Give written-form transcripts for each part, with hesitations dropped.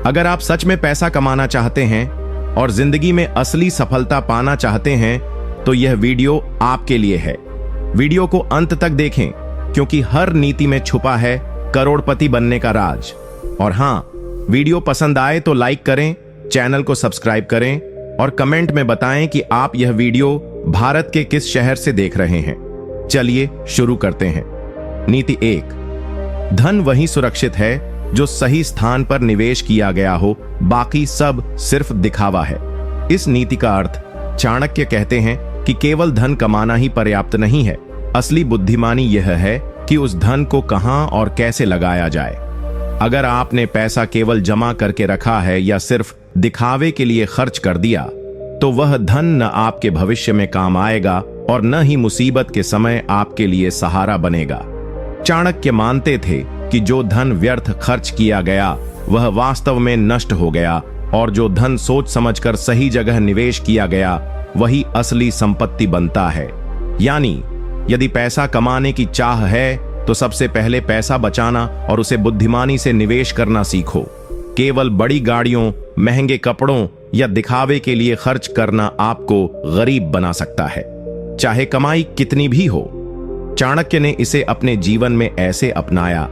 अगर आप सच में पैसा कमाना चाहते हैं और जिंदगी में असली सफलता पाना चाहते हैं तो यह वीडियो आपके लिए है। वीडियो को अंत तक देखें क्योंकि हर नीति में छुपा है करोड़पति बनने का राज। और हां, वीडियो पसंद आए तो लाइक करें, चैनल को सब्सक्राइब करें और कमेंट में बताएं कि आप यह वीडियो भारत के किस शहर से देख रहे हैं। चलिए शुरू करते हैं। नीति 1। धन वही सुरक्षित है जो सही स्थान पर निवेश किया गया हो, बाकी सब सिर्फ दिखावा है। इस नीति का अर्थ चाणक्य कहते हैं कि केवल धन कमाना ही पर्याप्त नहीं है। असली बुद्धिमानी यह है कि उस धन को कहां और कैसे लगाया जाए। अगर आपने पैसा केवल जमा करके रखा है या सिर्फ दिखावे के लिए खर्च कर दिया तो वह धन न आपके भविष्य में काम आएगा और न ही मुसीबत के समय आपके लिए सहारा बनेगा। चाणक्य मानते थे कि जो धन व्यर्थ खर्च किया गया वह वास्तव में नष्ट हो गया और जो धन सोच समझकर सही जगह निवेश किया गया वही असली संपत्ति बनता है। यानी यदि पैसा कमाने की चाह है तो सबसे पहले पैसा बचाना और उसे बुद्धिमानी से निवेश करना सीखो। केवल बड़ी गाड़ियों, महंगे कपड़ों या दिखावे के लिए खर्च करना आपको गरीब बना सकता है, चाहे कमाई कितनी भी हो। चाणक्य ने इसे अपने जीवन में ऐसे अपनाया।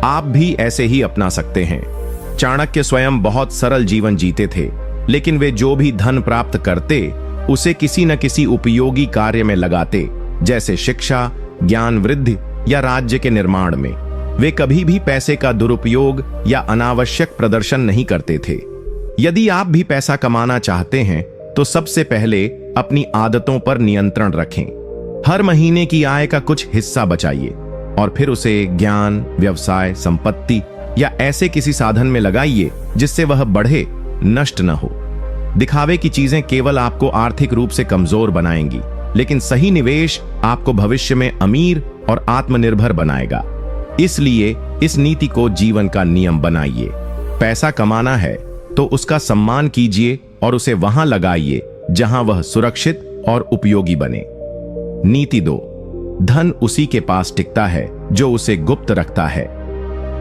आप भी ऐसे ही अपना सकते हैं। चाणक्य स्वयं बहुत सरल जीवन जीते थे, लेकिन वे जो भी धन प्राप्त करते उसे किसी न किसी उपयोगी कार्य में लगाते, जैसे शिक्षा, ज्ञान वृद्धि या राज्य के निर्माण में। वे कभी भी पैसे का दुरुपयोग या अनावश्यक प्रदर्शन नहीं करते थे। यदि आप भी पैसा कमाना चाहते हैं तो सबसे पहले अपनी आदतों पर नियंत्रण रखें। हर महीने की आय का कुछ हिस्सा बचाइए और फिर उसे ज्ञान, व्यवसाय, संपत्ति या ऐसे किसी साधन में लगाइए जिससे वह बढ़े, नष्ट न हो। दिखावे की चीजें केवल आपको आर्थिक रूप से कमजोर बनाएंगी, लेकिन सही निवेश आपको भविष्य में अमीर और आत्मनिर्भर बनाएगा। इसलिए इस नीति को जीवन का नियम बनाइए। पैसा कमाना है तो उसका सम्मान कीजिए और उसे वहां लगाइए जहां वह सुरक्षित और उपयोगी बने। नीति 2। धन उसी के पास टिकता है जो उसे गुप्त रखता है।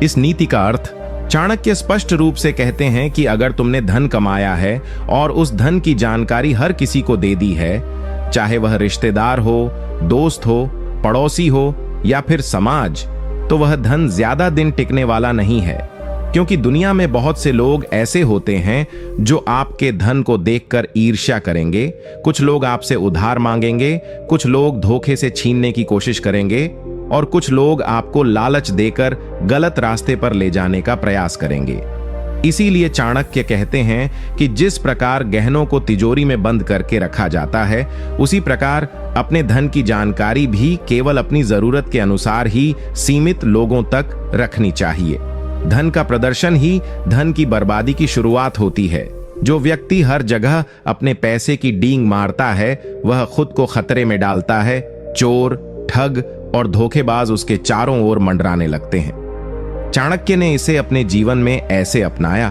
इस नीति का अर्थ चाणक्य स्पष्ट रूप से कहते हैं कि अगर तुमने धन कमाया है और उस धन की जानकारी हर किसी को दे दी है, चाहे वह रिश्तेदार हो, दोस्त हो, पड़ोसी हो या फिर समाज, तो वह धन ज्यादा दिन टिकने वाला नहीं है। क्योंकि दुनिया में बहुत से लोग ऐसे होते हैं जो आपके धन को देखकर ईर्ष्या करेंगे। कुछ लोग आपसे उधार मांगेंगे, कुछ लोग धोखे से छीनने की कोशिश करेंगे और कुछ लोग आपको लालच देकर गलत रास्ते पर ले जाने का प्रयास करेंगे। इसीलिए चाणक्य कहते हैं कि जिस प्रकार गहनों को तिजोरी में बंद करके रखा जाता है, उसी प्रकार अपने धन की जानकारी भी केवल अपनी जरूरत के अनुसार ही सीमित लोगों तक रखनी चाहिए। धन का प्रदर्शन ही धन की बर्बादी की शुरुआत होती है। जो व्यक्ति हर जगह अपने पैसे की डींग मारता है वह खुद को खतरे में डालता है। चोर, ठग और धोखेबाज उसके चारों ओर मंडराने लगते हैं। चाणक्य ने इसे अपने जीवन में ऐसे अपनाया।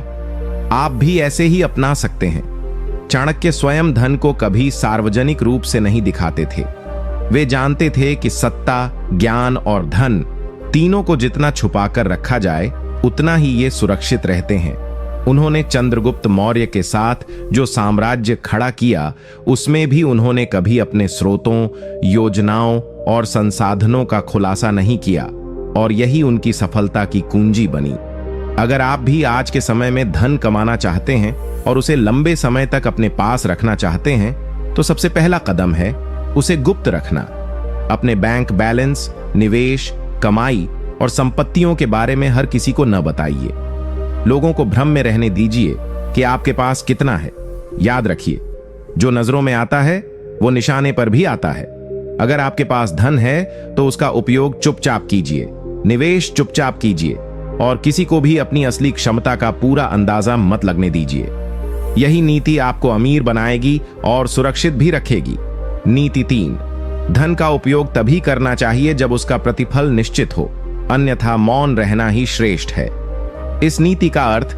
आप भी ऐसे ही अपना सकते हैं। चाणक्य स्वयं धन को कभी सार्वजनिक रूप से नहीं दिखाते थे। वे जानते थे कि सत्ता, ज्ञान और धन तीनों को जितना छुपाकर रखा जाए उतना ही ये सुरक्षित रहते हैं। उन्होंने चंद्रगुप्त मौर्य के साथ जो साम्राज्य खड़ा किया उसमें भी उन्होंने कभी अपने स्रोतों, योजनाओं और संसाधनों का खुलासा नहीं किया और यही उनकी सफलता की कुंजी बनी। अगर आप भी आज के समय में धन कमाना चाहते हैं और उसे लंबे समय तक अपने पास रखना चाहते हैं तो सबसे पहला कदम है उसे गुप्त रखना। अपने बैंक बैलेंस, निवेश, कमाई और संपत्तियों के बारे में हर किसी को न बताइए। लोगों को भ्रम में रहने दीजिए कि आपके पास कितना है। याद रखिए, जो नजरों में आता है वो निशाने पर भी आता है। अगर आपके पास धन है तो उसका उपयोग चुपचाप कीजिए, निवेश चुपचाप कीजिए और किसी को भी अपनी असली क्षमता का पूरा अंदाजा मत लगने दीजिए। यही नीति आपको अमीर बनाएगी और सुरक्षित भी रखेगी। नीति 3। धन का उपयोग तभी करना चाहिए जब उसका प्रतिफल निश्चित हो, अन्यथा मौन रहना ही श्रेष्ठ है। इस नीति का अर्थ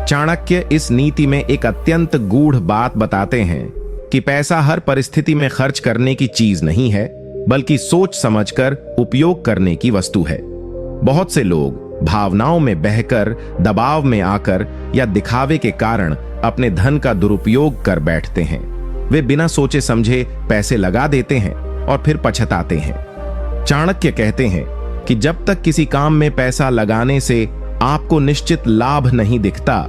चाणक्य इस नीति में एक अत्यंत गूढ़ बात बताते हैं कि पैसा हर परिस्थिति में खर्च करने की चीज नहीं है, बल्कि सोच समझकर उपयोग करने की वस्तु है। बहुत से लोग भावनाओं में बहकर, दबाव में आकर या दिखावे के कारण अपने धन का दुरुपयोग कर बैठते हैं। वे बिना सोचे समझे पैसे लगा देते हैं और फिर पछताते हैं। चाणक्य कहते हैं कि जब तक किसी काम में पैसा लगाने से आपको निश्चित लाभ नहीं दिखता,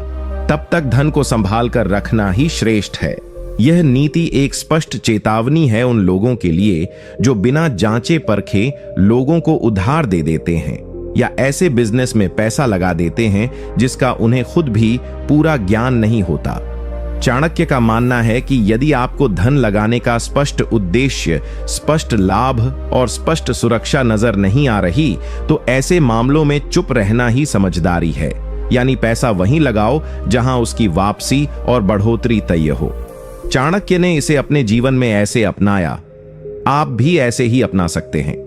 तब तक धन को संभाल कर रखना ही श्रेष्ठ है। यह नीति एक स्पष्ट चेतावनी है उन लोगों के लिए जो बिना जांचे परखे लोगों को उधार दे देते हैं या ऐसे बिजनेस में पैसा लगा देते हैं जिसका उन्हें खुद भी पूरा ज्ञान नहीं होता। चाणक्य का मानना है कि यदि आपको धन लगाने का स्पष्ट उद्देश्य, स्पष्ट लाभ और स्पष्ट सुरक्षा नजर नहीं आ रही, तो ऐसे मामलों में चुप रहना ही समझदारी है। यानी पैसा वहीं लगाओ जहां उसकी वापसी और बढ़ोतरी तय हो। चाणक्य ने इसे अपने जीवन में ऐसे अपनाया, आप भी ऐसे ही अपना सकते हैं।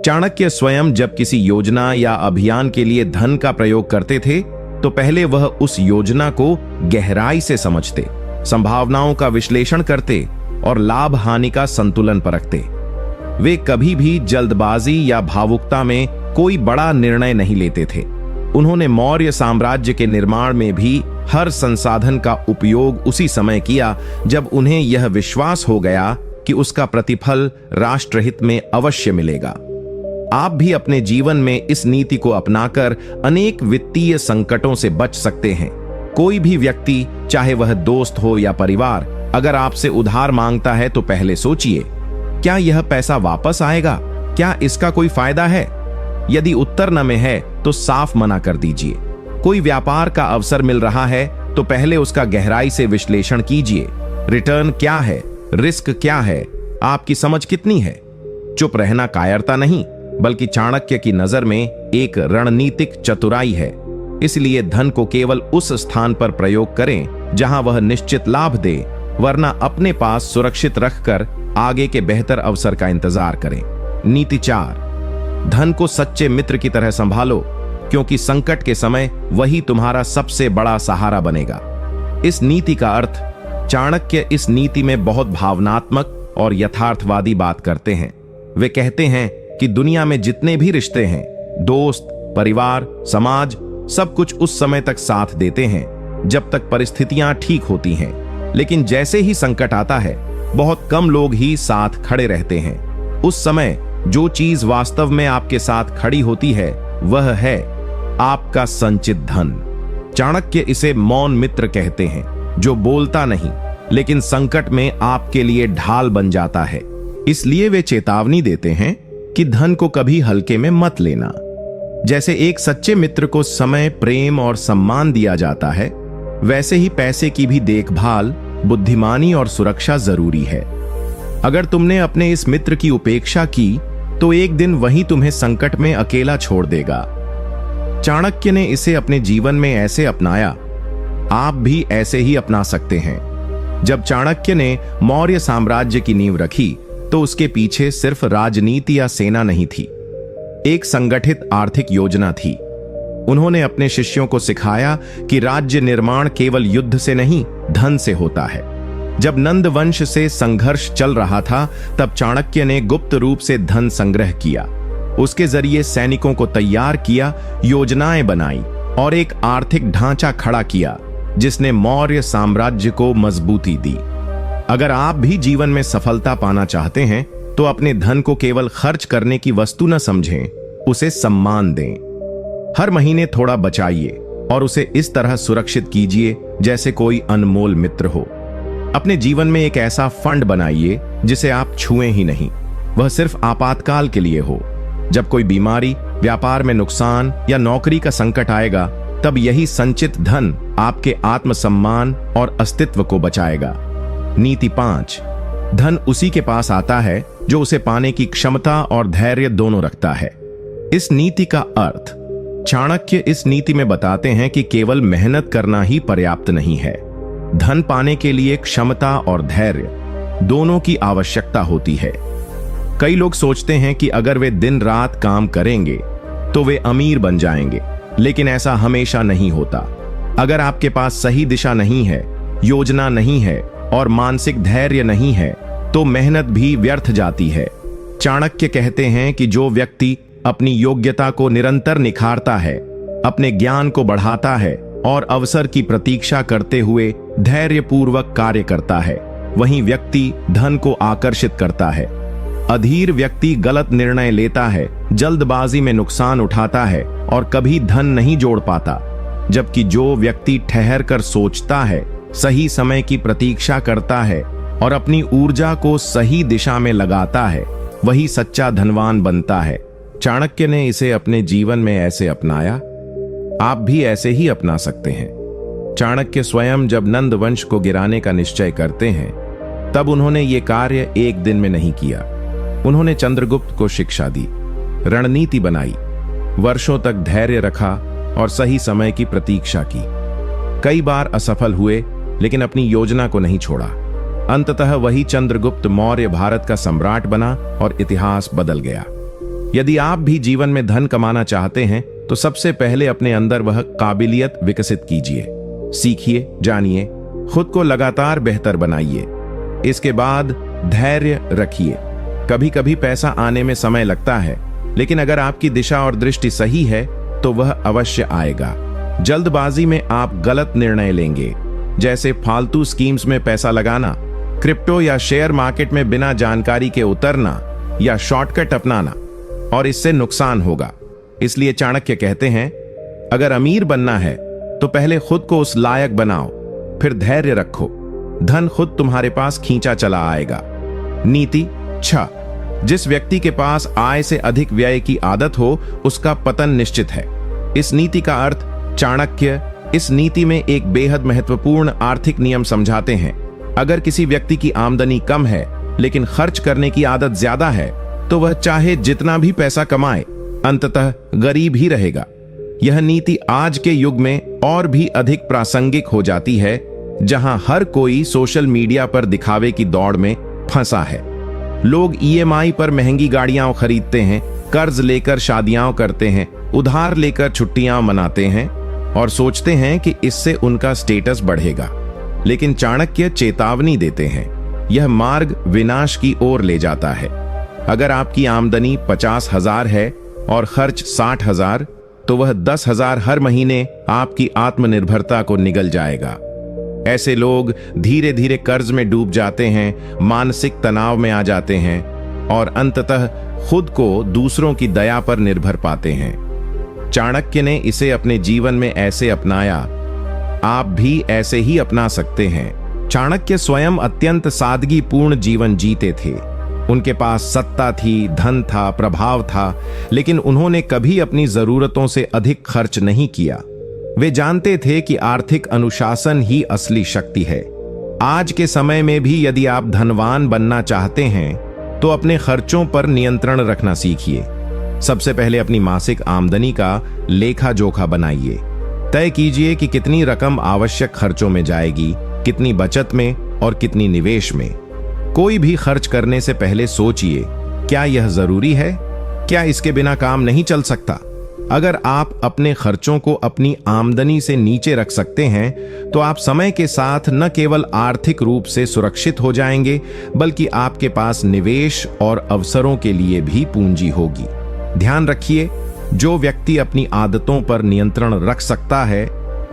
चाणक्य स्वयं जब किसी योजना या अभियान के लिए धन का प्रयोग करते थे तो पहले वह उस योजना को गहराई से समझते, संभावनाओं का विश्लेषण करते और लाभ हानि का संतुलन परखते। वे कभी भी जल्दबाजी या भावुकता में कोई बड़ा निर्णय नहीं लेते थे। उन्होंने मौर्य साम्राज्य के निर्माण में भी हर संसाधन का उपयोग उसी समय किया जब उन्हें यह विश्वास हो गया कि उसका प्रतिफल राष्ट्रहित में अवश्य मिलेगा। आप भी अपने जीवन में इस नीति को अपनाकर अनेक वित्तीय संकटों से बच सकते हैं। कोई भी व्यक्ति, चाहे वह दोस्त हो या परिवार, अगर आपसे उधार मांगता है तो पहले सोचिए, क्या यह पैसा वापस आएगा? क्या इसका कोई फायदा है? यदि उत्तर न में है तो साफ मना कर दीजिए। कोई व्यापार का अवसर मिल रहा है तो पहले उसका गहराई से विश्लेषण कीजिए। रिटर्न क्या है? रिस्क क्या है? आपकी समझ कितनी है? चुप रहना कायरता नहीं, बल्कि चाणक्य की नजर में एक रणनीतिक चतुराई है। इसलिए धन को केवल उस स्थान पर प्रयोग करें जहां वह निश्चित लाभ दे, वरना अपने पास सुरक्षित रखकर आगे के बेहतर अवसर का इंतजार करें। नीति 4, धन को सच्चे मित्र की तरह संभालो, क्योंकि संकट के समय वही तुम्हारा सबसे बड़ा सहारा बनेगा। इस नीति का अर्थ, चाणक्य इस नीति में बहुत भावनात्मक और यथार्थवादी बात करते हैं। वे कहते हैं कि दुनिया में जितने भी रिश्ते हैं, दोस्त, परिवार, समाज, सब कुछ उस समय तक साथ देते हैं जब तक परिस्थितियां ठीक होती हैं, लेकिन जैसे ही संकट आता है बहुत कम लोग ही साथ खड़े रहते हैं। उस समय जो चीज वास्तव में आपके साथ खड़ी होती है वह है आपका संचित धन। चाणक्य इसे मौन मित्र कहते हैं, जो बोलता नहीं लेकिन संकट में आपके लिए ढाल बन जाता है। इसलिए वे चेतावनी देते हैं कि धन को कभी हल्के में मत लेना। जैसे एक सच्चे मित्र को समय, प्रेम और सम्मान दिया जाता है, वैसे ही पैसे की भी देखभाल, बुद्धिमानी और सुरक्षा जरूरी है। अगर तुमने अपने इस मित्र की उपेक्षा की तो एक दिन वही तुम्हें संकट में अकेला छोड़ देगा। चाणक्य ने इसे अपने जीवन में ऐसे अपनाया, आप भी ऐसे ही अपना सकते हैं। जब चाणक्य ने मौर्य साम्राज्य की नींव रखी तो उसके पीछे सिर्फ राजनीति या सेना नहीं थी, एक संगठित आर्थिक योजना थी। उन्होंने अपने शिष्यों को सिखाया कि राज्य निर्माण केवल युद्ध से नहीं, धन से होता है। जब नंद वंश से संघर्ष चल रहा था तब चाणक्य ने गुप्त रूप से धन संग्रह किया। उसके जरिए सैनिकों को तैयार किया, योजनाएं बनाई और एक आर्थिक ढांचा खड़ा किया जिसने मौर्य साम्राज्य को मजबूती दी। अगर आप भी जीवन में सफलता पाना चाहते हैं तो अपने धन को केवल खर्च करने की वस्तु न समझें, उसे सम्मान दें। हर महीने थोड़ा बचाइए और उसे इस तरह सुरक्षित कीजिए जैसे कोई अनमोल मित्र हो। अपने जीवन में एक ऐसा फंड बनाइए जिसे आप छुएं ही नहीं, वह सिर्फ आपातकाल के लिए हो। जब कोई बीमारी, व्यापार में नुकसान या नौकरी का संकट आएगा, तब यही संचित धन आपके आत्मसम्मान और अस्तित्व को बचाएगा। नीति 5, धन उसी के पास आता है जो उसे पाने की क्षमता और धैर्य दोनों रखता है। इस नीति का अर्थ, चाणक्य इस नीति में बताते हैं कि केवल मेहनत करना ही पर्याप्त नहीं है। धन पाने के लिए क्षमता और धैर्य दोनों की आवश्यकता होती है। कई लोग सोचते हैं कि अगर वे दिन रात काम करेंगे तो वे अमीर बन जाएंगे, लेकिन ऐसा हमेशा नहीं होता। अगर आपके पास सही दिशा नहीं है, योजना नहीं है और मानसिक धैर्य नहीं है तो मेहनत भी व्यर्थ जाती है। चाणक्य कहते हैं कि जो व्यक्ति अपनी योग्यता को निरंतर निखारता है अपने ज्ञान को बढ़ाता है और अवसर की प्रतीक्षा करते हुए धैर्यपूर्वक कार्य करता है, वहीं व्यक्ति धन को आकर्षित करता है। अधीर व्यक्ति गलत निर्णय लेता है, जल्दबाजी में नुकसान उठाता है और कभी धन नहीं जोड़ पाता, जबकि जो व्यक्ति ठहर कर सोचता है, सही समय की प्रतीक्षा करता है और अपनी ऊर्जा को सही दिशा में लगाता है, वही सच्चा धनवान बनता है। चाणक्य ने इसे अपने जीवन में ऐसे अपनाया, आप भी ऐसे ही अपना सकते हैं। चाणक्य स्वयं जब नंद वंश को गिराने का निश्चय करते हैं, तब उन्होंने ये कार्य एक दिन में नहीं किया। उन्होंने चंद्रगुप्त को शिक्षा दी, रणनीति बनाई, वर्षों तक धैर्य रखा और सही समय की प्रतीक्षा की। कई बार असफल हुए, लेकिन अपनी योजना को नहीं छोड़ा। अंततः वही चंद्रगुप्त मौर्य भारत का सम्राट बना और इतिहास बदल गया। यदि आप भी जीवन में धन कमाना चाहते हैं, तो सबसे पहले अपने अंदर वह काबिलियत विकसित कीजिए। सीखिए, जानिए, खुद को लगातार बेहतर बनाइए। इसके बाद धैर्य रखिए। कभी कभी पैसा आने में समय लगता है, लेकिन अगर आपकी दिशा और दृष्टि सही है तो वह अवश्य आएगा। जल्दबाजी में आप गलत निर्णय लेंगे, जैसे फालतू स्कीम्स में पैसा लगाना, क्रिप्टो या शेयर मार्केट में बिना जानकारी के उतरना या शॉर्टकट अपनाना, और इससे नुकसान होगा। इसलिए चाणक्य कहते हैं, अगर अमीर बनना है तो पहले खुद को उस लायक बनाओ, फिर धैर्य रखो, धन खुद तुम्हारे पास खींचा चला आएगा। नीति 6, जिस व्यक्ति के पास आय से अधिक व्यय की आदत हो, उसका पतन निश्चित है। इस नीति का अर्थ चाणक्य इस नीति में एक बेहद महत्वपूर्ण आर्थिक नियम समझाते हैं। अगर किसी व्यक्ति की आमदनी कम है लेकिन खर्च करने की आदत ज्यादा है, तो वह चाहे जितना भी पैसा कमाए, अंततः गरीब ही रहेगा। यह नीति आज के युग में और भी अधिक प्रासंगिक हो जाती है, जहां हर कोई सोशल मीडिया पर दिखावे की दौड़ में फंसा है। लोग ईएमआई पर महंगी गाड़ियां खरीदते हैं, कर्ज लेकर शादियां करते हैं, उधार लेकर छुट्टियां मनाते हैं और सोचते हैं कि इससे उनका स्टेटस बढ़ेगा। लेकिन चाणक्य चेतावनी देते हैं, यह मार्ग विनाश की ओर ले जाता है। अगर आपकी आमदनी 50,000 है और खर्च 60,000, तो वह 10,000 हर महीने आपकी आत्मनिर्भरता को निगल जाएगा। ऐसे लोग धीरे धीरे कर्ज में डूब जाते हैं, मानसिक तनाव में आ जाते हैं और अंततः खुद को दूसरों की दया पर निर्भर पाते हैं। चाणक्य ने इसे अपने जीवन में ऐसे अपनाया, आप भी ऐसे ही अपना सकते हैं। चाणक्य स्वयं अत्यंत सादगीपूर्ण जीवन जीते थे। उनके पास सत्ता थी, धन था, प्रभाव था, लेकिन उन्होंने कभी अपनी जरूरतों से अधिक खर्च नहीं किया। वे जानते थे कि आर्थिक अनुशासन ही असली शक्ति है। आज के समय में भी यदि आप धनवान बनना चाहते हैं, तो अपने खर्चों पर नियंत्रण रखना सीखिए। सबसे पहले अपनी मासिक आमदनी का लेखा जोखा बनाइए। तय कीजिए कि कितनी रकम आवश्यक खर्चों में जाएगी, कितनी बचत में और कितनी निवेश में। कोई भी खर्च करने से पहले सोचिए, क्या यह जरूरी है? क्या इसके बिना काम नहीं चल सकता? अगर आप अपने खर्चों को अपनी आमदनी से नीचे रख सकते हैं, तो आप समय के साथ न केवल आर्थिक रूप से सुरक्षित हो जाएंगे, बल्कि आपके पास निवेश और अवसरों के लिए भी पूंजी होगी। ध्यान रखिए, जो व्यक्ति अपनी आदतों पर नियंत्रण रख सकता है,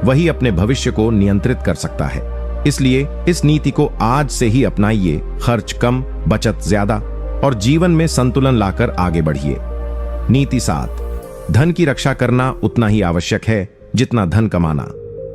वही अपने भविष्य को नियंत्रित कर सकता है। इसलिए इस नीति को आज से ही अपनाइए। खर्च कम, बचत ज्यादा और जीवन में संतुलन लाकर आगे बढ़िए। नीति 7, धन की रक्षा करना उतना ही आवश्यक है जितना धन कमाना।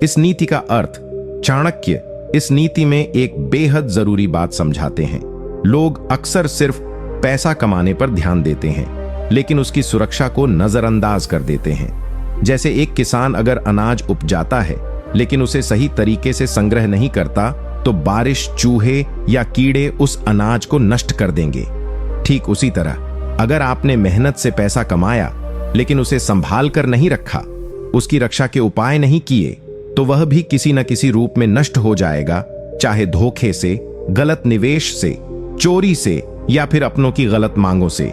इस नीति का अर्थ चाणक्य इस नीति में एक बेहद जरूरी बात समझाते हैं। लोग अक्सर सिर्फ पैसा कमाने पर ध्यान देते हैं, लेकिन उसकी सुरक्षा को नजरअंदाज कर देते हैं। जैसे एक किसान अगर अनाज उपजाता है लेकिन उसे सही तरीके से संग्रह नहीं करता, तो बारिश, चूहे या कीड़े उस अनाज को नष्ट कर देंगे। ठीक उसी तरह अगर आपने मेहनत से पैसा कमाया लेकिन उसे संभाल कर नहीं रखा, उसकी रक्षा के उपाय नहीं किए, तो वह भी किसी न किसी रूप में नष्ट हो जाएगा, चाहे धोखे से, गलत निवेश से, चोरी से या फिर अपनों की गलत मांगों से।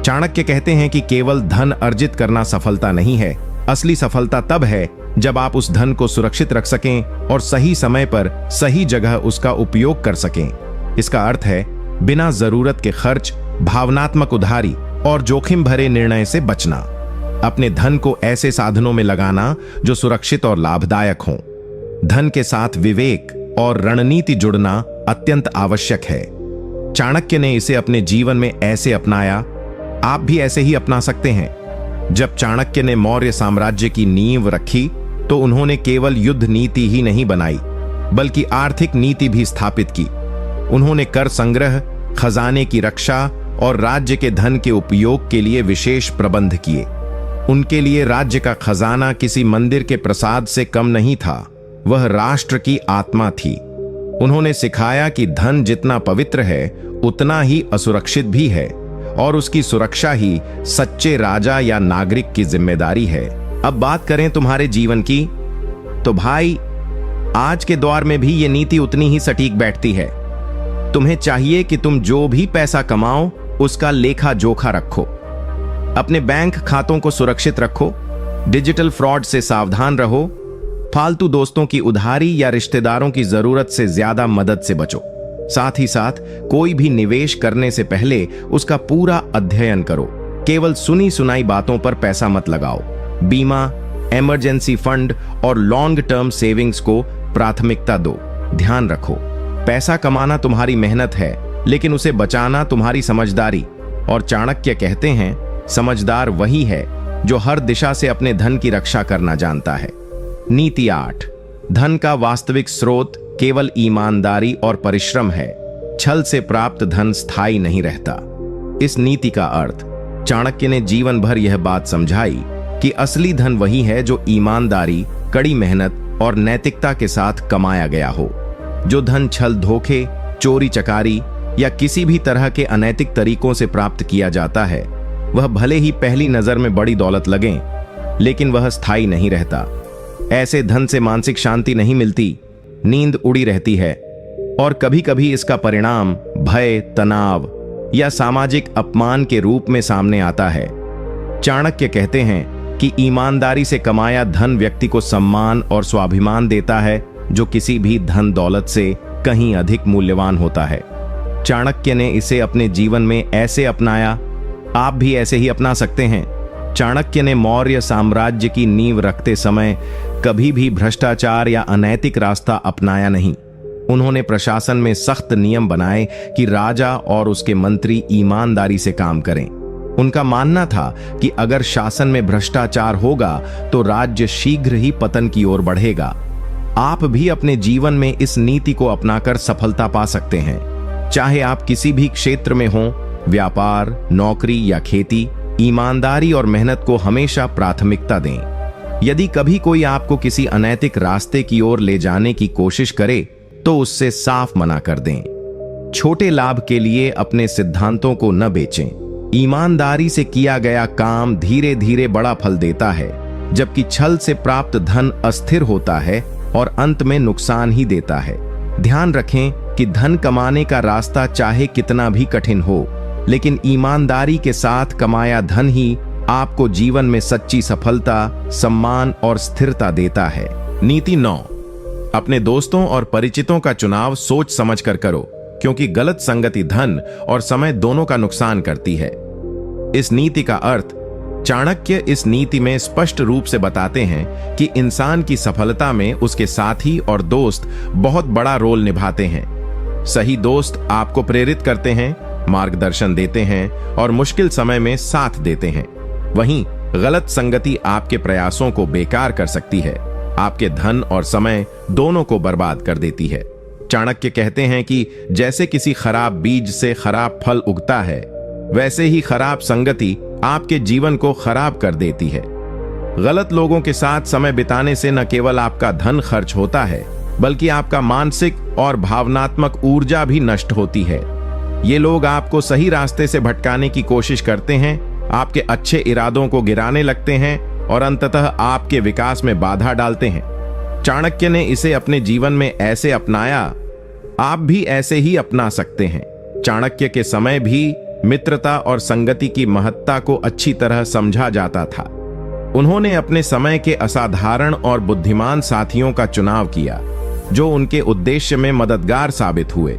चाणक्य कहते हैं कि केवल धन अर्जित करना सफलता नहीं है। असली सफलता तब है जब आप उस धन को सुरक्षित रख सकें और सही समय पर सही जगह उसका उपयोग कर सकें। इसका अर्थ है बिना जरूरत के खर्च, भावनात्मक उधारी और जोखिम भरे निर्णय से बचना। अपने धन को ऐसे साधनों में लगाना जो सुरक्षित और लाभदायक हों। धन के साथ विवेक और रणनीति जुड़ना अत्यंत आवश्यक है। चाणक्य ने इसे अपने जीवन में ऐसे अपनाया, आप भी ऐसे ही अपना सकते हैं। जब चाणक्य ने मौर्य साम्राज्य की नींव रखी तो उन्होंने केवल युद्ध नीति ही नहीं बनाई, बल्कि आर्थिक नीति भी स्थापित की। उन्होंने कर संग्रह, खजाने की रक्षा और राज्य के धन के उपयोग के लिए विशेष प्रबंध किए। उनके लिए राज्य का खजाना किसी मंदिर के प्रसाद से कम नहीं था, वह राष्ट्र की आत्मा थी। उन्होंने सिखाया कि धन जितना पवित्र है उतना ही असुरक्षित भी है, और उसकी सुरक्षा ही सच्चे राजा या नागरिक की जिम्मेदारी है। अब बात करें तुम्हारे जीवन की, तो भाई आज के दौर में भी ये नीति उतनी ही सटीक बैठती है। तुम्हें चाहिए कि तुम जो भी पैसा कमाओ उसका लेखा जोखा रखो, अपने बैंक खातों को सुरक्षित रखो, डिजिटल फ्रॉड से सावधान रहो, फालतू दोस्तों की उधारी या रिश्तेदारों की जरूरत से ज्यादा मदद से बचो। साथ ही साथ कोई भी निवेश करने से पहले उसका पूरा अध्ययन करो। केवल सुनी सुनाई बातों पर पैसा मत लगाओ। बीमा, इमरजेंसी फंड और लॉन्ग टर्म सेविंग्स को प्राथमिकता दो। ध्यान रखो, पैसा कमाना तुम्हारी मेहनत है, लेकिन उसे बचाना तुम्हारी समझदारी। और चाणक्य कहते हैं, समझदार वही है जो हर दिशा से अपने धन की रक्षा करना जानता है। नीति 8, धन का वास्तविक स्रोत केवल ईमानदारी और परिश्रम है। छल से प्राप्त धन स्थायी नहीं रहता। इस नीति का अर्थ चाणक्य ने जीवन भर यह बात समझाई कि असली धन वही है जो ईमानदारी, कड़ी मेहनत और नैतिकता के साथ कमाया गया हो। जो धन छल, धोखे, चोरी चकारी या किसी भी तरह के अनैतिक तरीकों से प्राप्त किया जाता है, वह भले ही पहली नजर में बड़ी दौलत लगे, लेकिन वह स्थायी नहीं रहता। ऐसे धन से मानसिक शांति नहीं मिलती, नींद उड़ी रहती है, और कभी कभी इसका परिणाम भय, तनाव या सामाजिक अपमान के रूप में सामने आता है। चाणक्य कहते हैं कि ईमानदारी से कमाया धन व्यक्ति को सम्मान और स्वाभिमान देता है, जो किसी भी धन दौलत से कहीं अधिक मूल्यवान होता है। चाणक्य ने इसे अपने जीवन में ऐसे अपनाया, आप भी ऐसे ही अपना सकते हैं। चाणक्य ने मौर्य साम्राज्य की नींव रखते समय कभी भी भ्रष्टाचार या अनैतिक रास्ता अपनाया नहीं। उन्होंने प्रशासन में सख्त नियम बनाए कि राजा और उसके मंत्री ईमानदारी से काम करें। उनका मानना था कि अगर शासन में भ्रष्टाचार होगा तो राज्य शीघ्र ही पतन की ओर बढ़ेगा। आप भी अपने जीवन में इस नीति को अपनाकर सफलता पा सकते हैं। चाहे आप किसी भी क्षेत्र में हों, व्यापार, नौकरी या खेती, ईमानदारी और मेहनत को हमेशा प्राथमिकता दें। यदि कभी कोई आपको किसी अनैतिक रास्ते की ओर ले जाने की कोशिश करे तो उससे साफ मना कर दें। छोटे लाभ के लिए अपने सिद्धांतों को न बेचें। ईमानदारी से किया गया काम धीरे धीरे बड़ा फल देता है, जबकि छल से प्राप्त धन अस्थिर होता है और अंत में नुकसान ही देता है। ध्यान रखें कि धन कमाने का रास्ता चाहे कितना भी कठिन हो, लेकिन ईमानदारी के साथ कमाया धन ही आपको जीवन में सच्ची सफलता, सम्मान और स्थिरता देता है। नीति 9, अपने दोस्तों और परिचितों का चुनाव सोच समझकर करो, क्योंकि गलत संगति धन और समय दोनों का नुकसान करती है। इस नीति का अर्थ चाणक्य इस नीति में स्पष्ट रूप से बताते हैं कि इंसान की सफलता में उसके साथी और दोस्त बहुत बड़ा रोल निभाते हैं। सही दोस्त आपको प्रेरित करते हैं, मार्गदर्शन देते हैं और मुश्किल समय में साथ देते हैं। वहीं गलत संगति आपके प्रयासों को बेकार कर सकती है, आपके धन और समय दोनों को बर्बाद कर देती है। चाणक्य कहते हैं कि जैसे किसी खराब बीज से खराब फल उगता है, वैसे ही खराब संगति आपके जीवन को खराब कर देती है। गलत लोगों के साथ समय बिताने से न केवल आपका धन खर्च होता है, बल्कि आपका मानसिक और भावनात्मक ऊर्जा भी नष्ट होती है। ये लोग आपको सही रास्ते से भटकाने की कोशिश करते हैं, आपके अच्छे इरादों को गिराने लगते हैं और अंततः आपके विकास में बाधा डालते हैं। चाणक्य ने इसे अपने जीवन में ऐसे अपनाया, आप भी ऐसे ही अपना सकते हैं। चाणक्य के समय भी मित्रता और संगति की महत्ता को अच्छी तरह समझा जाता था। उन्होंने अपने समय के असाधारण और बुद्धिमान साथियों का चुनाव किया, जो उनके उद्देश्य में मददगार साबित हुए।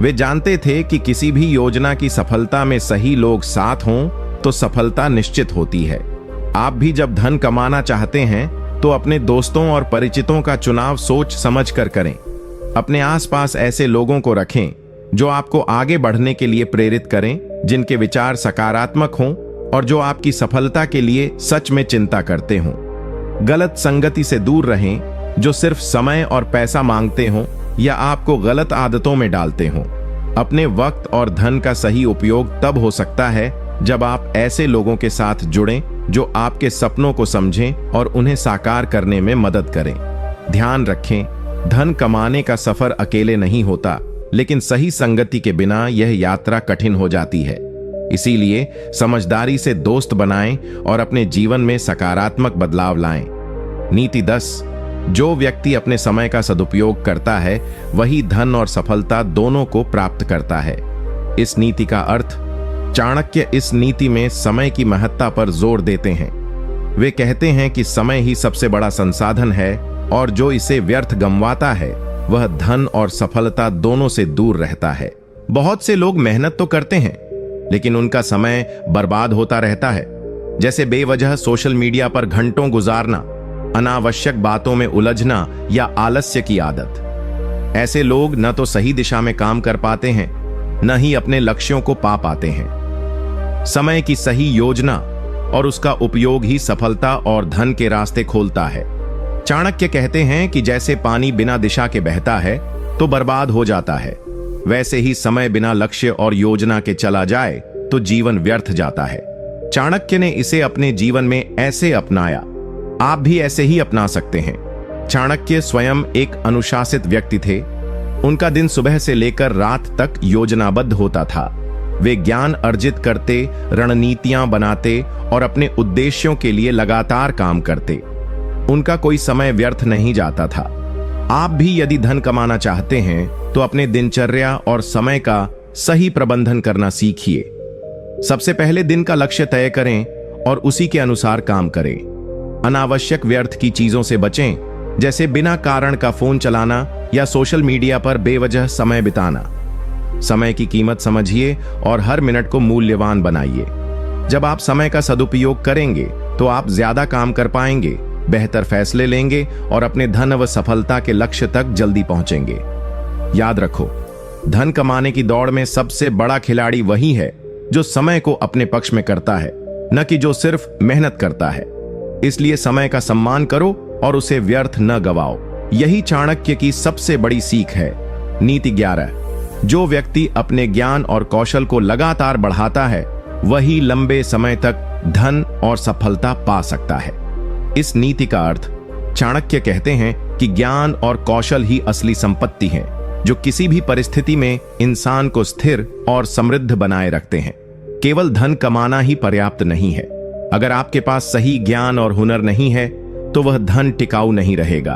वे जानते थे कि किसी भी योजना की सफलता में सही लोग साथ हों तो सफलता निश्चित होती है। आप भी जब धन कमाना चाहते हैं तो अपने दोस्तों और परिचितों का चुनाव सोच समझ कर करें। अपने आसपास ऐसे लोगों को रखें जो आपको आगे बढ़ने के लिए प्रेरित करें, जिनके विचार सकारात्मक हों और जो आपकी सफलता के लिए सच में चिंता करते हों। गलत संगति से दूर रहें जो सिर्फ समय और पैसा मांगते हों या आपको गलत आदतों में डालते हों। अपने वक्त और धन का सही उपयोग तब हो सकता है जब आप ऐसे लोगों के साथ जुड़ें जो आपके सपनों को समझें और उन्हें साकार करने में मदद करें। ध्यान रखें, धन कमाने का सफर अकेले नहीं होता, लेकिन सही संगति के बिना यह यात्रा कठिन हो जाती है। इसीलिए समझदारी से दोस्त बनाएं और अपने जीवन में सकारात्मक बदलाव लाएं। नीति 10। जो व्यक्ति अपने समय का सदुपयोग करता है वही धन और सफलता दोनों को प्राप्त करता है। इस नीति का अर्थ, चाणक्य इस नीति में समय की महत्ता पर जोर देते हैं। वे कहते हैं कि समय ही सबसे बड़ा संसाधन है और जो इसे व्यर्थ गंवाता है वह धन और सफलता दोनों से दूर रहता है। बहुत से लोग मेहनत तो करते हैं लेकिन उनका समय बर्बाद होता रहता है, जैसे बेवजह सोशल मीडिया पर घंटों गुजारना, अनावश्यक बातों में उलझना या आलस्य की आदत। ऐसे लोग न तो सही दिशा में काम कर पाते हैं न ही अपने लक्ष्यों को पा पाते हैं। समय की सही योजना और उसका उपयोग ही सफलता और धन के रास्ते खोलता है। चाणक्य कहते हैं कि जैसे पानी बिना दिशा के बहता है तो बर्बाद हो जाता है, वैसे ही समय बिना लक्ष्य और योजना के चला जाए तो जीवन व्यर्थ जाता है। चाणक्य ने इसे अपने जीवन में ऐसे अपनाया, आप भी ऐसे ही अपना सकते हैं। चाणक्य स्वयं एक अनुशासित व्यक्ति थे। उनका दिन सुबह से लेकर रात तक योजनाबद्ध होता था। वे ज्ञान अर्जित करते, रणनीतियां बनाते और अपने उद्देश्यों के लिए लगातार काम करते। उनका कोई समय व्यर्थ नहीं जाता था। आप भी यदि धन कमाना चाहते हैं तो अपने दिनचर्या और समय का सही प्रबंधन करना सीखिए। सबसे पहले दिन का लक्ष्य तय करें और उसी के अनुसार काम करें। अनावश्यक व्यर्थ की चीजों से बचें, जैसे बिना कारण का फोन चलाना या सोशल मीडिया पर बेवजह समय बिताना। समय की कीमत समझिए और हर मिनट को मूल्यवान बनाइए। जब आप समय का सदुपयोग करेंगे तो आप ज्यादा काम कर पाएंगे, बेहतर फैसले लेंगे और अपने धन व सफलता के लक्ष्य तक जल्दी पहुंचेंगे। याद रखो, धन कमाने की दौड़ में सबसे बड़ा खिलाड़ी वही है जो समय को अपने पक्ष में करता है, न कि जो सिर्फ मेहनत करता है। इसलिए समय का सम्मान करो और उसे व्यर्थ न गवाओ। यही चाणक्य की सबसे बड़ी सीख है। नीति 11। जो व्यक्ति अपने ज्ञान और कौशल को लगातार बढ़ाता है वही लंबे समय तक धन और सफलता पा सकता है। इस नीति का अर्थ, चाणक्य कहते हैं कि ज्ञान और कौशल ही असली संपत्ति है जो किसी भी परिस्थिति में इंसान को स्थिर और समृद्ध बनाए रखते हैं। केवल धन कमाना ही पर्याप्त नहीं है। अगर आपके पास सही ज्ञान और हुनर नहीं है तो वह धन टिकाऊ नहीं रहेगा।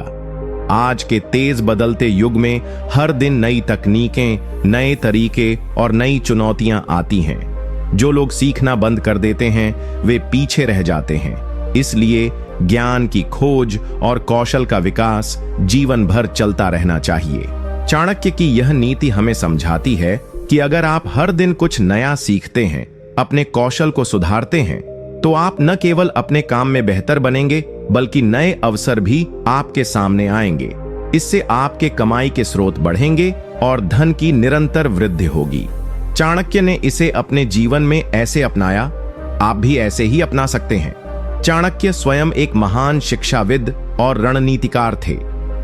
आज के तेज बदलते युग में हर दिन नई तकनीकें, नए तरीके और नई चुनौतियां आती हैं। जो लोग सीखना बंद कर देते हैं वे पीछे रह जाते हैं। इसलिए ज्ञान की खोज और कौशल का विकास जीवन भर चलता रहना चाहिए। चाणक्य की यह नीति हमें समझाती है कि अगर आप हर दिन कुछ नया सीखते हैं, अपने कौशल को सुधारते हैं, तो आप न केवल अपने काम में बेहतर बनेंगे बल्कि नए अवसर भी आपके सामने आएंगे। इससे आपके कमाई के स्रोत बढ़ेंगे और धन की निरंतर वृद्धि होगी। चाणक्य ने इसे अपने जीवन में ऐसे अपनाया, आप भी ऐसे ही अपना सकते हैं। चाणक्य स्वयं एक महान शिक्षाविद और रणनीतिकार थे।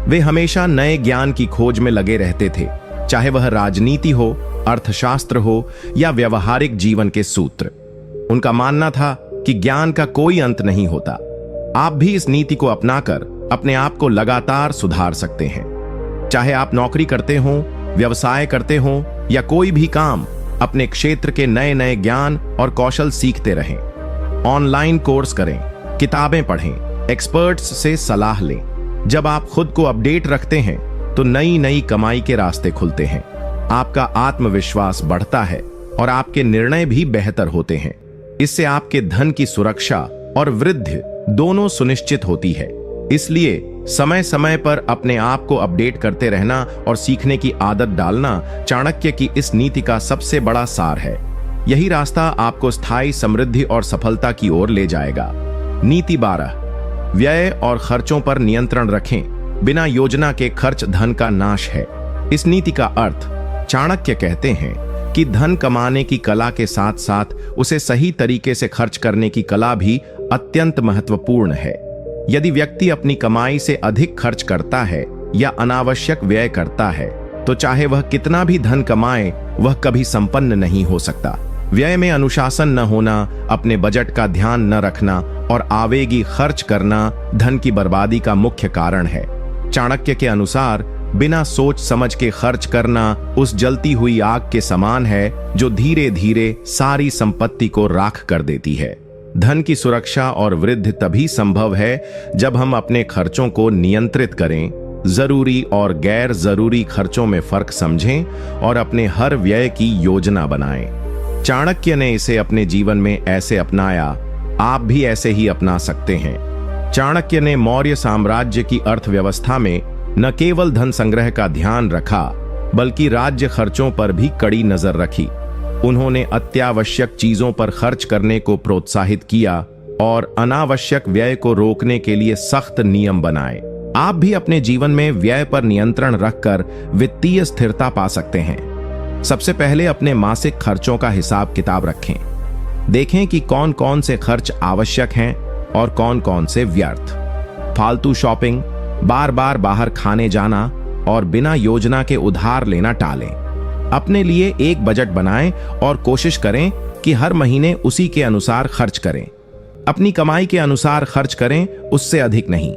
वे हमेशा नए ज्ञान की खोज में लगे रहते थे, चाहे वह राजनीति हो, अर्थशास्त्र हो या व्यवहारिक जीवन के सूत्र। उनका मानना था कि ज्ञान का कोई अंत नहीं होता। आप भी इस नीति को अपनाकर अपने आप को लगातार सुधार सकते हैं। चाहे आप नौकरी करते हो, व्यवसाय करते हो या कोई भी काम, अपने क्षेत्र के नए नए ज्ञान और कौशल सीखते रहें। ऑनलाइन कोर्स करें, किताबें पढ़ें, एक्सपर्ट्स से सलाह लें। जब आप खुद को अपडेट रखते हैं तो नई नई कमाई के रास्ते खुलते हैं। आपका आत्मविश्वास बढ़ता है और आपके निर्णय भी बेहतर होते हैं। इससे आपके धन की सुरक्षा और वृद्धि दोनों सुनिश्चित होती है। इसलिए समय समय पर अपने आप को अपडेट करते रहना और सीखने की आदत डालना चाणक्य की इस नीति का सबसे बड़ा सार है। यही रास्ता आपको स्थायी समृद्धि और सफलता की ओर ले जाएगा। नीति 12, व्यय और खर्चों पर नियंत्रण रखें। बिना योजना के खर्च धन का नाश है। इस नीति का अर्थ चाणक्य कहते हैं कि धन कमाने की कला के साथ साथ उसे सही तरीके से खर्च करने की कला भी अत्यंत महत्वपूर्ण है। यदि व्यक्ति अपनी कमाई से अधिक खर्च करता है या अनावश्यक व्यय करता है तो चाहे वह कितना भी धन कमाए वह कभी संपन्न नहीं हो सकता। व्यय में अनुशासन न होना, अपने बजट का ध्यान न रखना और आवेगी खर्च करना धन की बर्बादी का मुख्य कारण है। चाणक्य के अनुसार बिना सोच समझ के खर्च करना उस जलती हुई आग के समान है जो धीरे धीरे सारी संपत्ति को राख कर देती है। धन की सुरक्षा और वृद्धि तभी संभव है जब हम अपने खर्चों को नियंत्रित करें, जरूरी और गैर जरूरी खर्चों में फर्क समझें और अपने हर व्यय की योजना बनाएं। चाणक्य ने इसे अपने जीवन में ऐसे अपनाया, आप भी ऐसे ही अपना सकते हैं। चाणक्य ने मौर्य साम्राज्य की अर्थव्यवस्था में न केवल धन संग्रह का ध्यान रखा बल्कि राज्य खर्चों पर भी कड़ी नजर रखी। उन्होंने अत्यावश्यक चीजों पर खर्च करने को प्रोत्साहित किया और अनावश्यक व्यय को रोकने के लिए सख्त नियम बनाए। आप भी अपने जीवन में व्यय पर नियंत्रण रखकर वित्तीय स्थिरता पा सकते हैं। सबसे पहले अपने मासिक खर्चों का हिसाब किताब रखें। देखें कि कौन कौन से खर्च आवश्यक हैं और कौन कौन से व्यर्थ। फालतू शॉपिंग, बार बार बाहर खाने जाना और बिना योजना के उधार लेना टालें। अपने लिए एक बजट बनाएं और कोशिश करें कि हर महीने उसी के अनुसार खर्च करें। अपनी कमाई के अनुसार खर्च करें, उससे अधिक नहीं।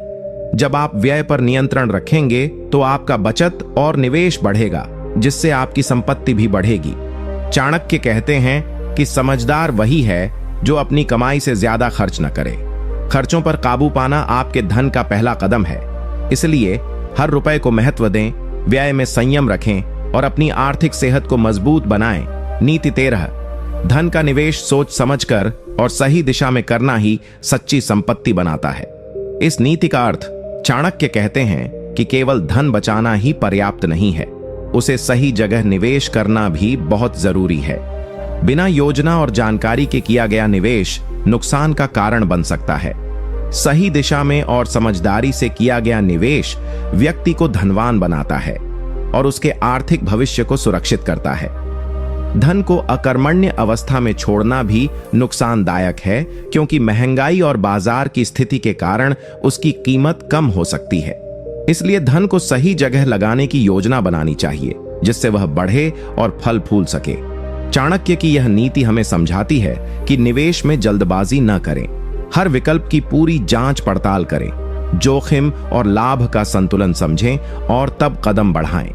जब आप व्यय पर नियंत्रण रखेंगे तो आपका बचत और निवेश बढ़ेगा, जिससे आपकी संपत्ति भी बढ़ेगी। चाणक्य कहते हैं कि समझदार वही है जो अपनी कमाई से ज्यादा खर्च न करे। खर्चों पर काबू पाना आपके धन का पहला कदम है। इसलिए हर रुपए को महत्व दें, व्यय में संयम रखें और अपनी आर्थिक सेहत को मजबूत बनाएं। नीति 13, धन का निवेश सोच समझकर और सही दिशा में करना ही सच्ची संपत्ति बनाता है। इस नीति का अर्थ चाणक्य कहते हैं कि केवल धन बचाना ही पर्याप्त नहीं है, उसे सही जगह निवेश करना भी बहुत जरूरी है। बिना योजना और जानकारी के किया गया निवेश नुकसान का कारण बन सकता है। सही दिशा में और समझदारी से किया गया निवेश व्यक्ति को धनवान बनाता है और उसके आर्थिक भविष्य को सुरक्षित करता है। धन को अकर्मण्य अवस्था में छोड़ना भी नुकसानदायक है, क्योंकि महंगाई और बाजार की स्थिति के कारण उसकी कीमत कम हो सकती है। इसलिए धन को सही जगह लगाने की योजना बनानी चाहिए, जिससे वह बढ़े और फल फूल सके। चाणक्य की यह नीति हमें समझाती है कि निवेश में जल्दबाजी न करें, हर विकल्प की पूरी जांच पड़ताल करें, जोखिम और लाभ का संतुलन समझें और तब कदम बढ़ाएं।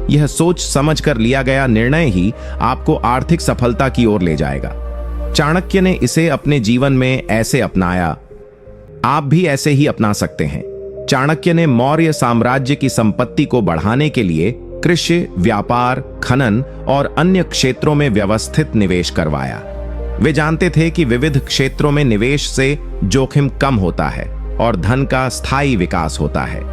यह सोच समझकर लिया गया निर्णय ही आपको आर्थिक सफलता की ओर ले जाएगा। चाणक्य ने इसे अपने जीवन में ऐसे अपनाया, आप भी ऐसे ही अपना सकते हैं। चाणक्य ने मौर्य साम्राज्य की संपत्ति को बढ़ाने के लिए कृषि, व्यापार, खनन और अन्य क्षेत्रों में व्यवस्थित निवेश करवाया। वे जानते थे कि विविध क्षेत्रों में निवेश से जोखिम कम होता है और धन का स्थायी विकास होता है।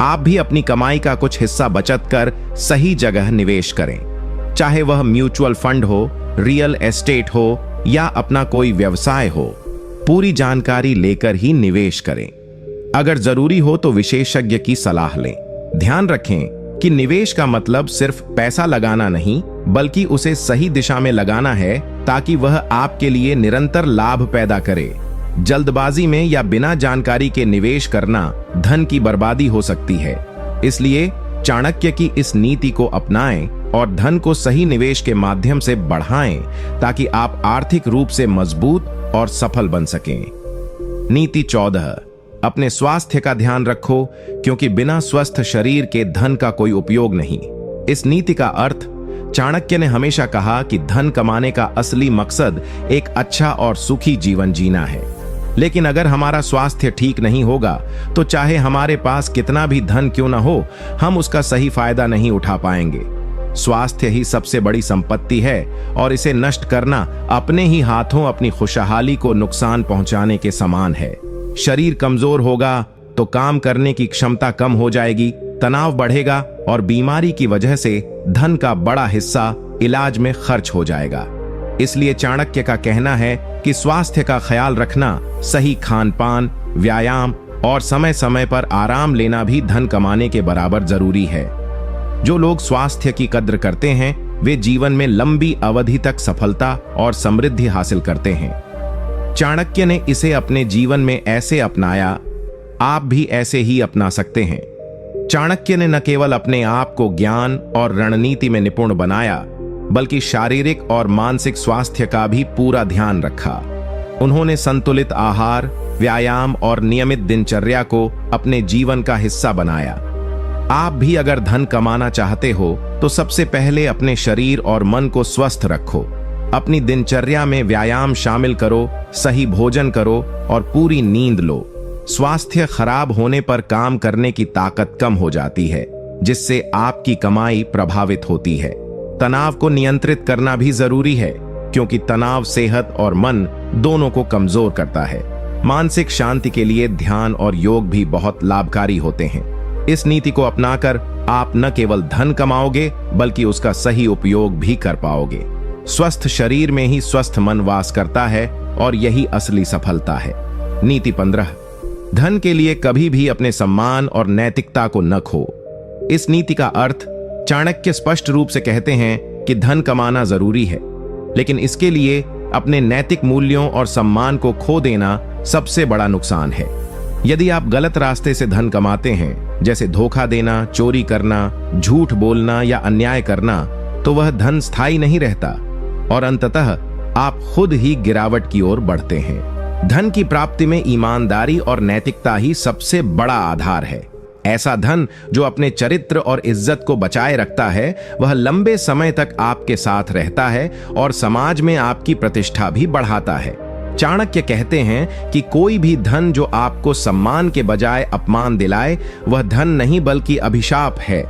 आप भी अपनी कमाई का कुछ हिस्सा बचत कर सही जगह निवेश करें, चाहे वह म्यूचुअल फंड हो, रियल एस्टेट हो या अपना कोई व्यवसाय हो। पूरी जानकारी लेकर ही निवेश करें। अगर जरूरी हो तो विशेषज्ञ की सलाह लें। ध्यान रखें कि निवेश का मतलब सिर्फ पैसा लगाना नहीं, बल्कि उसे सही दिशा में लगाना है ताकि वह आपके लिए निरंतर लाभ पैदा करे। जल्दबाजी में या बिना जानकारी के निवेश करना धन की बर्बादी हो सकती है। इसलिए चाणक्य की इस नीति को अपनाएं और धन को सही निवेश के माध्यम से बढ़ाएं, ताकि आप आर्थिक रूप से मजबूत और सफल बन सकें। नीति 14, अपने स्वास्थ्य का ध्यान रखो, क्योंकि बिना स्वस्थ शरीर के धन का कोई उपयोग नहीं। इस नीति का अर्थ चाणक्य ने हमेशा कहा कि धन कमाने का असली मकसद एक अच्छा और सुखी जीवन जीना है। लेकिन अगर हमारा स्वास्थ्य ठीक नहीं होगा तो चाहे हमारे पास कितना भी धन क्यों न हो, हम उसका सही फायदा नहीं उठा पाएंगे। स्वास्थ्य ही सबसे बड़ी संपत्ति है और इसे नष्ट करना अपने ही हाथों अपनी खुशहाली को नुकसान पहुंचाने के समान है। शरीर कमजोर होगा तो काम करने की क्षमता कम हो जाएगी, तनाव बढ़ेगा और बीमारी की वजह से धन का बड़ा हिस्सा इलाज में खर्च हो जाएगा। इसलिए चाणक्य का कहना है कि स्वास्थ्य का ख्याल रखना, सही खान पान, व्यायाम और समय समय पर आराम लेना भी धन कमाने के बराबर जरूरी है। जो लोग स्वास्थ्य की कद्र करते हैं वे जीवन में लंबी अवधि तक सफलता और समृद्धि हासिल करते हैं। चाणक्य ने इसे अपने जीवन में ऐसे अपनाया, आप भी ऐसे ही अपना सकते हैं। चाणक्य ने न केवल अपने आप को ज्ञान और रणनीति में निपुण बनाया, बल्कि शारीरिक और मानसिक स्वास्थ्य का भी पूरा ध्यान रखा। उन्होंने संतुलित आहार, व्यायाम और नियमित दिनचर्या को अपने जीवन का हिस्सा बनाया। आप भी अगर धन कमाना चाहते हो तो सबसे पहले अपने शरीर और मन को स्वस्थ रखो। अपनी दिनचर्या में व्यायाम शामिल करो, सही भोजन करो और पूरी नींद लो। स्वास्थ्य खराब होने पर काम करने की ताकत कम हो जाती है, जिससे आपकी कमाई प्रभावित होती है। तनाव को नियंत्रित करना भी जरूरी है, क्योंकि तनाव सेहत और मन दोनों को कमजोर करता है। मानसिक शांति के लिए ध्यान और योग भी बहुत लाभकारी होते हैं। इस नीति को अपनाकर आप न केवल धन कमाओगे, बल्कि उसका सही उपयोग भी कर पाओगे। स्वस्थ शरीर में ही स्वस्थ मन वास करता है और यही असली सफलता है। नीति 15, धन के लिए कभी भी अपने सम्मान और नैतिकता को न खो। इस नीति का अर्थ चाणक्य स्पष्ट रूप से कहते हैं कि धन कमाना जरूरी है, लेकिन इसके लिए अपने नैतिक मूल्यों और सम्मान को खो देना सबसे बड़ा नुकसान है। यदि आप गलत रास्ते से धन कमाते हैं, जैसे धोखा देना, चोरी करना, झूठ बोलना या अन्याय करना, तो वह धन स्थायी नहीं रहता और अंततः आप खुद ही गिरावट की ओर बढ़ते हैं। धन की प्राप्ति में ईमानदारी और नैतिकता ही सबसे बड़ा आधार है। ऐसा धन जो अपने चरित्र और इज्जत को बचाए रखता है, वह लंबे समय तक आपके साथ रहता है और समाज में आपकी प्रतिष्ठा भी बढ़ाता है। चाणक्य कहते हैं कि कोई भी धन जो आपको सम्मान के बजाय अपमान दिलाए, वह धन नहीं बल्कि अभिशाप है।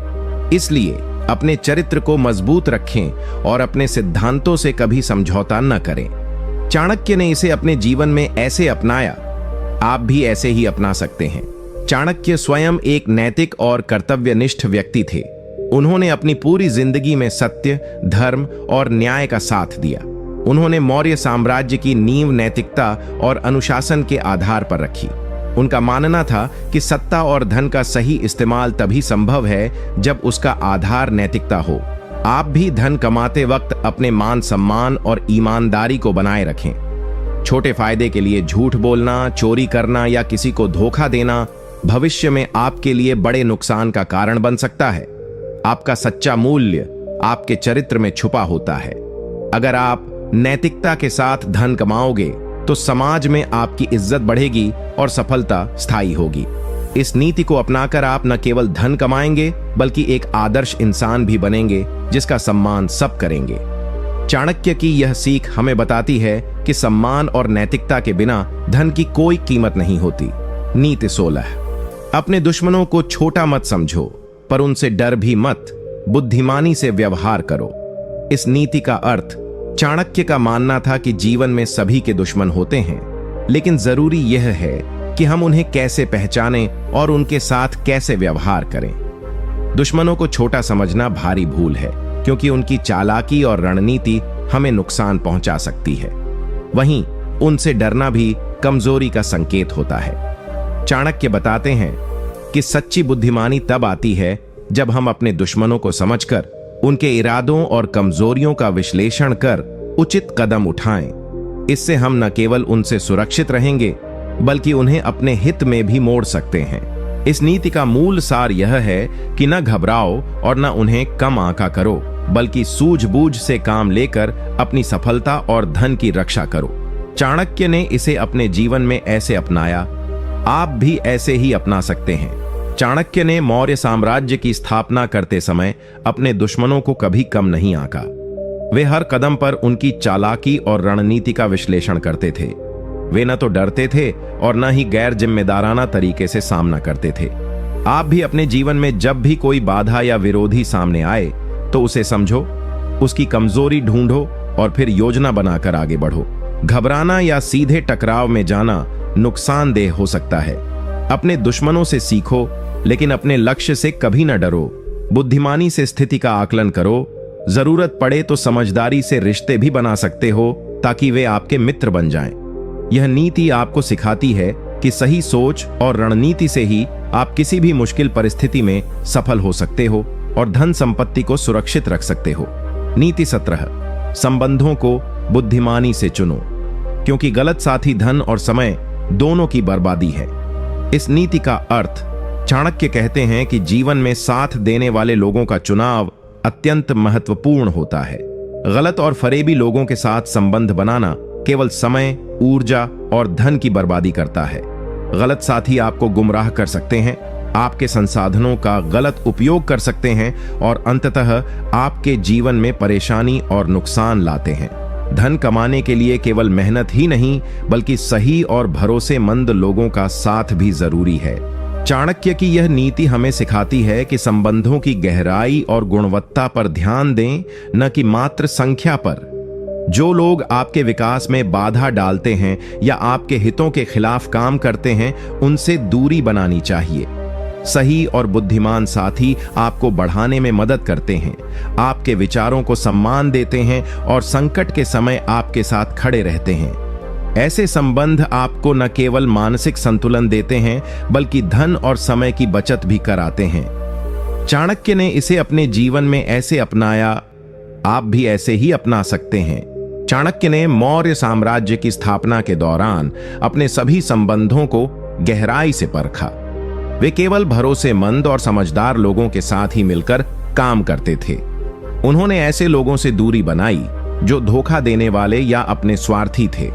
इसलिए अपने चरित्र को मजबूत रखें और अपने सिद्धांतों से कभी समझौता न करें। चाणक्य ने इसे अपने जीवन में ऐसे अपनाया, आप भी ऐसे ही अपना सकते हैं। चाणक्य स्वयं एक नैतिक और कर्तव्यनिष्ठ व्यक्ति थे। उन्होंने अपनी पूरी जिंदगी में सत्य, धर्म और न्याय का साथ दिया। उन्होंने मौर्य साम्राज्य की नींव नैतिकता और अनुशासन के आधार पर रखी। उनका मानना था कि सत्ता और धन का सही इस्तेमाल तभी संभव है जब उसका आधार नैतिकता हो। आप भी धन कमाते वक्त अपने मान सम्मान और ईमानदारी को बनाए रखें। छोटे फायदे के लिए झूठ बोलना, चोरी करना या किसी को धोखा देना भविष्य में आपके लिए बड़े नुकसान का कारण बन सकता है। आपका सच्चा मूल्य आपके चरित्र में छुपा होता है। अगर आप नैतिकता के साथ धन कमाओगे तो समाज में आपकी इज्जत बढ़ेगी और सफलता स्थायी होगी। इस नीति को अपनाकर आप न केवल धन कमाएंगे, बल्कि एक आदर्श इंसान भी बनेंगे जिसका सम्मान सब करेंगे। चाणक्य की यह सीख हमें बताती है कि सम्मान और नैतिकता के बिना धन की कोई कीमत नहीं होती। नीति 16, अपने दुश्मनों को छोटा मत समझो, पर उनसे डर भी मत, बुद्धिमानी से व्यवहार करो। इस नीति का अर्थ चाणक्य का मानना था कि जीवन में सभी के दुश्मन होते हैं, लेकिन जरूरी यह है कि हम उन्हें कैसे पहचानें और उनके साथ कैसे व्यवहार करें। दुश्मनों को छोटा समझना भारी भूल है, क्योंकि उनकी चालाकी और रणनीति हमें नुकसान पहुंचा सकती है। वहीं उनसे डरना भी कमजोरी का संकेत होता है। चाणक्य बताते हैं कि सच्ची बुद्धिमानी तब आती है जब हम अपने दुश्मनों को समझकर उनके इरादों और कमजोरियों का विश्लेषण कर उचित कदम उठाएं। इससे हम न केवल उनसे सुरक्षित रहेंगे, बल्कि उन्हें अपने हित में भी मोड़ सकते हैं। इस नीति का मूल सार यह है कि न घबराओ और न उन्हें कम आंका करो, बल्कि सूझबूझ से काम लेकर अपनी सफलता और धन की रक्षा करो। चाणक्य ने इसे अपने जीवन में ऐसे अपनाया, आप भी ऐसे ही अपना सकते हैं। चाणक्य ने मौर्य साम्राज्य की स्थापना करते समय अपने दुश्मनों को कभी कम नहीं आंका। वे हर कदम पर उनकी चालाकी और रणनीति का विश्लेषण करते थे। वे न तो डरते थे और न ही गैर जिम्मेदाराना तरीके से सामना करते थे। आप भी अपने जीवन में जब भी कोई बाधा या विरोधी सामने आए तो उसे समझो, उसकी कमजोरी ढूंढो और फिर योजना बनाकर आगे बढ़ो। घबराना या सीधे टकराव में जाना नुकसानदेह हो सकता है। अपने दुश्मनों से सीखो, लेकिन अपने लक्ष्य से कभी न डरो। बुद्धिमानी से स्थिति का आकलन करो जरूरत पड़े तो समझदारी से रिश्ते भी बना सकते हो ताकि वे आपके मित्र बन जाएं। यह नीति आपको सिखाती है कि सही सोच और रणनीति से ही आप किसी भी मुश्किल परिस्थिति में सफल हो सकते हो और धन संपत्ति को सुरक्षित रख सकते हो। नीति 17, संबंधों को बुद्धिमानी से चुनो, क्योंकि गलत साथी धन और समय दोनों की बर्बादी है। इस नीति का अर्थ, चाणक्य कहते हैं कि जीवन में साथ देने वाले लोगों का चुनाव अत्यंत महत्वपूर्ण होता है। गलत और फरेबी लोगों के साथ संबंध बनाना केवल समय, ऊर्जा और धन की बर्बादी करता है। गलत साथी आपको गुमराह कर सकते हैं, आपके संसाधनों का गलत उपयोग कर सकते हैं और अंततः आपके जीवन में परेशानी और नुकसान लाते हैं। धन कमाने के लिए केवल मेहनत ही नहीं, बल्कि सही और भरोसेमंद लोगों का साथ भी जरूरी है। चाणक्य की यह नीति हमें सिखाती है कि संबंधों की गहराई और गुणवत्ता पर ध्यान दें, न कि मात्र संख्या पर। जो लोग आपके विकास में बाधा डालते हैं या आपके हितों के खिलाफ काम करते हैं, उनसे दूरी बनानी चाहिए। सही और बुद्धिमान साथी आपको बढ़ाने में मदद करते हैं, आपके विचारों को सम्मान देते हैं और संकट के समय आपके साथ खड़े रहते हैं। ऐसे संबंध आपको न केवल मानसिक संतुलन देते हैं, बल्कि धन और समय की बचत भी कराते हैं। चाणक्य ने इसे अपने जीवन में ऐसे अपनाया, आप भी ऐसे ही अपना सकते हैं। चाणक्य ने मौर्य साम्राज्य की स्थापना के दौरान अपने सभी संबंधों को गहराई से परखा। वे केवल भरोसेमंद और समझदार लोगों के साथ ही मिलकर काम करते थे। उन्होंने ऐसे लोगों से दूरी बनाई जो धोखा देने वाले या अपने स्वार्थी थे।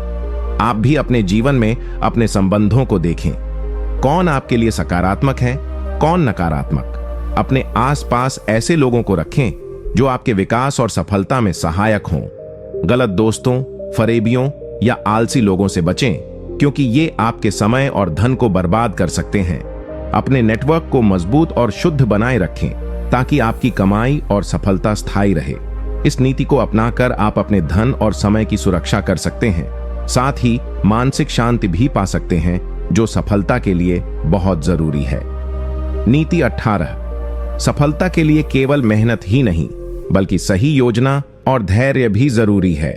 आप भी अपने जीवन में अपने संबंधों को देखें, कौन आपके लिए सकारात्मक है, कौन नकारात्मक। अपने आसपास ऐसे लोगों को रखें जो आपके विकास और सफलता में सहायक हों। गलत दोस्तों, फरेबियों या आलसी लोगों से बचें, क्योंकि ये आपके समय और धन को बर्बाद कर सकते हैं। अपने नेटवर्क को मजबूत और शुद्ध बनाए रखें ताकि आपकी कमाई और सफलता स्थायी रहे। इस नीति को अपनाकर आप अपने धन और समय की सुरक्षा कर सकते हैं, साथ ही मानसिक शांति भी पा सकते हैं, जो सफलता के लिए बहुत जरूरी है। नीति 18, सफलता के लिए केवल मेहनत ही नहीं, बल्कि सही योजना और धैर्य भी जरूरी है।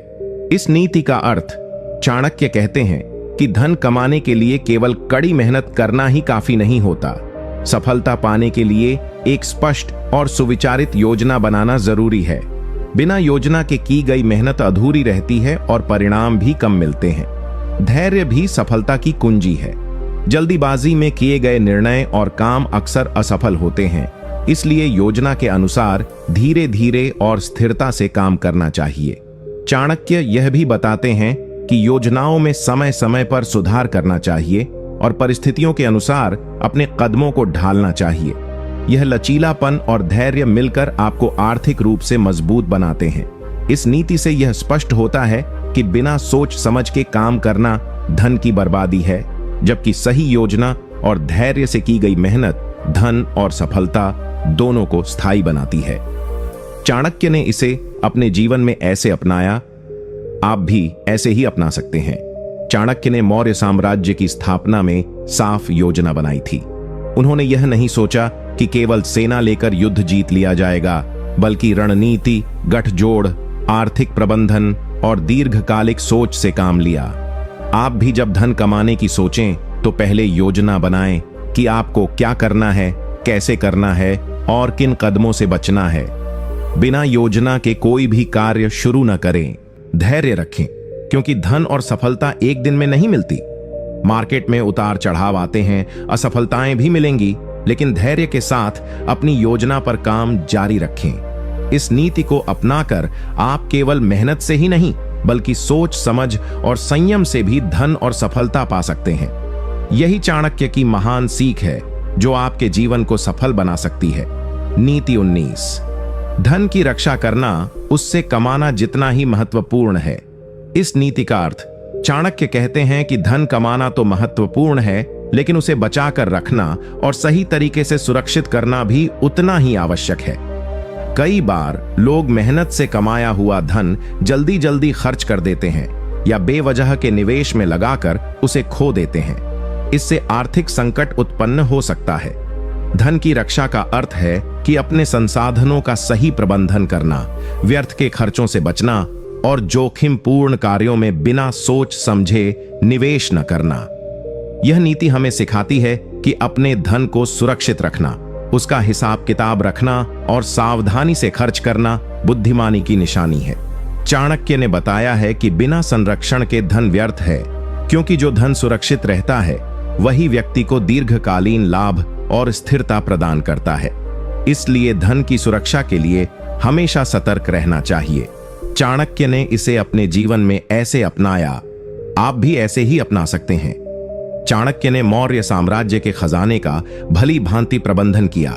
इस नीति का अर्थ, चाणक्य कहते हैं कि धन कमाने के लिए केवल कड़ी मेहनत करना ही काफी नहीं होता। सफलता पाने के लिए एक स्पष्ट और सुविचारित योजना बनाना जरूरी है। बिना योजना के की गई मेहनत अधूरी रहती है और परिणाम भी कम मिलते हैं। धैर्य भी सफलता की कुंजी है। जल्दीबाजी में किए गए निर्णय और काम अक्सर असफल होते हैं, इसलिए योजना के अनुसार धीरे धीरे और स्थिरता से काम करना चाहिए। चाणक्य यह भी बताते हैं कि योजनाओं में समय समय पर सुधार करना चाहिए और परिस्थितियों के अनुसार अपने कदमों को ढालना चाहिए। यह लचीलापन और धैर्य मिलकर आपको आर्थिक रूप से मजबूत बनाते हैं। इस नीति से यह स्पष्ट होता है कि बिना सोच समझ के काम करना धन की बर्बादी है, जबकि सही योजना और धैर्य से की गई मेहनत धन और सफलता दोनों को स्थायी बनाती है। चाणक्य ने इसे अपने जीवन में ऐसे अपनाया, आप भी ऐसे ही अपना सकते हैं। चाणक्य ने मौर्य साम्राज्य की स्थापना में साफ योजना बनाई थी। उन्होंने यह नहीं सोचा कि केवल सेना लेकर युद्ध जीत लिया जाएगा, बल्कि रणनीति, गठजोड़, आर्थिक प्रबंधन और दीर्घकालिक सोच से काम लिया। आप भी जब धन कमाने की सोचें तो पहले योजना बनाएं कि आपको क्या करना है, कैसे करना है और किन कदमों से बचना है। बिना योजना के कोई भी कार्य शुरू न करें। धैर्य रखें, क्योंकि धन और सफलता एक दिन में नहीं मिलती। मार्केट में उतार चढ़ाव आते हैं, असफलताएं भी मिलेंगी, लेकिन धैर्य के साथ अपनी योजना पर काम जारी रखें। इस नीति को अपनाकर आप केवल मेहनत से ही नहीं, बल्कि सोच समझ और संयम से भी धन और सफलता पा सकते हैं। यही चाणक्य की महान सीख है, जो आपके जीवन को सफल बना सकती है। नीति 19, धन की रक्षा करना उससे कमाना जितना ही महत्वपूर्ण है। इस नीति का अर्थ, चाणक्य कहते हैं कि धन कमाना तो महत्वपूर्ण है, लेकिन उसे बचाकर रखना और सही तरीके से सुरक्षित करना भी उतना ही आवश्यक है। कई बार लोग मेहनत से कमाया हुआ धन जल्दी जल्दी खर्च कर देते हैं या बेवजह के निवेश में लगाकर उसे खो देते हैं। इससे आर्थिक संकट उत्पन्न हो सकता है। धन की रक्षा का अर्थ है कि अपने संसाधनों का सही प्रबंधन करना, व्यर्थ के खर्चों से बचना और जोखिमपूर्ण कार्यों में बिना सोच समझे निवेश न करना। यह नीति हमें सिखाती है कि अपने धन को सुरक्षित रखना, उसका हिसाब किताब रखना और सावधानी से खर्च करना बुद्धिमानी की निशानी है। चाणक्य ने बताया है कि बिना संरक्षण के धन व्यर्थ है, क्योंकि जो धन सुरक्षित रहता है वही व्यक्ति को दीर्घकालीन लाभ और स्थिरता प्रदान करता है। इसलिए धन की सुरक्षा के लिए हमेशा सतर्क रहना चाहिए। चाणक्य ने इसे अपने जीवन में ऐसे अपनाया, आप भी ऐसे ही अपना सकते हैं। चाणक्य ने मौर्य साम्राज्य के खजाने का भली भांति प्रबंधन किया।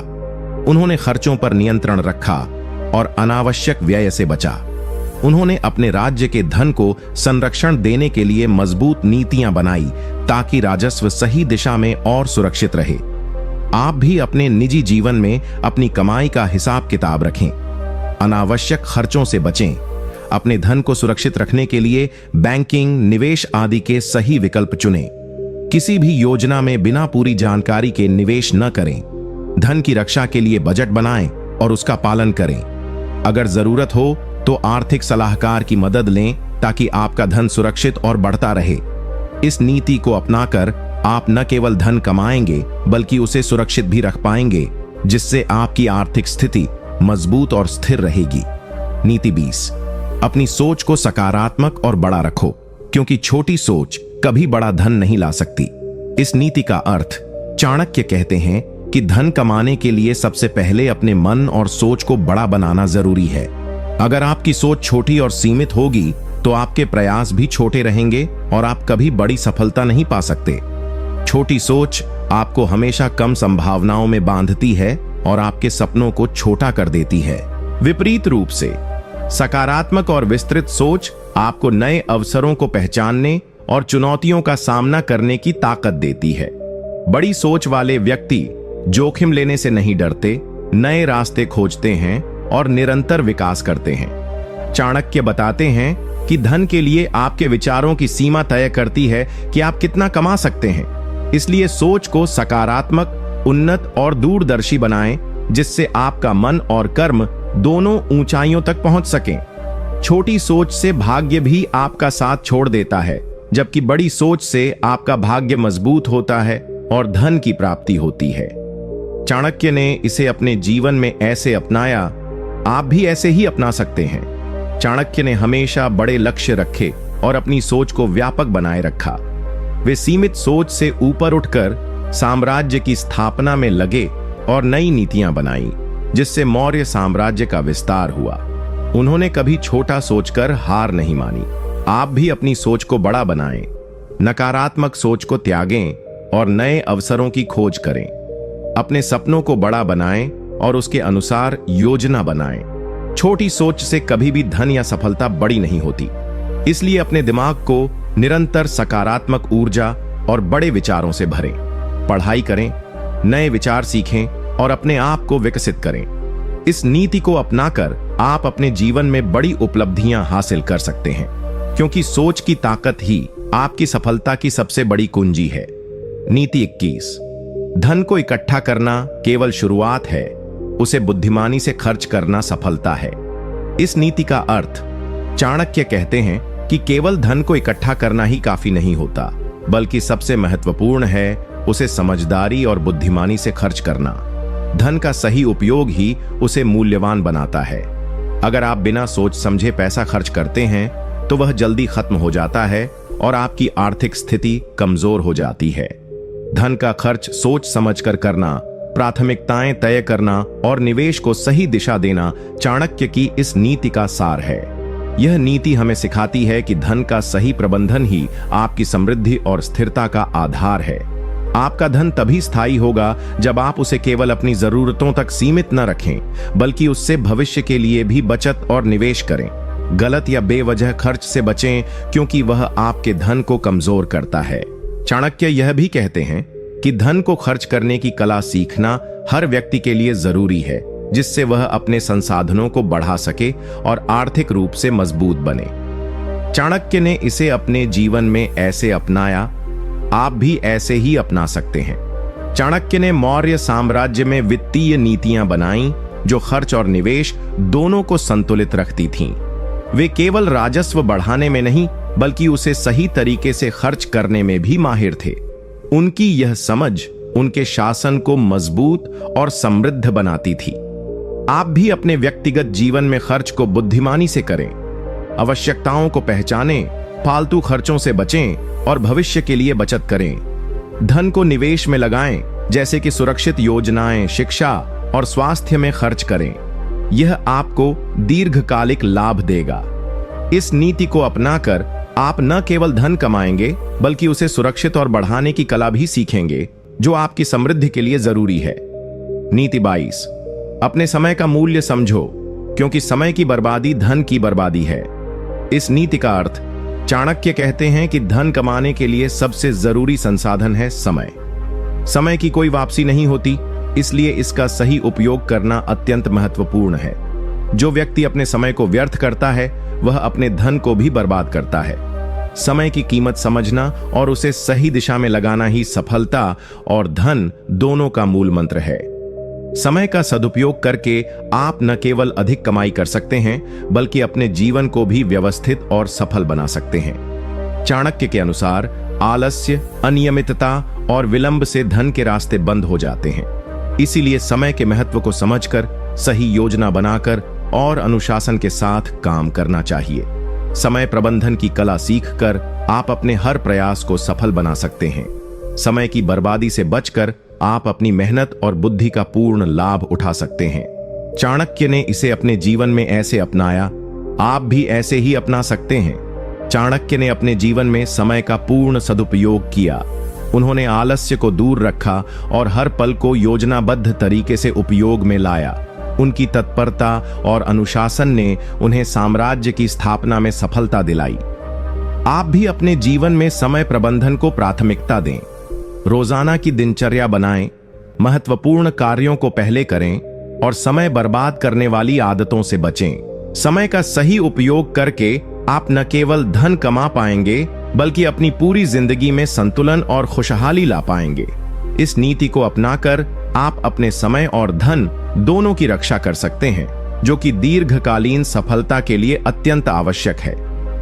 उन्होंने खर्चों पर नियंत्रण रखा और अनावश्यक व्यय से बचा। उन्होंने अपने राज्य के धन को संरक्षण देने के लिए मजबूत नीतियां बनाई ताकि राजस्व सही दिशा में और सुरक्षित रहे। आप भी अपने निजी जीवन में अपनी कमाई का हिसाब किताब रखें, अनावश्यक खर्चों से बचें, अपने धन को सुरक्षित रखने के लिए बैंकिंग, निवेश आदि के सही विकल्प चुनें। किसी भी योजना में बिना पूरी जानकारी के निवेश न करें। धन की रक्षा के लिए बजट बनाएं और उसका पालन करें। अगर जरूरत हो तो आर्थिक सलाहकार की मदद लें ताकि आपका धन सुरक्षित और बढ़ता रहे। इस नीति को अपनाकर आप न केवल धन कमाएंगे बल्कि उसे सुरक्षित भी रख पाएंगे, जिससे आपकी आर्थिक स्थिति मजबूत और स्थिर रहेगी। नीति 20, अपनी सोच को सकारात्मक और बड़ा रखो, क्योंकि छोटी सोच कभी बड़ा धन नहीं ला सकती। इस नीति का अर्थ चाणक्य कहते हैं कि धन कमाने के लिए सबसे पहले अपने मन और सोच को बड़ा बनाना जरूरी है। अगर आपकी सोच छोटी और सीमित होगी तो आपके प्रयास भी छोटे रहेंगे और आप कभी बड़ी सफलता नहीं पा सकते। छोटी सोच आपको हमेशा कम संभावनाओं में बांधती है और आपके सपनों को छोटा कर देती है। विपरीत रूप से सकारात्मक और विस्तृत सोच आपको नए अवसरों को पहचानने और चुनौतियों का सामना करने की ताकत देती है। बड़ी सोच वाले व्यक्ति जोखिम लेने से नहीं डरते, नए रास्ते खोजते हैं और निरंतर विकास करते हैं। चाणक्य बताते हैं कि धन के लिए आपके विचारों की सीमा तय करती है कि आप कितना कमा सकते हैं। इसलिए सोच को सकारात्मक, उन्नत और दूरदर्शी बनाएं, जिससे आपका मन और कर्म दोनों ऊंचाइयों तक पहुंच सकें। छोटी सोच से भाग्य भी आपका साथ छोड़ देता है, जबकि बड़ी सोच से आपका भाग्य मजबूत होता है और धन की प्राप्ति होती है। चाणक्य ने इसे अपने जीवन में ऐसे अपनाया, आप भी ऐसे ही अपना सकते हैं। चाणक्य ने हमेशा बड़े लक्ष्य रखे और अपनी सोच को व्यापक बनाए रखा। वे सीमित सोच से ऊपर उठकर साम्राज्य की स्थापना में लगे और नई नीतियां बनाई, जिससे मौर्य साम्राज्य का विस्तार हुआ। उन्होंने कभी छोटा सोचकर हार नहीं मानी। आप भी अपनी सोच को बड़ा बनाएं, नकारात्मक सोच को त्यागें और नए अवसरों की खोज करें। अपने सपनों को बड़ा बनाएं और उसके अनुसार योजना बनाएं। छोटी सोच से कभी भी धन या सफलता बड़ी नहीं होती। इसलिए अपने दिमाग को निरंतर सकारात्मक ऊर्जा और बड़े विचारों से भरें। पढ़ाई करें, नए विचार सीखें और अपने आप को विकसित करें। इस नीति को अपनाकर आप अपने जीवन में बड़ी उपलब्धियां हासिल कर सकते हैं, क्योंकि सोच की ताकत ही आपकी सफलता की सबसे बड़ी कुंजी है। नीति 21, धन को इकट्ठा करना केवल शुरुआत है, उसे बुद्धिमानी से खर्च करना सफलता है। इस नीति का अर्थ चाणक्य कहते हैं कि केवल धन को इकट्ठा करना ही काफी नहीं होता, बल्कि सबसे महत्वपूर्ण है उसे समझदारी और बुद्धिमानी से खर्च करना। धन का सही उपयोग ही उसे मूल्यवान बनाता है। अगर आप बिना सोच समझे पैसा खर्च करते हैं तो वह जल्दी खत्म हो जाता है और आपकी आर्थिक स्थिति कमजोर हो जाती है। धन का खर्च सोच समझकर करना, प्राथमिकताएं तय करना और निवेश को सही दिशा देना चाणक्य की इस नीति का सार है। यह नीति हमें सिखाती है कि धन का सही प्रबंधन ही आपकी समृद्धि और स्थिरता का आधार है। आपका धन तभी स्थायी होगा जब आप उसे केवल अपनी जरूरतों तक सीमित न रखें, बल्कि उससे भविष्य के लिए भी बचत और निवेश करें। गलत या बेवजह खर्च से बचें, क्योंकि वह आपके धन को कमजोर करता है। चाणक्य यह भी कहते हैं कि धन को खर्च करने की कला सीखना हर व्यक्ति के लिए जरूरी है, जिससे वह अपने संसाधनों को बढ़ा सके और आर्थिक रूप से मजबूत बने। चाणक्य ने इसे अपने जीवन में ऐसे अपनाया, आप भी ऐसे ही अपना सकते हैं। चाणक्य ने मौर्य साम्राज्य में वित्तीय नीतियां बनाई जो खर्च और निवेश दोनों को संतुलित रखती थीं। वे केवल राजस्व बढ़ाने में नहीं बल्कि उसे सही तरीके से खर्च करने में भी माहिर थे। उनकी यह समझ उनके शासन को मजबूत और समृद्ध बनाती थी। आप भी अपने व्यक्तिगत जीवन में खर्च को बुद्धिमानी से करें, आवश्यकताओं को पहचानें, फालतू खर्चों से बचें और भविष्य के लिए बचत करें। धन को निवेश में लगाएं, जैसे कि सुरक्षित योजनाएं, शिक्षा और स्वास्थ्य में खर्च करें। यह आपको दीर्घकालिक लाभ देगा। इस नीति को अपनाकर आप न केवल धन कमाएंगे बल्कि उसे सुरक्षित और बढ़ाने की कला भी सीखेंगे, जो आपकी समृद्धि के लिए जरूरी है। नीति 22, अपने समय का मूल्य समझो, क्योंकि समय की बर्बादी धन की बर्बादी है। इस नीति का अर्थ, चाणक्य कहते हैं कि धन कमाने के लिए सबसे जरूरी संसाधन है समय। समय की कोई वापसी नहीं होती, इसलिए इसका सही उपयोग करना अत्यंत महत्वपूर्ण है। जो व्यक्ति अपने समय को व्यर्थ करता है वह अपने धन को भी बर्बाद करता है। समय की कीमत समझना और उसे सही दिशा में लगाना ही सफलता और धन दोनों का मूल मंत्र है। समय का सदुपयोग करके आप न केवल अधिक कमाई कर सकते हैं बल्कि अपने जीवन को भी व्यवस्थित और सफल बना सकते हैं। चाणक्य के अनुसार आलस्य, अनियमितता और विलंब से धन के रास्ते बंद हो जाते हैं। इसीलिए समय के महत्व को समझकर सही योजना बनाकर और अनुशासन के साथ काम करना चाहिए। समय प्रबंधन की कला सीखकर आप अपने हर प्रयास को सफल बना सकते हैं। समय की बर्बादी से बचकर आप अपनी मेहनत और बुद्धि का पूर्ण लाभ उठा सकते हैं। चाणक्य ने इसे अपने जीवन में ऐसे अपनाया, आप भी ऐसे ही अपना सकते हैं। चाणक्य ने अपने जीवन में समय का पूर्ण सदुपयोग किया। उन्होंने आलस्य को दूर रखा और हर पल को योजनाबद्ध तरीके से उपयोग में लाया। उनकी तत्परता और अनुशासन ने उन्हें साम्राज्य की स्थापना में सफलता दिलाई। आप भी अपने जीवन में समय प्रबंधन को प्राथमिकता दें। रोजाना की दिनचर्या बनाएं, महत्वपूर्ण कार्यों को पहले करें और समय बर्बाद करने वाली आदतों से बचें। समय का सही उपयोग करके आप न केवल धन कमा पाएंगे बल्कि अपनी पूरी जिंदगी में संतुलन और खुशहाली ला पाएंगे। इस नीति को अपनाकर आप अपने समय और धन दोनों की रक्षा कर सकते हैं, जो कि दीर्घकालीन सफलता के लिए अत्यंत आवश्यक है।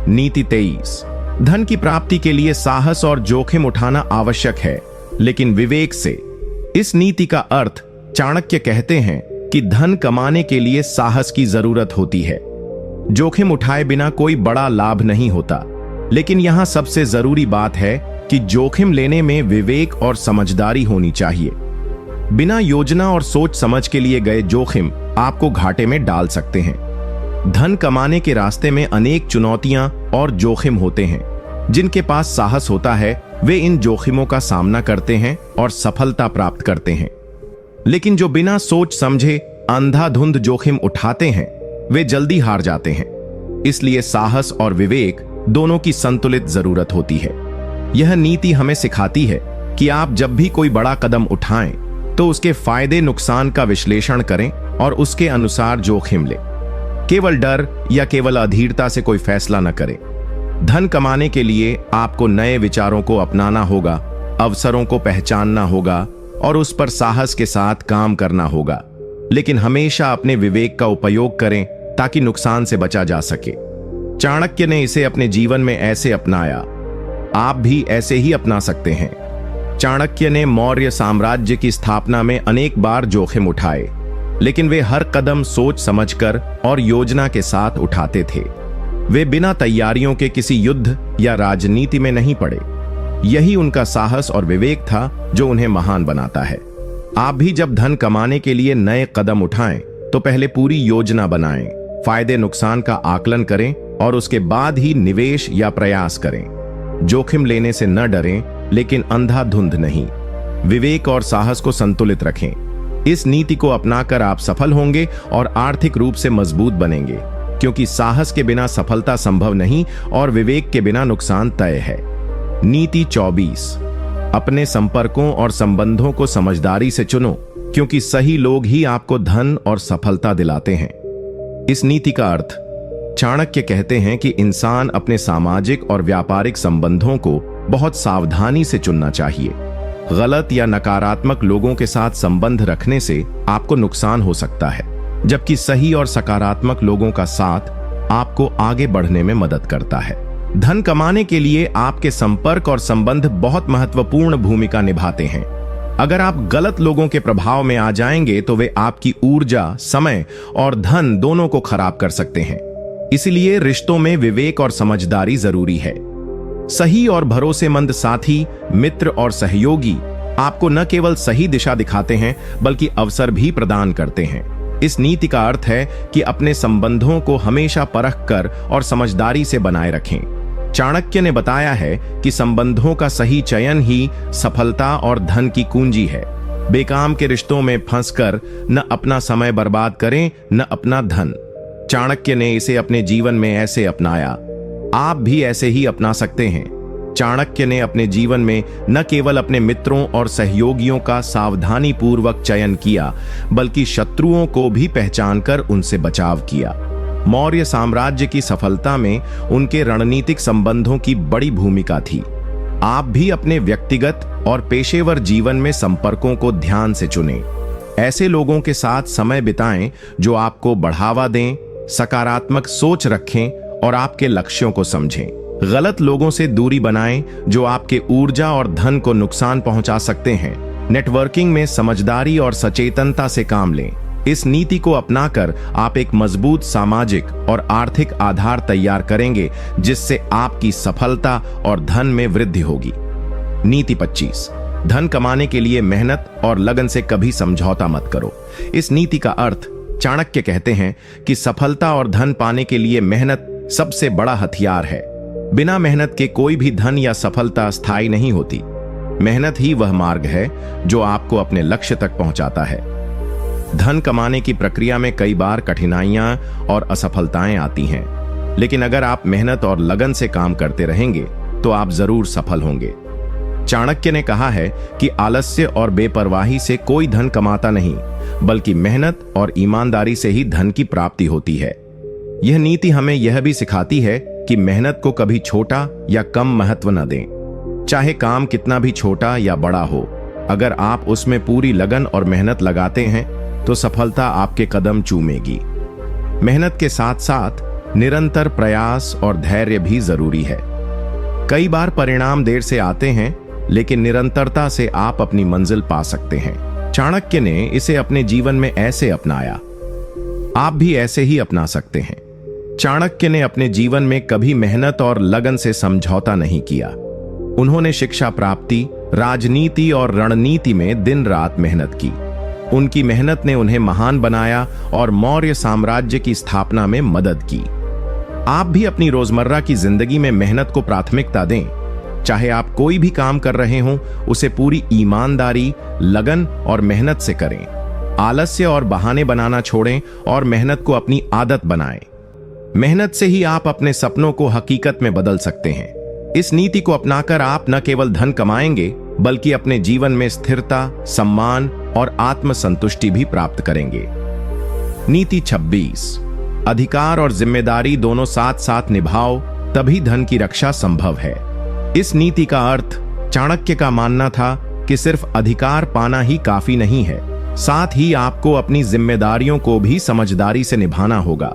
नीति 23, धन की प्राप्ति के लिए साहस और जोखिम उठाना आवश्यक है, लेकिन विवेक से। इस नीति का अर्थ, चाणक्य कहते हैं कि धन कमाने के लिए साहस की जरूरत होती है। जोखिम उठाए बिना कोई बड़ा लाभ नहीं होता, लेकिन यहां सबसे जरूरी बात है कि जोखिम लेने में विवेक और समझदारी होनी चाहिए। बिना योजना और सोच समझ के लिए गए जोखिम आपको घाटे में डाल सकते हैं। धन कमाने के रास्ते में अनेक चुनौतियां और जोखिम होते हैं। जिनके पास साहस होता है वे इन जोखिमों का सामना करते हैं और सफलता प्राप्त करते हैं। लेकिन जो बिना सोच समझे अंधाधुंध जोखिम उठाते हैं वे जल्दी हार जाते हैं। इसलिए साहस और विवेक दोनों की संतुलित जरूरत होती है। यह नीति हमें सिखाती है कि आप जब भी कोई बड़ा कदम उठाएं तो उसके फायदे नुकसान का विश्लेषण करें और उसके अनुसार जोखिम लें। केवल डर या केवल अधीरता से कोई फैसला न करें। धन कमाने के लिए आपको नए विचारों को अपनाना होगा, अवसरों को पहचानना होगा और उस पर साहस के साथ काम करना होगा। लेकिन हमेशा अपने विवेक का उपयोग करें ताकि नुकसान से बचा जा सके। चाणक्य ने इसे अपने जीवन में ऐसे अपनाया, आप भी ऐसे ही अपना सकते हैं। चाणक्य ने मौर्य साम्राज्य की स्थापना में अनेक बार जोखिम उठाए, लेकिन वे हर कदम सोच समझकर और योजना के साथ उठाते थे। वे बिना तैयारियों के किसी युद्ध या राजनीति में नहीं पड़े। यही उनका साहस और विवेक था जो उन्हें महान बनाता है। आप भी जब धन कमाने के लिए नए कदम उठाएं तो पहले पूरी योजना बनाएं, फायदे नुकसान का आकलन करें और उसके बाद ही निवेश या प्रयास करें। जोखिम लेने से न डरें, लेकिन अंधाधुंध नहीं। विवेक और साहस को संतुलित रखें। इस नीति को अपनाकर आप सफल होंगे और आर्थिक रूप से मजबूत बनेंगे, क्योंकि साहस के बिना सफलता संभव नहीं और विवेक के बिना नुकसान तय है। नीति 24, अपने संपर्कों और संबंधों को समझदारी से चुनो, क्योंकि सही लोग ही आपको धन और सफलता दिलाते हैं। इस नीति का अर्थ, चाणक्य कहते हैं कि इंसान अपने सामाजिक और व्यापारिक संबंधों को बहुत सावधानी से चुनना चाहिए। गलत या नकारात्मक लोगों के साथ संबंध रखने से आपको नुकसान हो सकता है, जबकि सही और सकारात्मक लोगों का साथ आपको आगे बढ़ने में मदद करता है। धन कमाने के लिए आपके संपर्क और संबंध बहुत महत्वपूर्ण भूमिका निभाते हैं। अगर आप गलत लोगों के प्रभाव में आ जाएंगे तो वे आपकी ऊर्जा, समय और धन दोनों को खराब कर सकते हैं। इसलिए रिश्तों में विवेक और समझदारी जरूरी है। सही और भरोसेमंद साथी, मित्र और सहयोगी आपको न केवल सही दिशा दिखाते हैं बल्कि अवसर भी प्रदान करते हैं। इस नीति का अर्थ है कि अपने संबंधों को हमेशा परख कर और समझदारी से बनाए रखें। चाणक्य ने बताया है कि संबंधों का सही चयन ही सफलता और धन की कुंजी है। बेकाम के रिश्तों में फंसकर न अपना समय बर्बाद करें न अपना धन। चाणक्य ने इसे अपने जीवन में ऐसे अपनाया, आप भी ऐसे ही अपना सकते हैं। चाणक्य ने अपने जीवन में न केवल अपने मित्रों और सहयोगियों का सावधानी पूर्वक चयन किया, बल्कि शत्रुओं को भी पहचानकर उनसे बचाव किया। मौर्य साम्राज्य की सफलता में उनके रणनीतिक संबंधों की बड़ी भूमिका थी। आप भी अपने व्यक्तिगत और पेशेवर जीवन में संपर्कों को ध्यान से चुनें। ऐसे लोगों के साथ समय बिताएं जो आपको बढ़ावा दें, सकारात्मक सोच रखें और आपके लक्ष्यों को समझें। गलत लोगों से दूरी बनाएं जो आपके ऊर्जा और धन को नुकसान पहुंचा सकते हैं। नेटवर्किंग में समझदारी और सचेतनता से काम लें। इस नीति को अपनाकर आप एक मजबूत सामाजिक और आर्थिक आधार तैयार करेंगे, जिससे आपकी सफलता और धन में वृद्धि होगी। नीति 25, धन कमाने के लिए मेहनत और लगन से कभी समझौता मत करो। इस नीति का अर्थ, चाणक्य कहते हैं कि सफलता और धन पाने के लिए मेहनत सबसे बड़ा हथियार है। बिना मेहनत के कोई भी धन या सफलता स्थायी नहीं होती। मेहनत ही वह मार्ग है जो आपको अपने लक्ष्य तक पहुंचाता है। धन कमाने की प्रक्रिया में कई बार कठिनाइयां और असफलताएं आती हैं, लेकिन अगर आप मेहनत और लगन से काम करते रहेंगे तो आप जरूर सफल होंगे। चाणक्य ने कहा है कि आलस्य और बेपरवाही से कोई धन कमाता नहीं, बल्कि मेहनत और ईमानदारी से ही धन की प्राप्ति होती है। यह नीति हमें यह भी सिखाती है कि मेहनत को कभी छोटा या कम महत्व न दें। चाहे काम कितना भी छोटा या बड़ा हो, अगर आप उसमें पूरी लगन और मेहनत लगाते हैं तो सफलता आपके कदम चूमेगी। मेहनत के साथ साथ निरंतर प्रयास और धैर्य भी जरूरी है। कई बार परिणाम देर से आते हैं, लेकिन निरंतरता से आप अपनी मंजिल पा सकते हैं। चाणक्य ने इसे अपने जीवन में ऐसे अपनाया, आप भी ऐसे ही अपना सकते हैं। चाणक्य ने अपने जीवन में कभी मेहनत और लगन से समझौता नहीं किया। उन्होंने शिक्षा प्राप्ति, राजनीति और रणनीति में दिन रात मेहनत की। उनकी मेहनत ने उन्हें महान बनाया और मौर्य साम्राज्य की स्थापना में मदद की। आप भी अपनी रोजमर्रा की जिंदगी में मेहनत को प्राथमिकता दें। चाहे आप कोई भी काम कर रहे हों, उसे पूरी ईमानदारी, लगन और मेहनत से करें। आलस्य और बहाने बनाना छोड़ें और मेहनत को अपनी आदत बनाएं। मेहनत से ही आप अपने सपनों को हकीकत में बदल सकते हैं। इस नीति को अपनाकर आप न केवल धन कमाएंगे, बल्कि अपने जीवन में स्थिरता, सम्मान और आत्मसंतुष्टि भी प्राप्त करेंगे। नीति 26, अधिकार और जिम्मेदारी दोनों साथ साथ निभाओ, तभी धन की रक्षा संभव है। इस नीति का अर्थ, चाणक्य का मानना था कि सिर्फ अधिकार पाना ही काफी नहीं है, साथ ही आपको अपनी जिम्मेदारियों को भी समझदारी से निभाना होगा।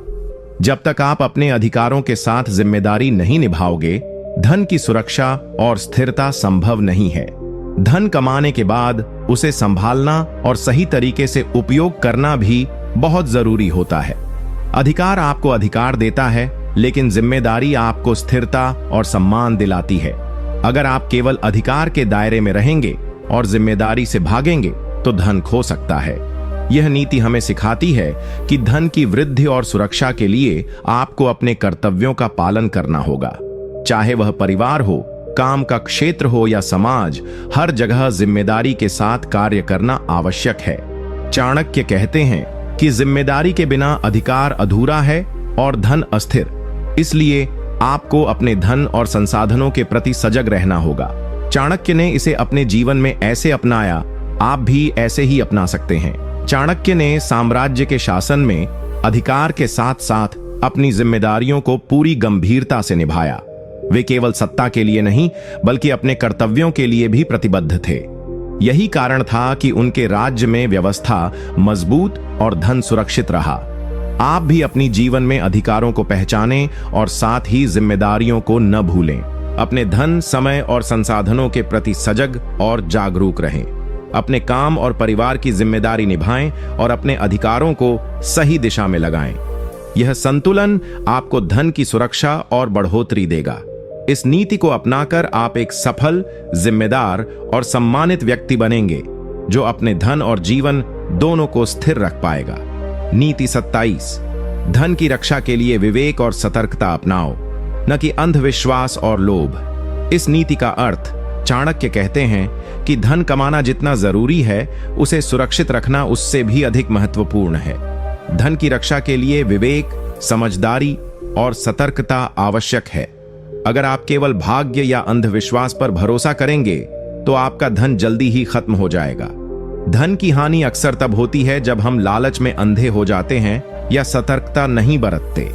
जब तक आप अपने अधिकारों के साथ जिम्मेदारी नहीं निभाओगे, धन की सुरक्षा और स्थिरता संभव नहीं है। धन कमाने के बाद उसे संभालना और सही तरीके से उपयोग करना भी बहुत जरूरी होता है। अधिकार आपको अधिकार देता है, लेकिन जिम्मेदारी आपको स्थिरता और सम्मान दिलाती है। अगर आप केवल अधिकार के दायरे में रहेंगे और जिम्मेदारी से भागेंगे तो धन खो सकता है। यह नीति हमें सिखाती है कि धन की वृद्धि और सुरक्षा के लिए आपको अपने कर्तव्यों का पालन करना होगा। चाहे वह परिवार हो, काम का क्षेत्र हो या समाज, हर जगह जिम्मेदारी के साथ कार्य करना आवश्यक है। चाणक्य कहते हैं कि जिम्मेदारी के बिना अधिकार अधूरा है और धन अस्थिर। इसलिए आपको अपने धन और संसाधनों के प्रति सजग रहना होगा। चाणक्य ने इसे अपने जीवन में ऐसे अपनाया, आप भी ऐसे ही अपना सकते हैं। चाणक्य ने साम्राज्य के शासन में अधिकार के साथ साथ अपनी जिम्मेदारियों को पूरी गंभीरता से निभाया। वे केवल सत्ता के लिए नहीं, बल्कि अपने कर्तव्यों के लिए भी प्रतिबद्ध थे। यही कारण था कि उनके राज्य में व्यवस्था मजबूत और धन सुरक्षित रहा। आप भी अपनी जीवन में अधिकारों को पहचानें और साथ ही जिम्मेदारियों को न भूलें। अपने धन, समय और संसाधनों के प्रति सजग और जागरूक रहें। अपने काम और परिवार की जिम्मेदारी निभाएं और अपने अधिकारों को सही दिशा में लगाएं। यह संतुलन आपको धन की सुरक्षा और बढ़ोतरी देगा। इस नीति को अपनाकर आप एक सफल, जिम्मेदार और सम्मानित व्यक्ति बनेंगे, जो अपने धन और जीवन दोनों को स्थिर रख पाएगा। नीति 27। धन की रक्षा के लिए विवेक और सतर्कता अपनाओ, न कि अंधविश्वास और लोभ। इस नीति का अर्थ चाणक्य कहते हैं कि धन कमाना जितना जरूरी है, उसे सुरक्षित रखना उससे भी अधिक महत्वपूर्ण है। धन की रक्षा के लिए विवेक, समझदारी और सतर्कता आवश्यक है। अगर आप केवल भाग्य या अंधविश्वास पर भरोसा करेंगे तो आपका धन जल्दी ही खत्म हो जाएगा। धन की हानि अक्सर तब होती है जब हम लालच में अंधे हो जाते हैं या सतर्कता नहीं बरतते।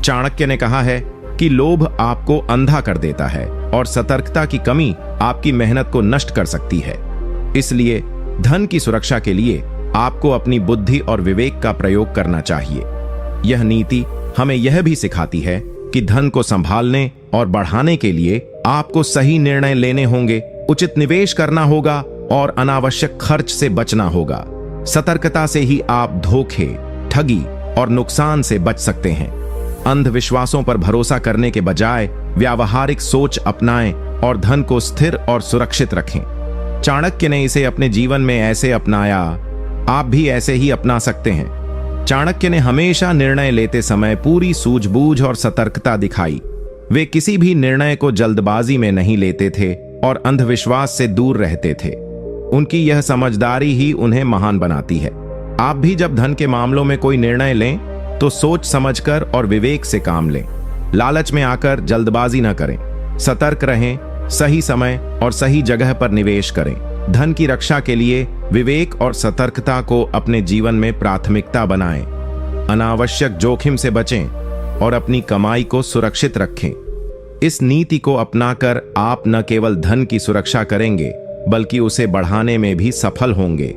चाणक्य ने कहा है कि लोभ आपको अंधा कर देता है और सतर्कता की कमी आपकी मेहनत को नष्ट कर सकती है। इसलिए धन की सुरक्षा के लिए आपको अपनी बुद्धि और विवेक का प्रयोग करना चाहिए। यह नीति हमें यह भी सिखाती है कि धन को संभालने और बढ़ाने के लिए आपको सही निर्णय लेने होंगे, उचित निवेश करना होगा और अनावश्यक खर्च से बचना होगा। सतर्कता से ही आप धोखे, ठगी और नुकसान से बच सकते हैं। अंधविश्वासों पर भरोसा करने के बजाय व्यावहारिक सोच अपनाएं और धन को स्थिर और सुरक्षित रखें। चाणक्य ने इसे अपने जीवन में ऐसे अपनाया, आप भी ऐसे ही अपना सकते हैं। चाणक्य ने हमेशा निर्णय लेते समय पूरी सूझबूझ और सतर्कता दिखाई। वे किसी भी निर्णय को जल्दबाजी में नहीं लेते थे और अंधविश्वास से दूर रहते थे। उनकी यह समझदारी ही उन्हें महान बनाती है। आप भी जब धन के मामलों में कोई निर्णय लें तो सोच समझकर और विवेक से काम लें। लालच में आकर जल्दबाजी न करें। सतर्क रहें, सही समय और सही जगह पर निवेश करें। धन की रक्षा के लिए विवेक और सतर्कता को अपने जीवन में प्राथमिकता बनाएं। अनावश्यक जोखिम से बचें और अपनी कमाई को सुरक्षित रखें। इस नीति को अपनाकर आप न केवल धन की सुरक्षा करेंगे बल्कि उसे बढ़ाने में भी सफल होंगे।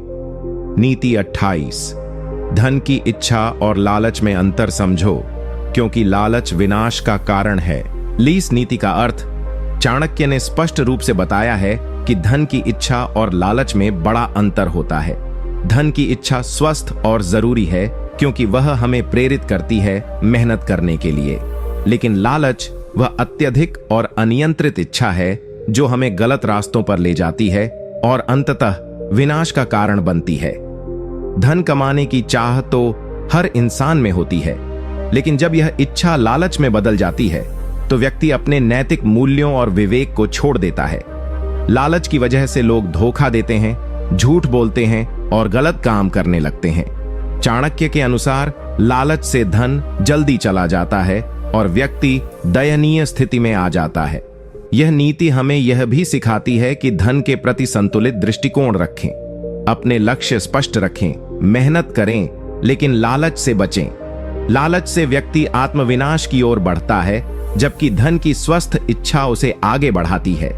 नीति 28। धन की इच्छा और लालच में अंतर समझो, क्योंकि लालच विनाश का कारण है। लीस नीति का अर्थ चाणक्य ने स्पष्ट रूप से बताया है कि धन की इच्छा और लालच में बड़ा अंतर होता है। धन की इच्छा स्वस्थ और जरूरी है क्योंकि वह हमें प्रेरित करती है मेहनत करने के लिए, लेकिन लालच वह अत्यधिक और अनियंत्रित इच्छा है जो हमें गलत रास्तों पर ले जाती है और अंततः विनाश का कारण बनती है। धन कमाने की चाह तो हर इंसान में होती है, लेकिन जब यह इच्छा लालच में बदल जाती है तो व्यक्ति अपने नैतिक मूल्यों और विवेक को छोड़ देता है। लालच की वजह से लोग धोखा देते हैं, झूठ बोलते हैं और गलत काम करने लगते हैं। चाणक्य के अनुसार लालच से धन जल्दी चला जाता है और व्यक्ति दयनीय स्थिति में आ जाता है। यह नीति हमें यह भी सिखाती है कि धन के प्रति संतुलित दृष्टिकोण रखें, अपने लक्ष्य स्पष्ट रखें, मेहनत करें, लेकिन लालच से बचें। लालच से व्यक्ति आत्मविनाश की ओर बढ़ता है, जबकि धन की स्वस्थ इच्छा उसे आगे बढ़ाती है।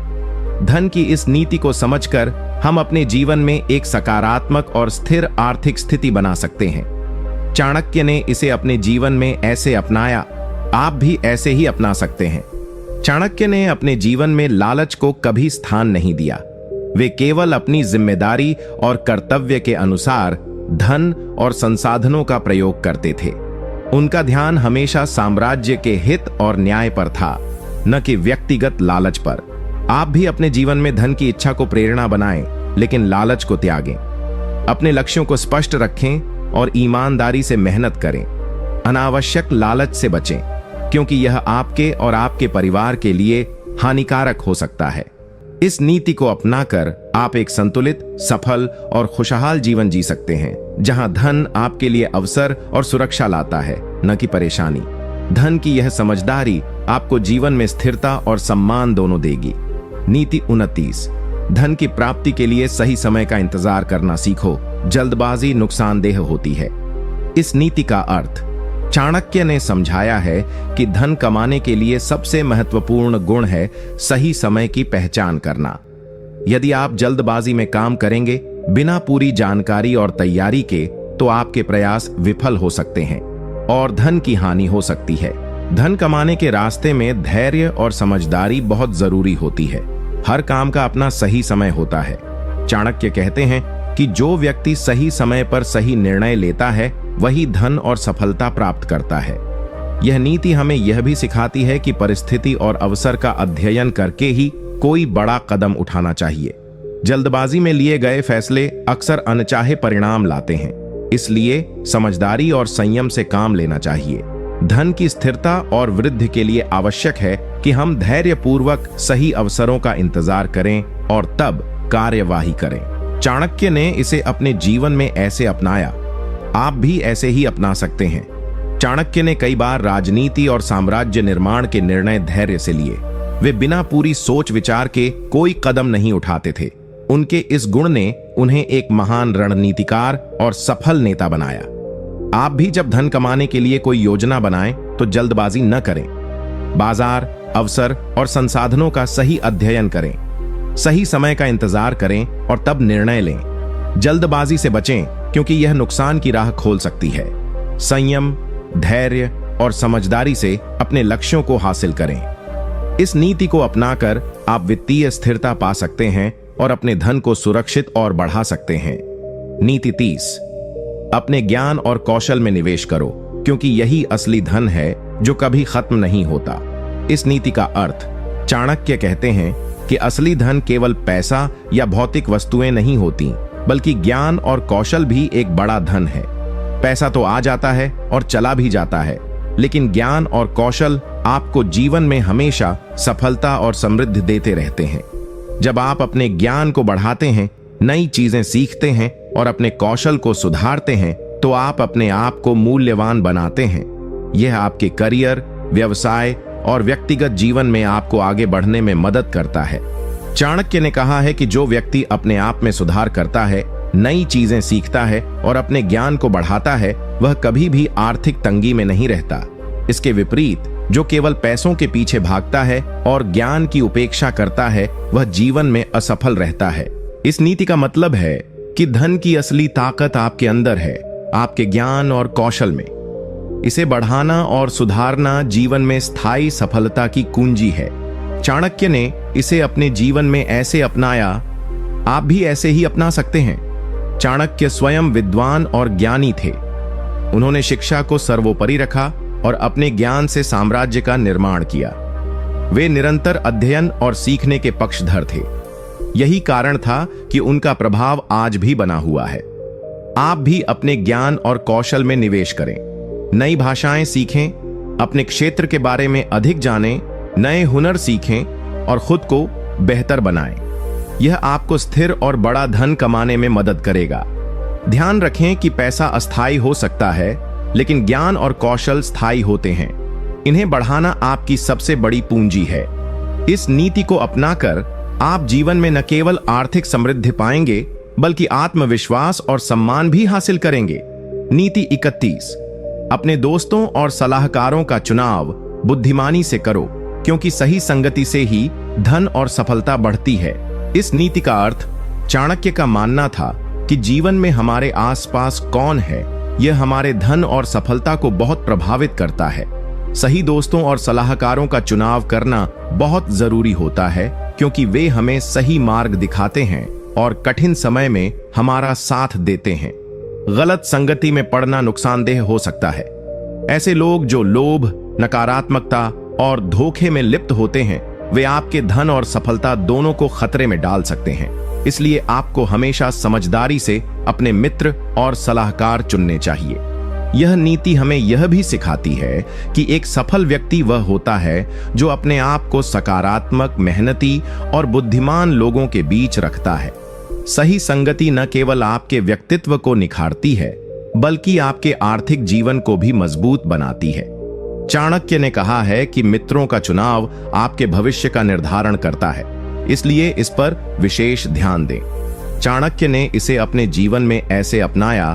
धन की इस नीति को समझकर हम अपने जीवन में एक सकारात्मक और स्थिर आर्थिक स्थिति बना सकते हैं। चाणक्य ने इसे अपने जीवन में ऐसे अपनाया, आप भी ऐसे ही अपना सकते हैं। चाणक्य ने अपने जीवन में लालच को कभी स्थान नहीं दिया। वे केवल अपनी जिम्मेदारी और कर्तव्य के अनुसार धन और संसाधनों का प्रयोग करते थे। उनका ध्यान हमेशा साम्राज्य के हित और न्याय पर था, न कि व्यक्तिगत लालच पर। आप भी अपने जीवन में धन की इच्छा को प्रेरणा बनाएं, लेकिन लालच को त्यागें। अपने लक्ष्यों को स्पष्ट रखें और ईमानदारी से मेहनत करें। अनावश्यक लालच से बचें, क्योंकि यह आपके और आपके परिवार के लिए हानिकारक हो सकता है। इस नीति को अपनाकर आप एक संतुलित, सफल और खुशहाल जीवन जी सकते हैं, जहां धन आपके लिए अवसर और सुरक्षा लाता है, न कि परेशानी। धन की यह समझदारी आपको जीवन में स्थिरता और सम्मान दोनों देगी। नीति 29। धन की प्राप्ति के लिए सही समय का इंतजार करना सीखो। जल्दबाजी नुकसानदेह होती है। इस नीति का अर्थ चाणक्य ने समझाया है कि धन कमाने के लिए सबसे महत्वपूर्ण गुण है सही समय की पहचान करना। यदि आप जल्दबाजी में काम करेंगे बिना पूरी जानकारी और तैयारी के, तो आपके प्रयास विफल हो सकते हैं और धन की हानि हो सकती है। धन कमाने के रास्ते में धैर्य और समझदारी बहुत जरूरी होती है। हर काम का अपना सही समय होता है। चाणक्य कहते हैं कि जो व्यक्ति सही समय पर सही निर्णय लेता है वही धन और सफलता प्राप्त करता है। यह नीति हमें यह भी सिखाती है कि परिस्थिति और अवसर का अध्ययन करके ही कोई बड़ा कदम उठाना चाहिए। जल्दबाजी में लिए गए फैसले अक्सर अनचाहे परिणाम लाते हैं, इसलिए समझदारी और संयम से काम लेना चाहिए। धन की स्थिरता और वृद्धि के लिए आवश्यक है कि हम धैर्यपूर्वक सही अवसरों का इंतजार करें और तब कार्यवाही करें। चाणक्य ने इसे अपने जीवन में ऐसे अपनाया। आप भी ऐसे ही अपना सकते हैं। चाणक्य ने कई बार राजनीति और साम्राज्य निर्माण के निर्णय धैर्य से लिए। वे बिना पूरी सोच विचार के कोई कदम नहीं उठाते थे। उनके इस गुण ने उन्हें एक महान रणनीतिकार और सफल नेता बनाया। आप भी जब धन कमाने के लिए कोई योजना बनाएं तो जल्दबाजी न करें। बाजार, अवसर और संसाधनों का सही अध्ययन करें। सही समय का इंतजार करें और तब निर्णय लें। जल्दबाजी से बचें क्योंकि यह नुकसान की राह खोल सकती है। संयम, धैर्य और समझदारी से अपने लक्ष्यों को हासिल करें। इस नीति को अपनाकर आप वित्तीय स्थिरता पा सकते हैं और अपने धन को सुरक्षित और बढ़ा सकते हैं। नीति 30, अपने ज्ञान और कौशल में निवेश करो क्योंकि यही असली धन है जो कभी खत्म नहीं होता। इस नीति का अर्थ, चाणक्य कहते हैं कि असली धन केवल पैसा या भौतिक वस्तुएं नहीं होती, बल्कि ज्ञान और कौशल भी एक बड़ा धन है। पैसा तो आ जाता है और चला भी जाता है, लेकिन ज्ञान और कौशल आपको जीवन में हमेशा सफलता और समृद्धि देते रहते हैं। जब आप अपने ज्ञान को बढ़ाते हैं, नई चीजें सीखते हैं और अपने कौशल को सुधारते हैं, तो आप अपने आप को मूल्यवान बनाते हैं। यह आपके करियर, व्यवसाय और व्यक्तिगत जीवन में आपको आगे बढ़ने में मदद करता है। चाणक्य ने कहा है कि जो व्यक्ति अपने आप में सुधार करता है, नई चीजें सीखता है और अपने ज्ञान को बढ़ाता है, वह कभी भी आर्थिक तंगी में नहीं रहता। इसके विपरीत, जो केवल पैसों के पीछे भागता है और ज्ञान की उपेक्षा करता है, वह जीवन में असफल रहता है। इस नीति का मतलब है कि धन की असली ताकत आपके अंदर है, आपके ज्ञान और कौशल में। इसे बढ़ाना और सुधारना जीवन में स्थायी सफलता की कुंजी है। चाणक्य ने इसे अपने जीवन में ऐसे अपनाया, आप भी ऐसे ही अपना सकते हैं। चाणक्य स्वयं विद्वान और ज्ञानी थे। उन्होंने शिक्षा को सर्वोपरि रखा और अपने ज्ञान से साम्राज्य का निर्माण किया। वे निरंतर अध्ययन और सीखने के पक्षधर थे। यही कारण था कि उनका प्रभाव आज भी बना हुआ है। आप भी अपने ज्ञान और कौशल में निवेश करें। नई भाषाएं सीखें, अपने क्षेत्र के बारे में अधिक जानें, नए हुनर सीखें और खुद को बेहतर बनाएं। यह आपको स्थिर और बड़ा धन कमाने में मदद करेगा। ध्यान रखें कि पैसा अस्थायी हो सकता है, लेकिन ज्ञान और कौशल स्थायी होते हैं। इन्हें बढ़ाना आपकी सबसे बड़ी पूंजी है। इस नीति को अपनाकर आप जीवन में न केवल आर्थिक समृद्धि पाएंगे, बल्कि आत्मविश्वास और सम्मान भी हासिल करेंगे। नीति 31, अपने दोस्तों और सलाहकारों का चुनाव बुद्धिमानी से करो, क्योंकि सही संगति से ही धन और सफलता बढ़ती है। इस नीति का अर्थ, चाणक्य का मानना था कि जीवन में हमारे आसपास कौन है, यह हमारे धन और सफलता को बहुत प्रभावित करता है। सही दोस्तों और सलाहकारों का चुनाव करना बहुत जरूरी होता है, क्योंकि वे हमें सही मार्ग दिखाते हैं और कठिन समय में हमारा साथ देते हैं। गलत संगति में पड़ना नुकसानदेह हो सकता है। ऐसे लोग जो लोभ, नकारात्मकता और धोखे में लिप्त होते हैं, वे आपके धन और सफलता दोनों को खतरे में डाल सकते हैं। इसलिए आपको हमेशा समझदारी से अपने मित्र और सलाहकार चुनने चाहिए। यह नीति हमें यह भी सिखाती है कि एक सफल व्यक्ति वह होता है जो अपने आप को सकारात्मक, मेहनती और बुद्धिमान लोगों के बीच रखता है। सही संगति न केवल आपके व्यक्तित्व को निखारती है, बल्कि आपके आर्थिक जीवन को भी मजबूत बनाती है। चाणक्य ने कहा है कि मित्रों का चुनाव आपके भविष्य का निर्धारण करता है, इसलिए इस पर विशेष ध्यान दें। चाणक्य ने इसे अपने जीवन में ऐसे अपनाया,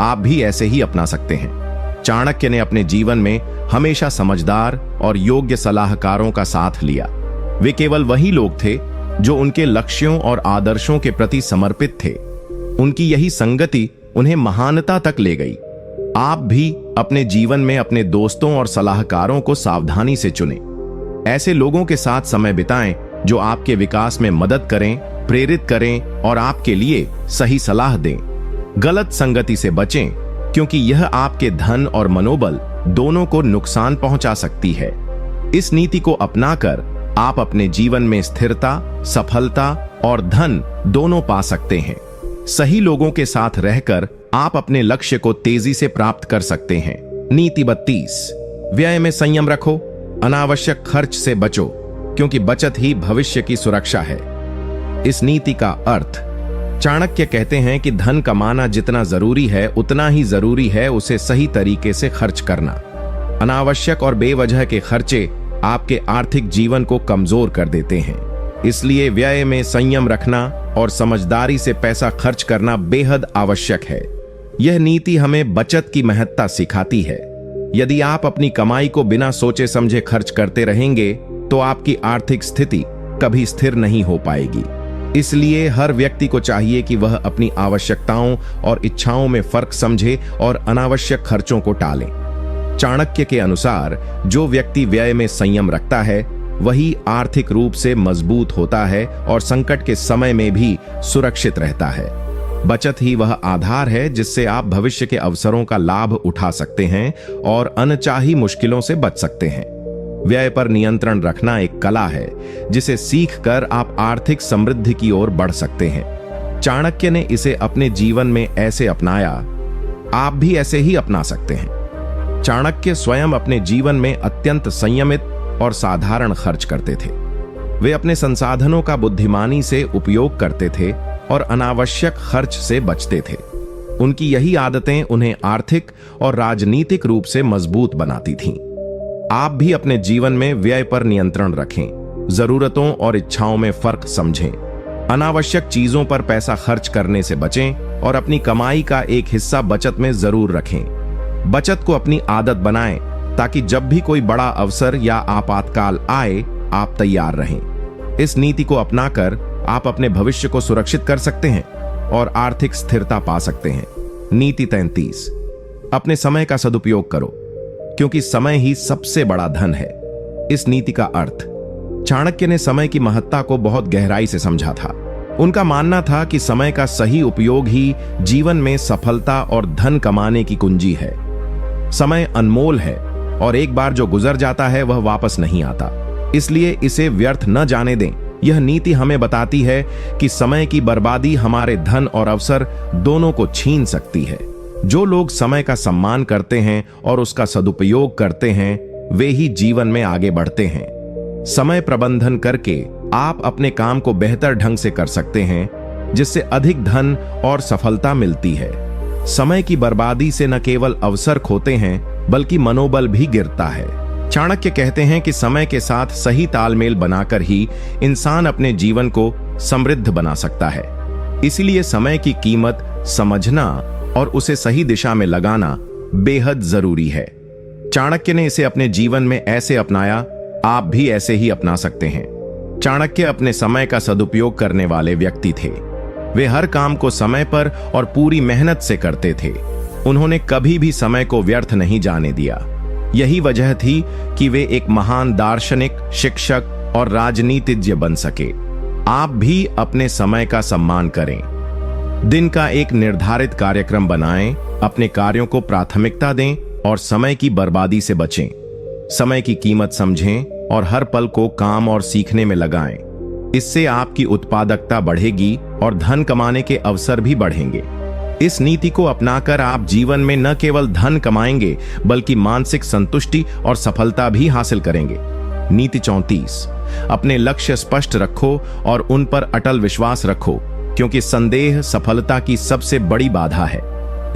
आप भी ऐसे ही अपना सकते हैं। चाणक्य ने अपने जीवन में हमेशा समझदार और योग्य सलाहकारों का साथ लिया। वे केवल वही लोग थे जो उनके लक्ष्यों और आदर्शों के प्रति समर्पित थे। उनकी यही संगति उन्हें महानता तक ले गई। आप भी अपने जीवन में अपने दोस्तों और सलाहकारों को सावधानी से चुनें। ऐसे लोगों के साथ समय बिताएं जो आपके विकास में मदद करें, प्रेरित करें और आपके लिए सही सलाह दें। गलत संगति से बचें, क्योंकि यह आपके धन और मनोबल दोनों को नुकसान पहुंचा सकती है। इस नीति को अपनाकर आप अपने जीवन में स्थिरता, सफलता और धन दोनों पा सकते हैं। सही लोगों के साथ रहकर आप अपने लक्ष्य को तेजी से प्राप्त कर सकते हैं। नीति 32, व्यय में संयम रखो, अनावश्यक खर्च से बचो, क्योंकि बचत ही भविष्य की सुरक्षा है। इस नीति का अर्थ, चाणक्य कहते हैं कि धन कमाना जितना जरूरी है उतना ही जरूरी है उसे सही तरीके से खर्च करना। अनावश्यक और बेवजह के खर्चे आपके आर्थिक जीवन को कमजोर कर देते हैं। इसलिए व्यय में संयम रखना और समझदारी से पैसा खर्च करना बेहद आवश्यक है। यह नीति हमें बचत की महत्ता सिखाती है। यदि आप अपनी कमाई को बिना सोचे समझे खर्च करते रहेंगे तो आपकी आर्थिक स्थिति कभी स्थिर नहीं हो पाएगी। इसलिए हर व्यक्ति को चाहिए कि वह अपनी आवश्यकताओं और इच्छाओं में फर्क समझे और अनावश्यक खर्चों को टालें। चाणक्य के अनुसार जो व्यक्ति व्यय में संयम रखता है वही आर्थिक रूप से मजबूत होता है और संकट के समय में भी सुरक्षित रहता है। बचत ही वह आधार है जिससे आप भविष्य के अवसरों का लाभ उठा सकते हैं और अनचाही मुश्किलों से बच सकते हैं। व्यय पर नियंत्रण रखना एक कला है जिसे सीखकर आप आर्थिक समृद्धि की ओर बढ़ सकते हैं। चाणक्य ने इसे अपने जीवन में ऐसे अपनाया, आप भी ऐसे ही अपना सकते हैं। चाणक्य स्वयं अपने जीवन में अत्यंत संयमित और साधारण खर्च करते थे। वे अपने संसाधनों का बुद्धिमानी से उपयोग करते थे और अनावश्यक खर्च से बचते थे। उनकी यही आदतें उन्हें आर्थिक और राजनीतिक रूप से मजबूत बनाती थीं। आप भी अपने जीवन में व्यय पर नियंत्रण रखें, जरूरतों और इच्छाओं में फर्क समझें, अनावश्यक चीजों पर पैसा खर्च करने से बचें और अपनी कमाई का एक हिस्सा बचत में जरूर रखें। बचत को अपनी आदत बनाएं ताकि जब भी कोई बड़ा अवसर या आपातकाल आए आप तैयार रहें। इस नीति को अपनाकर आप अपने भविष्य को सुरक्षित कर सकते हैं और आर्थिक स्थिरता पा सकते हैं। नीति 33, अपने समय का सदुपयोग करो, क्योंकि समय ही सबसे बड़ा धन है। इस नीति का अर्थ, चाणक्य ने समय की महत्ता को बहुत गहराई से समझा था। उनका मानना था कि समय का सही उपयोग ही जीवन में सफलता और धन कमाने की कुंजी है। समय अनमोल है और एक बार जो गुजर जाता है वह वापस नहीं आता, इसलिए इसे व्यर्थ न जाने दें। यह नीति हमें बताती है कि समय की बर्बादी हमारे धन और अवसर दोनों को छीन सकती है। जो लोग समय का सम्मान करते हैं और उसका सदुपयोग करते हैं वे ही जीवन में आगे बढ़ते हैं। समय प्रबंधन करके आप अपने काम को बेहतर ढंग से कर सकते हैं, जिससे अधिक धन और सफलता मिलती है। समय की बर्बादी से न केवल अवसर खोते हैं बल्कि मनोबल भी गिरता है। चाणक्य कहते हैं कि समय के साथ सही तालमेल बनाकर ही इंसान अपने जीवन को समृद्ध बना सकता है। इसलिए समय की कीमत समझना और उसे सही दिशा में लगाना बेहद जरूरी है। चाणक्य ने इसे अपने जीवन में ऐसे अपनाया, आप भी ऐसे ही अपना सकते हैं। चाणक्य अपने समय का सदुपयोग करने वाले व्यक्ति थे। वे हर काम को समय पर और पूरी मेहनत से करते थे। उन्होंने कभी भी समय को व्यर्थ नहीं जाने दिया। यही वजह थी कि वे एक महान दार्शनिक, शिक्षक और राजनीतिज्ञ बन सके। आप भी अपने समय का सम्मान करें। दिन का एक निर्धारित कार्यक्रम बनाएं, अपने कार्यों को प्राथमिकता दें और समय की बर्बादी से बचें। समय की कीमत समझें और हर पल को काम और सीखने में लगाएं। इससे आपकी उत्पादकता बढ़ेगी और धन कमाने के अवसर भी बढ़ेंगे। इस नीति को अपनाकर आप जीवन में न केवल धन कमाएंगे बल्कि मानसिक संतुष्टि और सफलता भी हासिल करेंगे। नीति 34, अपने लक्ष्य स्पष्ट रखो और उन पर अटल विश्वास रखो, क्योंकि संदेह सफलता की सबसे बड़ी बाधा है।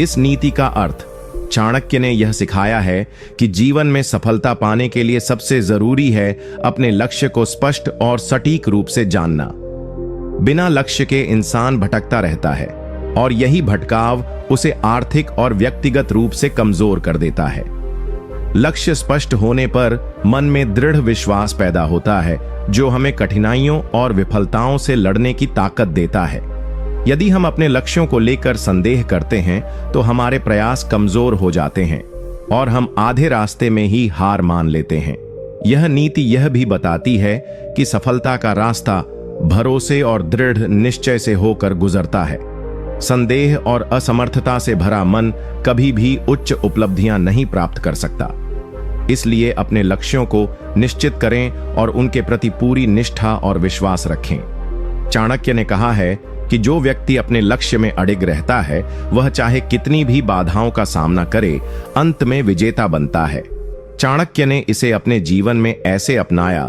इस नीति का अर्थ, चाणक्य ने यह सिखाया है कि जीवन में सफलता पाने के लिए सबसे जरूरी है अपने लक्ष्य को स्पष्ट और सटीक रूप से जानना। बिना लक्ष्य के इंसान भटकता रहता है और यही भटकाव उसे आर्थिक और व्यक्तिगत रूप से कमजोर कर देता है। लक्ष्य स्पष्ट होने पर मन में दृढ़ विश्वास पैदा होता है, जो हमें कठिनाइयों और विफलताओं से लड़ने की ताकत देता है। यदि हम अपने लक्ष्यों को लेकर संदेह करते हैं तो हमारे प्रयास कमजोर हो जाते हैं और हम आधे रास्ते में ही हार मान लेते हैं। यह नीति यह भी बताती है कि सफलता का रास्ता भरोसे और दृढ़ निश्चय से होकर गुजरता है। संदेह और असमर्थता से भरा मन कभी भी उच्च उपलब्धियां नहीं प्राप्त कर सकता। इसलिए अपने लक्ष्यों को निश्चित करें और उनके प्रति पूरी निष्ठा और विश्वास रखें। चाणक्य ने कहा है कि जो व्यक्ति अपने लक्ष्य में अडिग रहता है, वह चाहे कितनी भी बाधाओं का सामना करे, अंत में विजेता बनता है। चाणक्य ने इसे अपने जीवन में ऐसे अपनाया,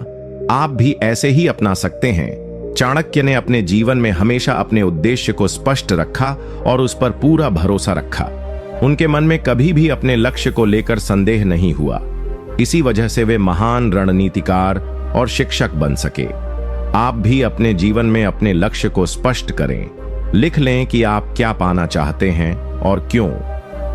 आप भी ऐसे ही अपना सकते हैं। चाणक्य ने अपने जीवन में हमेशा अपने उद्देश्य को स्पष्ट रखा और उस पर पूरा भरोसा रखा। उनके मन में कभी भी अपने लक्ष्य को लेकर संदेह नहीं हुआ। इसी वजह से वे महान रणनीतिकार और शिक्षक बन सके। आप भी अपने जीवन में अपने लक्ष्य को स्पष्ट करें। लिख लें कि आप क्या पाना चाहते हैं और क्यों।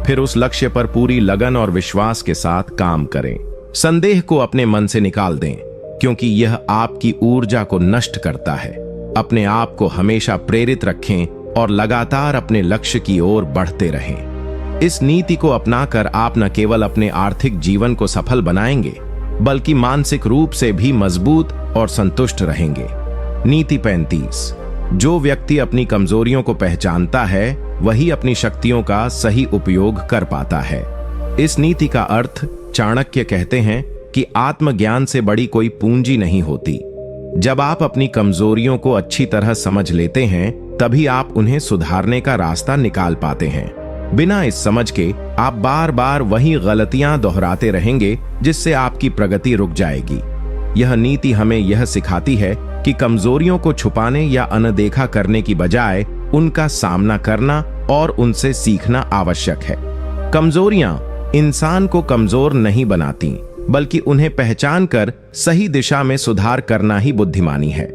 फिर उस लक्ष्य पर पूरी लगन और विश्वास के साथ काम करें। संदेह को अपने मन से निकाल दें, क्योंकि यह आपकी ऊर्जा को नष्ट करता है। अपने आप को हमेशा प्रेरित रखें और लगातार अपने लक्ष्य की ओर बढ़ते रहें। इस नीति को अपनाकर आप न केवल अपने आर्थिक जीवन को सफल बनाएंगे, बल्कि मानसिक रूप से भी मजबूत और संतुष्ट रहेंगे। नीति 35। जो व्यक्ति अपनी कमजोरियों को पहचानता है, वही अपनी शक्तियों का सही उपयोग कर पाता है। इस नीति का अर्थ चाणक्य कहते हैं कि आत्मज्ञान से बड़ी कोई पूंजी नहीं होती। जब आप अपनी कमजोरियों को अच्छी तरह समझ लेते हैं, तभी आप उन्हें सुधारने का रास्ता निकाल पाते हैं। बिना इस समझ के आप बार बार वही गलतियां दोहराते रहेंगे, जिससे आपकी प्रगति रुक जाएगी। यह नीति हमें यह सिखाती है कि कमजोरियों को छुपाने या अनदेखा करने की बजाय उनका सामना करना और उनसे सीखना आवश्यक है। कमजोरियां इंसान को कमजोर नहीं बनाती, बल्कि उन्हें पहचान कर सही दिशा में सुधार करना ही बुद्धिमानी है।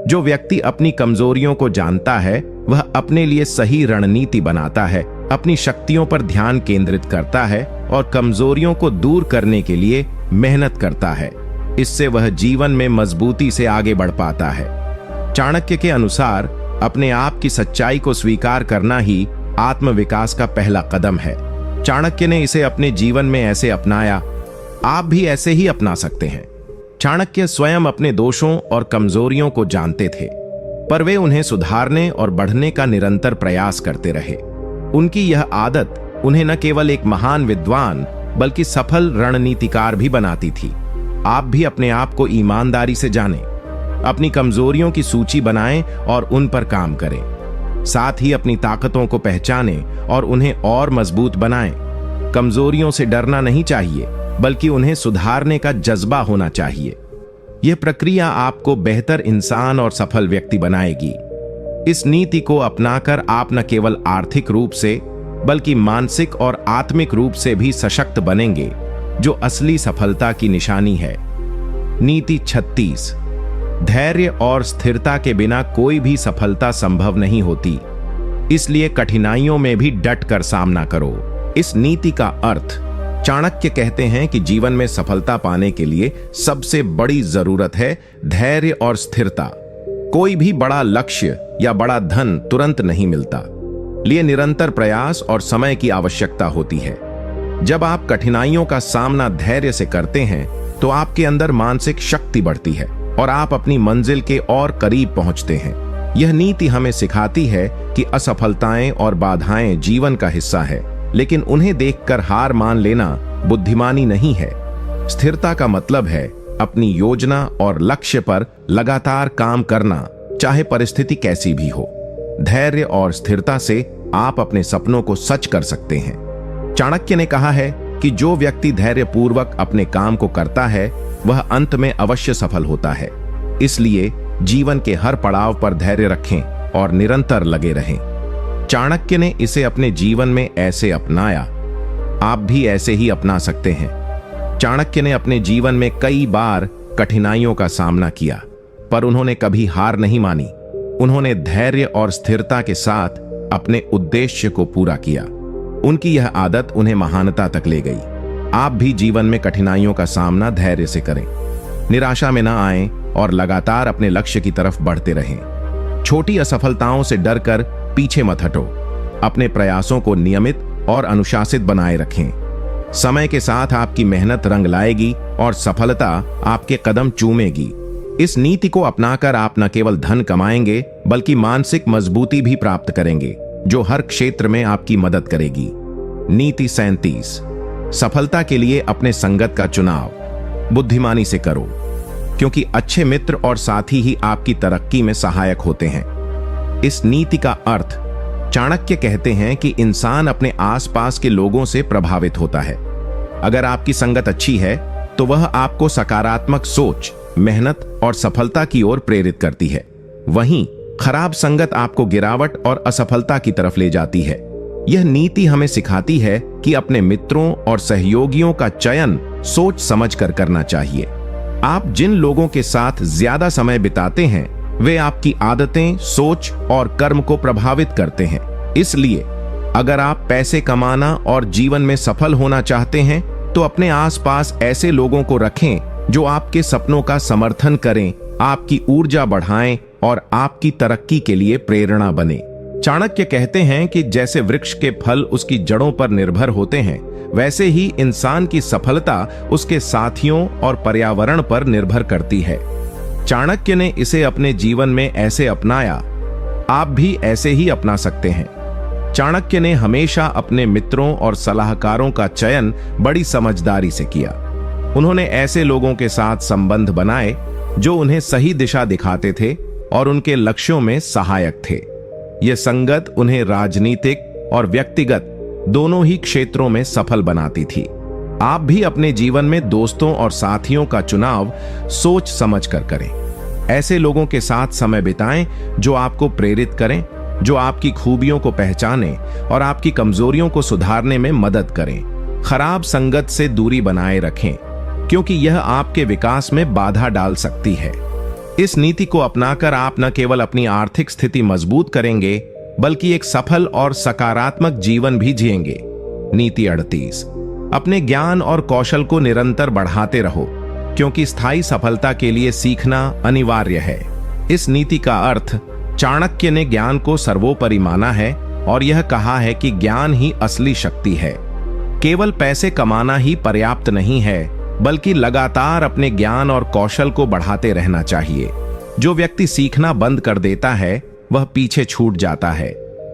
जो व्यक्ति अपनी कमजोरियों को जानता है, वह अपने लिए सही रणनीति बनाता है, अपनी शक्तियों पर ध्यान केंद्रित करता है और कमजोरियों को दूर करने के लिए मेहनत करता है। इससे वह जीवन में मजबूती से आगे बढ़ पाता है। चाणक्य के अनुसार अपने आप की सच्चाई को स्वीकार करना ही आत्मविकास का पहला कदम है। चाणक्य ने इसे अपने जीवन में ऐसे अपनाया, आप भी ऐसे ही अपना सकते हैं। चाणक्य स्वयं अपने दोषों और कमजोरियों को जानते थे, पर वे उन्हें सुधारने और बढ़ने का निरंतर प्रयास करते रहे। उनकी यह आदत उन्हें न केवल एक महान विद्वान, बल्कि सफल रणनीतिकार भी बनाती थी। आप भी अपने आप को ईमानदारी से जानें, अपनी कमजोरियों की सूची बनाएं और उन पर काम करें। साथ ही अपनी ताकतों को पहचानें और उन्हें और मजबूत बनाएं। कमजोरियों से डरना नहीं चाहिए, बल्कि उन्हें सुधारने का जज्बा होना चाहिए। यह प्रक्रिया आपको बेहतर इंसान और सफल व्यक्ति बनाएगी। इस नीति को अपनाकर आप न केवल आर्थिक रूप से, बल्कि मानसिक और आत्मिक रूप से भी सशक्त बनेंगे, जो असली सफलता की निशानी है। नीति 36। धैर्य और स्थिरता के बिना कोई भी सफलता संभव नहीं होती, इसलिए कठिनाइयों में भी डट कर सामना करो। इस नीति का अर्थ चाणक्य कहते हैं कि जीवन में सफलता पाने के लिए सबसे बड़ी जरूरत है धैर्य और स्थिरता। कोई भी बड़ा लक्ष्य या बड़ा धन तुरंत नहीं मिलता, लिए निरंतर प्रयास और समय की आवश्यकता होती है। जब आप कठिनाइयों का सामना धैर्य से करते हैं, तो आपके अंदर मानसिक शक्ति बढ़ती है और आप अपनी मंजिल के और करीब पहुंचते हैं। यह नीति हमें सिखाती है कि असफलताएं और बाधाएं जीवन का हिस्सा है, लेकिन उन्हें देखकर हार मान लेना बुद्धिमानी नहीं है। स्थिरता का मतलब है अपनी योजना और लक्ष्य पर लगातार काम करना, चाहे परिस्थिति कैसी भी हो। धैर्य और स्थिरता से आप अपने सपनों को सच कर सकते हैं। चाणक्य ने कहा है कि जो व्यक्ति धैर्यपूर्वक अपने काम को करता है, वह अंत में अवश्य सफल होता है। इसलिए जीवन के हर पड़ाव पर धैर्य रखें और निरंतर लगे रहें। चाणक्य ने इसे अपने जीवन में ऐसे अपनाया, आप भी ऐसे ही अपना सकते हैं। चाणक्य ने अपने जीवन में कई बार कठिनाइयों का सामना किया, पर उन्होंने कभी हार नहीं मानी। उन्होंने धैर्य और स्थिरता के साथ अपने उद्देश्य को पूरा किया। उनकी यह आदत उन्हें महानता तक ले गई। आप भी जीवन में कठिनाइयों का सामना धैर्य से करें, निराशा में ना आएं और लगातार अपने लक्ष्य की तरफ बढ़ते रहें। छोटी असफलताओं से डरकर पीछे मत हटो, अपने प्रयासों को नियमित और अनुशासित बनाए रखें। समय के साथ आपकी मेहनत रंग लाएगी और सफलता आपके कदम चूमेगी। इस नीति को अपनाकर आप न केवल धन कमाएंगे बल्कि मानसिक मजबूती भी प्राप्त करेंगे, जो हर क्षेत्र में आपकी मदद करेगी। नीति 37। सफलता के लिए अपने संगत का चुनाव बुद्धिमानी से करो, क्योंकि अच्छे मित्र और साथी ही आपकी तरक्की में सहायक होते हैं। इस नीति का अर्थ चाणक्य कहते हैं कि इंसान अपने आसपास के लोगों से प्रभावित होता है। अगर आपकी संगत अच्छी है तो वह आपको सकारात्मक सोच, मेहनत और सफलता की ओर प्रेरित करती है। वहीं खराब संगत आपको गिरावट और असफलता की तरफ ले जाती है। यह नीति हमें सिखाती है कि अपने मित्रों और सहयोगियों का चयन सोच समझकर करना चाहिए। आप जिन लोगों के साथ ज्यादा समय बिताते हैं वे आपकी आदतें, सोच और कर्म को प्रभावित करते हैं। इसलिए अगर आप पैसे कमाना और जीवन में सफल होना चाहते हैं तो अपने आसपास ऐसे लोगों को रखें जो आपके सपनों का समर्थन करें, आपकी ऊर्जा बढ़ाएं और आपकी तरक्की के लिए प्रेरणा बने। चाणक्य कहते हैं कि जैसे वृक्ष के फल उसकी जड़ों पर निर्भर होते हैं, वैसे ही इंसान की सफलता उसके साथियों और पर्यावरण पर निर्भर करती है। चाणक्य ने इसे अपने जीवन में ऐसे अपनाया, आप भी ऐसे ही अपना सकते हैं। चाणक्य ने हमेशा अपने मित्रों और सलाहकारों का चयन बड़ी समझदारी से किया। उन्होंने ऐसे लोगों के साथ संबंध बनाए जो उन्हें सही दिशा दिखाते थे और उनके लक्ष्यों में सहायक थे। यह संगत उन्हें राजनीतिक और व्यक्तिगत दोनों ही क्षेत्रों में सफल बनाती थी। आप भी अपने जीवन में दोस्तों और साथियों का चुनाव सोच समझकर करें। ऐसे लोगों के साथ समय बिताएं जो आपको प्रेरित करें, जो आपकी खूबियों को पहचानें और आपकी कमजोरियों को सुधारने में मदद करें। खराब संगत से दूरी बनाए रखें, क्योंकि यह आपके विकास में बाधा डाल सकती है। इस नीति को अपनाकर आप न केवल अपनी आर्थिक स्थिति मजबूत करेंगे बल्कि एक सफल और सकारात्मक जीवन भी जिएंगे। नीति 38। अपने ज्ञान और कौशल को निरंतर बढ़ाते रहो, क्योंकि स्थायी सफलता के लिए सीखना अनिवार्य है। इस नीति का अर्थ चाणक्य ने ज्ञान को सर्वोपरि माना है और यह कहा है कि ज्ञान ही असली शक्ति है। केवल पैसे कमाना ही पर्याप्त नहीं है, बल्कि लगातार अपने ज्ञान और कौशल को बढ़ाते रहना चाहिए। जो व्यक्ति सीखना बंद कर देता है वह पीछे छूट जाता है।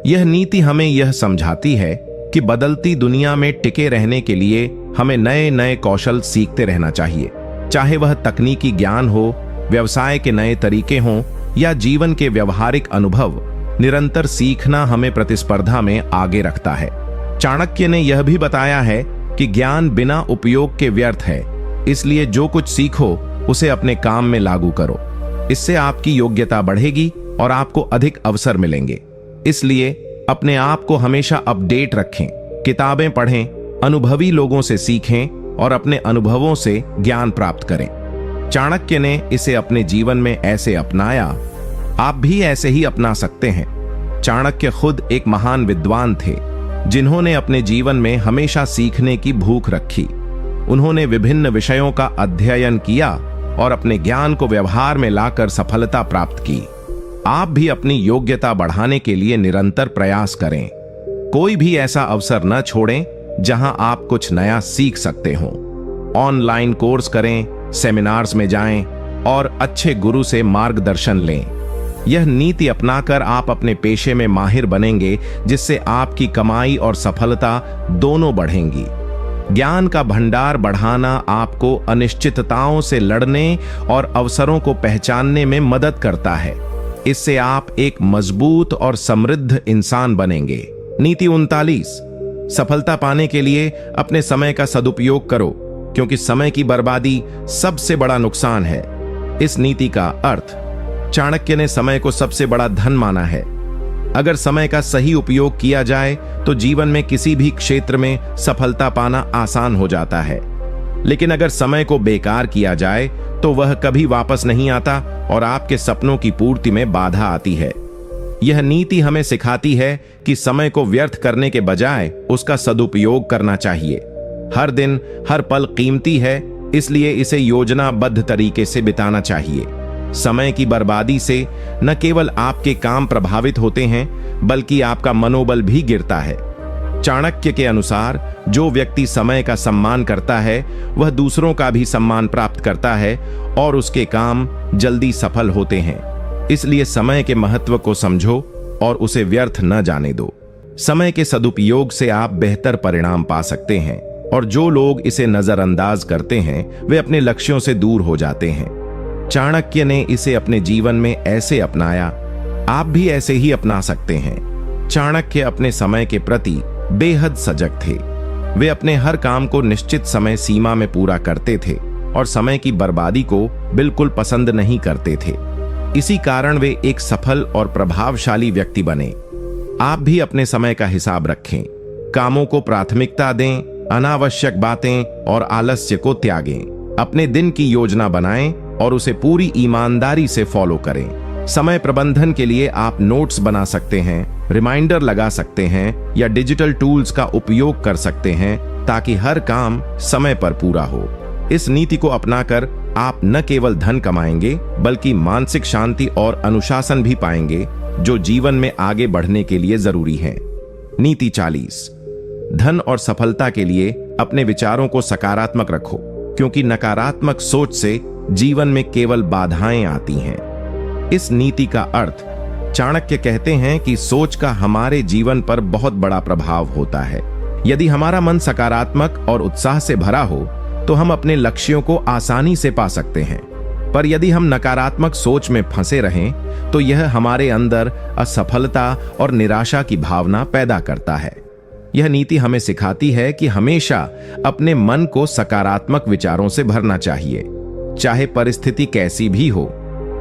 यह नीति हमें यह समझाती है कि बदलती दुनिया में टिके रहने के लिए हमें नए नए कौशल सीखते रहना चाहिए, चाहे वह तकनीकी ज्ञान हो, व्यवसाय के नए तरीके हों या जीवन के व्यवहारिक अनुभव। निरंतर सीखना हमें प्रतिस्पर्धा में आगे रखता है। चाणक्य ने यह भी बताया है कि ज्ञान बिना उपयोग के व्यर्थ है, इसलिए जो कुछ सीखो उसे अपने काम में लागू करो। इससे आपकी योग्यता बढ़ेगी और आपको अधिक अवसर मिलेंगे। इसलिए अपने आप को हमेशा अपडेट रखें, किताबें पढ़ें, अनुभवी लोगों से सीखें और अपने अनुभवों से ज्ञान प्राप्त करें। चाणक्य ने इसे अपने जीवन में ऐसे अपनाया, आप भी ऐसे ही अपना सकते हैं। चाणक्य खुद एक महान विद्वान थे, जिन्होंने अपने जीवन में हमेशा सीखने की भूख रखी। उन्होंने विभिन्न विषयों का अध्ययन किया और अपने ज्ञान को व्यवहार में लाकर सफलता प्राप्त की। आप भी अपनी योग्यता बढ़ाने के लिए निरंतर प्रयास करें। कोई भी ऐसा अवसर न छोड़ें जहां आप कुछ नया सीख सकते हो। ऑनलाइन कोर्स करें, सेमिनार्स में जाएं और अच्छे गुरु से मार्गदर्शन लें। यह नीति अपनाकर आप अपने पेशे में माहिर बनेंगे, जिससे आपकी कमाई और सफलता दोनों बढ़ेंगी। ज्ञान का भंडार बढ़ाना आपको अनिश्चितताओं से लड़ने और अवसरों को पहचानने में मदद करता है। इससे आप एक मजबूत और समृद्ध इंसान बनेंगे। नीति 39। सफलता पाने के लिए अपने समय का सदुपयोग करो, क्योंकि समय की बर्बादी सबसे बड़ा नुकसान है। इस नीति का अर्थ चाणक्य ने समय को सबसे बड़ा धन माना है। अगर समय का सही उपयोग किया जाए तो जीवन में किसी भी क्षेत्र में सफलता पाना आसान हो जाता है, लेकिन अगर समय को बेकार किया जाए तो वह कभी वापस नहीं आता और आपके सपनों की पूर्ति में बाधा आती है। यह नीति हमें सिखाती है कि समय को व्यर्थ करने के बजाय उसका सदुपयोग करना चाहिए। हर दिन हर पल कीमती है, इसलिए इसे योजनाबद्ध तरीके से बिताना चाहिए। समय की बर्बादी से न केवल आपके काम प्रभावित होते हैं बल्कि आपका मनोबल भी गिरता है। चाणक्य के अनुसार जो व्यक्ति समय का सम्मान करता है वह दूसरों का भी सम्मान प्राप्त करता है और उसके काम जल्दी सफल होते हैं। इसलिए समय के महत्व को समझो और उसे व्यर्थ न जाने दो। समय के सदुपयोग से आप बेहतर परिणाम पा सकते हैं और जो लोग इसे नजरअंदाज करते हैं वे अपने लक्ष्यों से दूर हो जाते हैं। चाणक्य ने इसे अपने जीवन में ऐसे अपनाया, आप भी ऐसे ही अपना सकते हैं। चाणक्य अपने समय के प्रति बेहद सजग थे। वे अपने हर काम को निश्चित समय सीमा में पूरा करते थे और समय की बर्बादी को बिल्कुल पसंद नहीं करते थे। इसी कारण वे एक सफल और प्रभावशाली व्यक्ति बने। आप भी अपने समय का हिसाब रखें, कामों को प्राथमिकता दें, अनावश्यक बातें और आलस्य को त्यागें। अपने दिन की योजना बनाएं और उसे पूरी ईमानदारी से फॉलो करें। समय प्रबंधन के लिए आप नोट्स बना सकते हैं, रिमाइंडर लगा सकते हैं या डिजिटल टूल्स का उपयोग कर सकते हैं ताकि हर काम समय पर पूरा हो। इस नीति को अपनाकर आप न केवल धन कमाएंगे बल्कि मानसिक शांति और अनुशासन भी पाएंगे जो जीवन में आगे बढ़ने के लिए जरूरी है। नीति 40। धन और सफलता के लिए अपने विचारों को सकारात्मक रखो, क्योंकि नकारात्मक सोच से जीवन में केवल बाधाएं आती हैं। इस नीति का अर्थ, चाणक्य कहते हैं कि सोच का हमारे जीवन पर बहुत बड़ा प्रभाव होता है। यदि हमारा मन सकारात्मक और उत्साह से भरा हो तो हम अपने लक्ष्यों को आसानी से पा सकते हैं, पर यदि हम नकारात्मक सोच में फंसे रहें तो यह हमारे अंदर असफलता और निराशा की भावना पैदा करता है। यह नीति हमें सिखाती है कि हमेशा अपने मन को सकारात्मक विचारों से भरना चाहिए, चाहे परिस्थिति कैसी भी हो।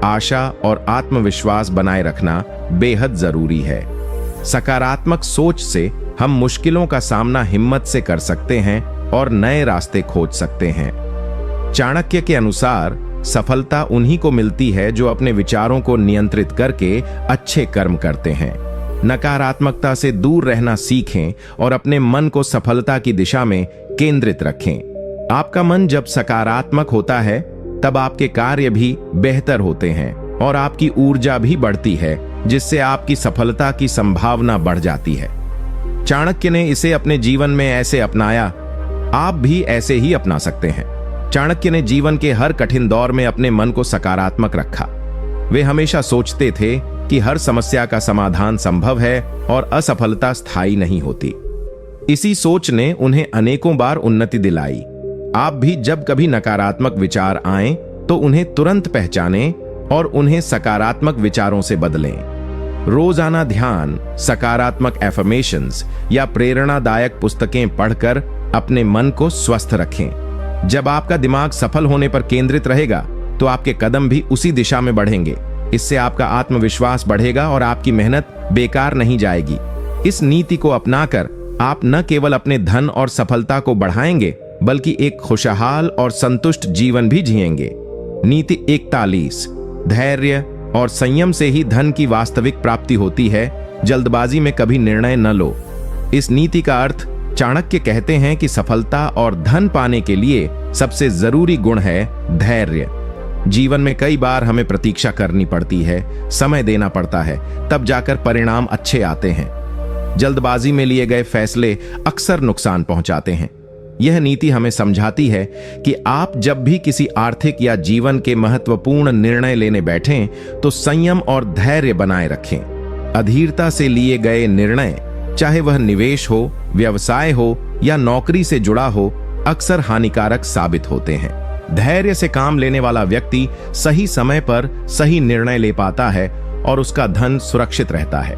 आशा और आत्मविश्वास बनाए रखना बेहद जरूरी है। सकारात्मक सोच से हम मुश्किलों का सामना हिम्मत से कर सकते हैं और नए रास्ते खोज सकते हैं। चाणक्य के अनुसार सफलता उन्हीं को मिलती है जो अपने विचारों को नियंत्रित करके अच्छे कर्म करते हैं। नकारात्मकता से दूर रहना सीखें और अपने मन को सफलता की दिशा में केंद्रित रखें। आपका मन जब सकारात्मक होता है तब आपके कार्य भी बेहतर होते हैं और आपकी ऊर्जा भी बढ़ती है, जिससे आपकी सफलता की संभावना बढ़ जाती है। चाणक्य ने इसे अपने जीवन में ऐसे अपनाया, आप भी ऐसे ही अपना सकते हैं। चाणक्य ने जीवन के हर कठिन दौर में अपने मन को सकारात्मक रखा। वे हमेशा सोचते थे कि हर समस्या का समाधान संभव है और असफलता स्थायी नहीं होती। इसी सोच ने उन्हें अनेकों बार उन्नति दिलाई। आप भी जब कभी नकारात्मक विचार आएं तो उन्हें तुरंत पहचानें और उन्हें सकारात्मक विचारों से बदलें। रोजाना ध्यान, सकारात्मक एफर्मेशंस या प्रेरणादायक पुस्तकें पढ़कर अपने मन को स्वस्थ रखें। जब आपका दिमाग सफल होने पर केंद्रित रहेगा तो आपके कदम भी उसी दिशा में बढ़ेंगे। इससे आपका आत्मविश्वास बढ़ेगा और आपकी मेहनत बेकार नहीं जाएगी। इस नीति को अपनाकर आप न केवल अपने धन और सफलता को बढ़ाएंगे बल्कि एक खुशहाल और संतुष्ट जीवन भी जिएंगे। नीति 41। धैर्य और संयम से ही धन की वास्तविक प्राप्ति होती है, जल्दबाजी में कभी निर्णय न लो। इस नीति का अर्थ, चाणक्य कहते हैं कि सफलता और धन पाने के लिए सबसे जरूरी गुण है धैर्य। जीवन में कई बार हमें प्रतीक्षा करनी पड़ती है, समय देना पड़ता है, तब जाकर परिणाम अच्छे आते हैं। जल्दबाजी में लिए गए फैसले अक्सर नुकसान पहुंचाते हैं। यह नीति हमें समझाती है कि आप जब भी किसी आर्थिक या जीवन के महत्वपूर्ण निर्णय लेने बैठें तो संयम और धैर्य बनाए रखें। अधीरता से लिए गए निर्णय, चाहे वह निवेश हो, व्यवसाय हो या नौकरी से जुड़ा हो, अक्सर हानिकारक साबित होते हैं। धैर्य से काम लेने वाला व्यक्ति सही समय पर सही निर्णय ले पाता है और उसका धन सुरक्षित रहता है।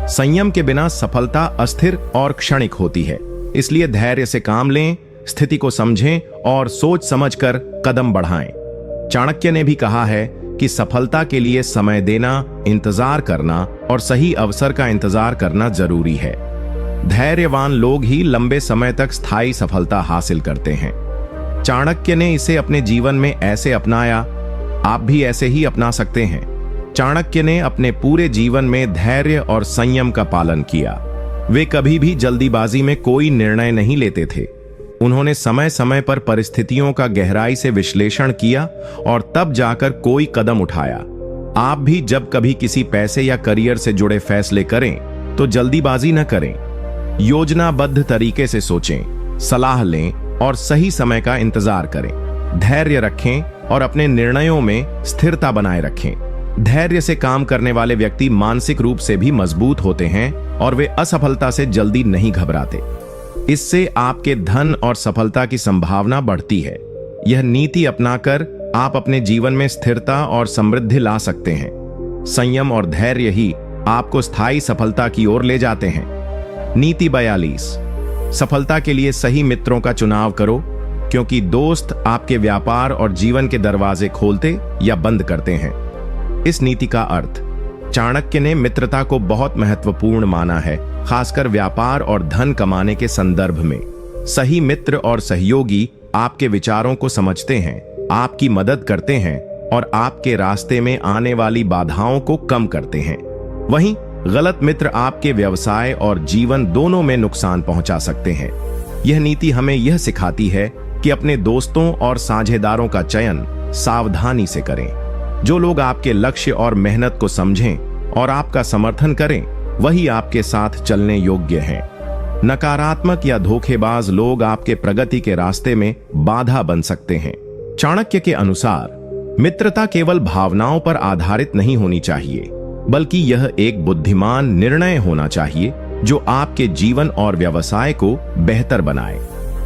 संयम के बिना सफलता अस्थिर और क्षणिक होती है, इसलिए धैर्य से काम लें, स्थिति को समझें और सोच समझकर कदम बढ़ाएं। चाणक्य ने भी कहा है कि सफलता के लिए समय देना, इंतजार करना और सही अवसर का इंतजार करना जरूरी है। धैर्यवान लोग ही लंबे समय तक स्थायी सफलता हासिल करते हैं। चाणक्य ने इसे अपने जीवन में ऐसे अपनाया, आप भी ऐसे ही अपना सकते हैं। चाणक्य ने अपने पूरे जीवन में धैर्य और संयम का पालन किया। वे कभी भी जल्दीबाजी में कोई निर्णय नहीं लेते थे। उन्होंने समय समय पर परिस्थितियों का गहराई से विश्लेषण किया और तब जाकर कोई कदम उठाया। आप भी जब कभी किसी पैसे या करियर से जुड़े फैसले करें तो जल्दीबाजी न करें। योजनाबद्ध तरीके से सोचें, सलाह लें और सही समय का इंतजार करें। धैर्य रखें और अपने निर्णयों में स्थिरता बनाए रखें। धैर्य से काम करने वाले व्यक्ति मानसिक रूप से भी मजबूत होते हैं और वे असफलता से जल्दी नहीं घबराते। इससे आपके धन और सफलता की संभावना बढ़ती है। यह नीति अपनाकर आप अपने जीवन में स्थिरता और समृद्धि ला सकते हैं। संयम और धैर्य ही आपको स्थायी सफलता की ओर ले जाते हैं। नीति 42। सफलता के लिए सही मित्रों का चुनाव करो, क्योंकि दोस्त आपके व्यापार और जीवन के दरवाजे खोलते या बंद करते हैं। इस नीति का अर्थ चाणक्य ने मित्रता को बहुत महत्वपूर्ण माना है, खासकर व्यापार और धन कमाने के संदर्भ में। सही मित्र और सहयोगी आपके विचारों को समझते हैं, आपकी मदद करते हैं और आपके रास्ते में आने वाली बाधाओं को कम करते हैं। वहीं गलत मित्र आपके व्यवसाय और जीवन दोनों में नुकसान पहुंचा सकते हैं। यह नीति हमें यह सिखाती है कि अपने दोस्तों और साझेदारों का चयन सावधानी से करें। जो लोग आपके लक्ष्य और मेहनत को समझें और आपका समर्थन करें, वही आपके साथ चलने योग्य हैं। नकारात्मक या धोखेबाज लोग आपके प्रगति के रास्ते में बाधा बन सकते हैं। चाणक्य के अनुसार मित्रता केवल भावनाओं पर आधारित नहीं होनी चाहिए, बल्कि यह एक बुद्धिमान निर्णय होना चाहिए जो आपके जीवन और व्यवसाय को बेहतर बनाए।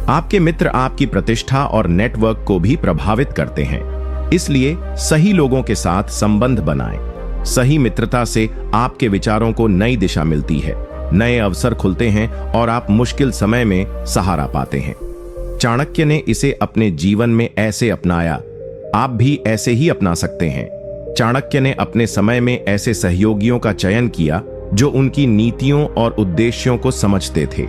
आपके मित्र आपकी प्रतिष्ठा और नेटवर्क को भी प्रभावित करते हैं, इसलिए सही लोगों के साथ संबंध बनाएं। सही मित्रता से आपके विचारों को नई दिशा मिलती है, नए अवसर खुलते हैं और आप मुश्किल समय में सहारा पाते हैं। चाणक्य ने इसे अपने जीवन में ऐसे अपनाया, आप भी ऐसे ही अपना सकते हैं। चाणक्य ने अपने समय में ऐसे सहयोगियों का चयन किया जो उनकी नीतियों और उद्देश्यों को समझते थे।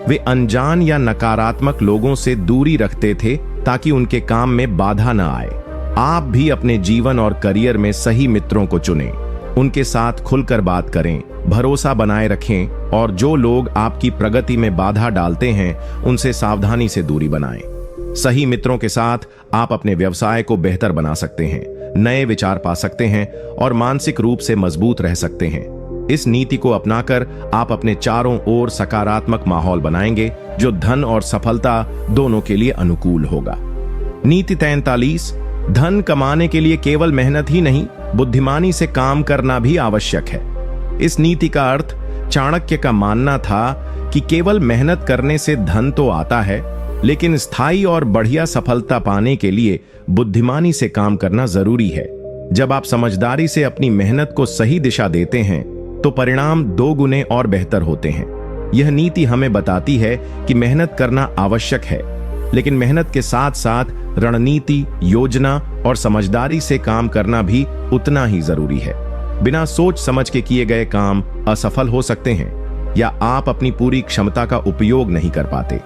वे अनजान या नकारात्मक लोगों से दूरी रखते थे ताकि उनके काम में बाधा न आए। आप भी अपने जीवन और करियर में सही मित्रों को चुनें, उनके साथ खुलकर बात करें, भरोसा बनाए रखें और जो लोग आपकी प्रगति में बाधा डालते हैं उनसे सावधानी से दूरी बनाएं। सही मित्रों के साथ आप अपने व्यवसाय को बेहतर बना सकते हैं, नए विचार पा सकते हैं और मानसिक रूप से मजबूत रह सकते हैं। इस नीति को अपनाकर आप अपने चारों ओर सकारात्मक माहौल बनाएंगे जो धन और सफलता दोनों के लिए अनुकूल होगा। नीति 43। धन कमाने के लिए केवल मेहनत ही नहीं, बुद्धिमानी से काम करना भी आवश्यक है। इस नीति का अर्थ चाणक्य का मानना था कि केवल मेहनत करने से धन तो आता है, लेकिन स्थायी और बढ़िया सफलता पाने के लिए बुद्धिमानी से काम करना जरूरी है। जब आप समझदारी से अपनी मेहनत को सही दिशा देते हैं तो परिणाम 2 गुने और बेहतर होते हैं। यह नीति हमें बताती है कि मेहनत करना आवश्यक है, लेकिन मेहनत के साथ साथ रणनीति, योजना और समझदारी से काम करना भी उतना ही जरूरी है। बिना सोच समझ के किए गए काम असफल हो सकते हैं या आप अपनी पूरी क्षमता का उपयोग नहीं कर पाते।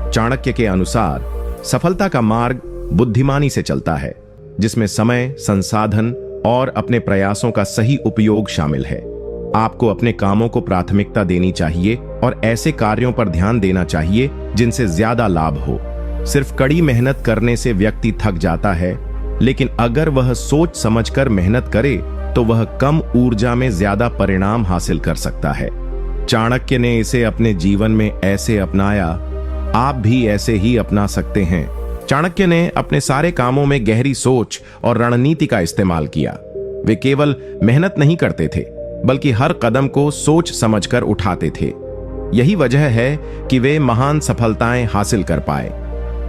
चाणक्य के अनुसार सफलता का मार्ग बुद्धिमानी से चलता है, जिसमें समय, संसाधन और अपने प्रयासों का सही उपयोग शामिल है। आपको अपने कामों को प्राथमिकता देनी चाहिए और ऐसे कार्यों पर ध्यान देना चाहिए जिनसे ज्यादा लाभ हो। सिर्फ कड़ी मेहनत करने से व्यक्ति थक जाता है, लेकिन अगर वह सोच समझकर मेहनत करे तो वह कम ऊर्जा में ज्यादा परिणाम हासिल कर सकता है। चाणक्य ने इसे अपने जीवन में ऐसे अपनाया, आप भी ऐसे ही अपना सकते हैं। चाणक्य ने अपने सारे कामों में गहरी सोच और रणनीति का इस्तेमाल किया। वे केवल मेहनत नहीं करते थे, बल्कि हर कदम को सोच समझकर उठाते थे। यही वजह है कि वे महान सफलताएं हासिल कर पाए।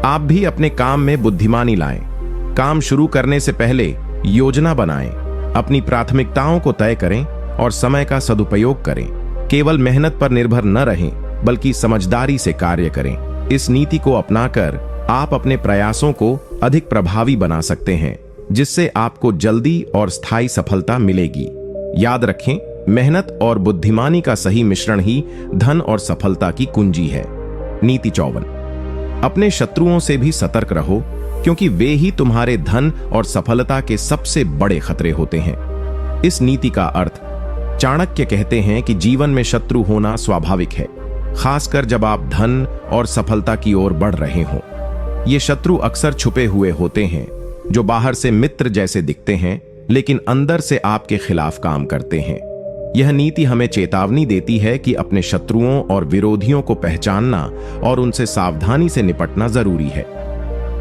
आप भी अपने काम में बुद्धिमानी लाएं। काम शुरू करने से पहले योजना बनाएं, अपनी प्राथमिकताओं को तय करें और समय का सदुपयोग करें। केवल मेहनत पर निर्भर न रहें, बल्कि समझदारी से कार्य करें। इस नीति को अपनाकर आप अपने प्रयासों को अधिक प्रभावी बना सकते हैं, जिससे आपको जल्दी और स्थायी सफलता मिलेगी। याद रखें, मेहनत और बुद्धिमानी का सही मिश्रण ही धन और सफलता की कुंजी है। नीति 54। अपने शत्रुओं से भी सतर्क रहो, क्योंकि वे ही तुम्हारे धन और सफलता के सबसे बड़े खतरे होते हैं। इस नीति का अर्थ चाणक्य कहते हैं कि जीवन में शत्रु होना स्वाभाविक है, खासकर जब आप धन और सफलता की ओर बढ़ रहे हों। ये शत्रु अक्सर छुपे हुए होते हैं, जो बाहर से मित्र जैसे दिखते हैं लेकिन अंदर से आपके खिलाफ काम करते हैं। यह नीति हमें चेतावनी देती है कि अपने शत्रुओं और विरोधियों को पहचानना और उनसे सावधानी से निपटना जरूरी है।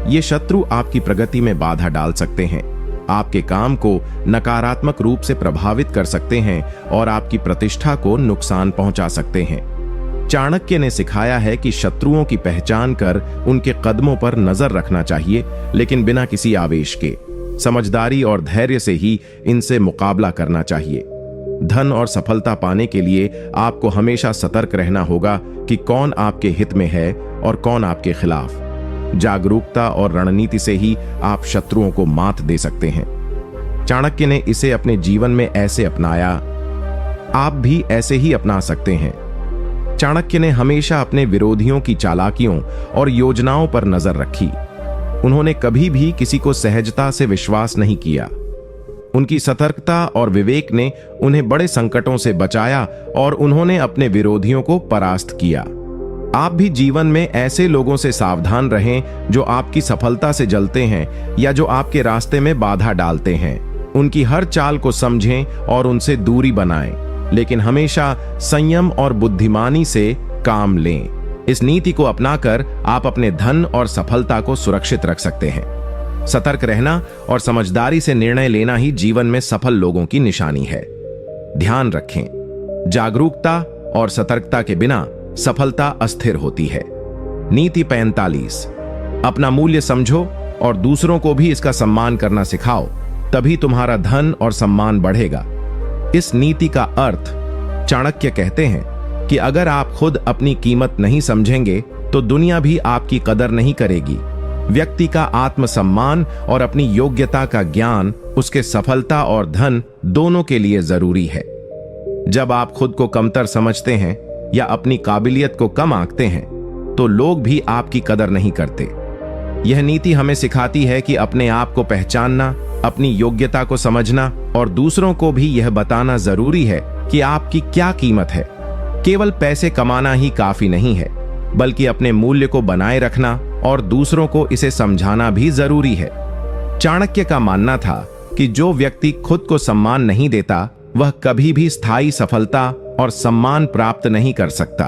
ये शत्रु आपकी प्रगति में बाधा डाल सकते हैं, आपके काम को नकारात्मक रूप से प्रभावित कर सकते हैं और आपकी प्रतिष्ठा को नुकसान पहुंचा सकते हैं। चाणक्य ने सिखाया है कि शत्रुओं की पहचान कर उनके कदमों पर नजर रखना चाहिए, लेकिन बिना किसी आवेश के। समझदारी और धैर्य से ही इनसे मुकाबला करना चाहिए। धन और सफलता पाने के लिए आपको हमेशा सतर्क रहना होगा कि कौन आपके हित में है और कौन आपके खिलाफ। जागरूकता और रणनीति से ही आप शत्रुओं को मात दे सकते हैं। चाणक्य ने इसे अपने जीवन में ऐसे अपनाया, आप भी ऐसे ही अपना सकते हैं। चाणक्य ने हमेशा अपने विरोधियों की चालाकियों और योजनाओं पर नजर रखी। उन्होंने कभी भी किसी को सहजता से विश्वास नहीं किया। उनकी सतर्कता और विवेक ने उन्हें बड़े संकटों से बचाया और उन्होंने अपने विरोधियों को परास्त किया। आप भी जीवन में ऐसे लोगों से सावधान रहें जो आपकी सफलता से जलते हैं या जो आपके रास्ते में बाधा डालते हैं। उनकी हर चाल को समझें और उनसे दूरी बनाएं, लेकिन हमेशा संयम और बुद्धिमानी से काम लें। इस नीति को अपनाकर आप अपने धन और सफलता को सुरक्षित रख सकते हैं। सतर्क रहना और समझदारी से निर्णय लेना ही जीवन में सफल लोगों की निशानी है। ध्यान रखें, जागरूकता और सतर्कता के बिना सफलता अस्थिर होती है। नीति 45, अपना मूल्य समझो और दूसरों को भी इसका सम्मान करना सिखाओ, तभी तुम्हारा धन और सम्मान बढ़ेगा। इस नीति का अर्थ चाणक्य कहते हैं कि अगर आप खुद अपनी कीमत नहीं समझेंगे तो दुनिया भी आपकी कदर नहीं करेगी। व्यक्ति का आत्मसम्मान और अपनी योग्यता का ज्ञान उसके सफलता और धन दोनों के लिए जरूरी है। जब आप खुद को कमतर समझते हैं या अपनी काबिलियत को कम आंकते हैं तो लोग भी आपकी कदर नहीं करते। यह नीति हमें सिखाती है कि अपने आप को पहचानना, अपनी योग्यता को समझना और दूसरों को भी यह बताना जरूरी है कि आपकी क्या कीमत है। केवल पैसे कमाना ही काफी नहीं है, बल्कि अपने मूल्य को बनाए रखना और दूसरों को इसे समझाना भी जरूरी है। चाणक्य का मानना था कि जो व्यक्ति खुद को सम्मान नहीं देता वह कभी भी स्थायी सफलता और सम्मान प्राप्त नहीं कर सकता।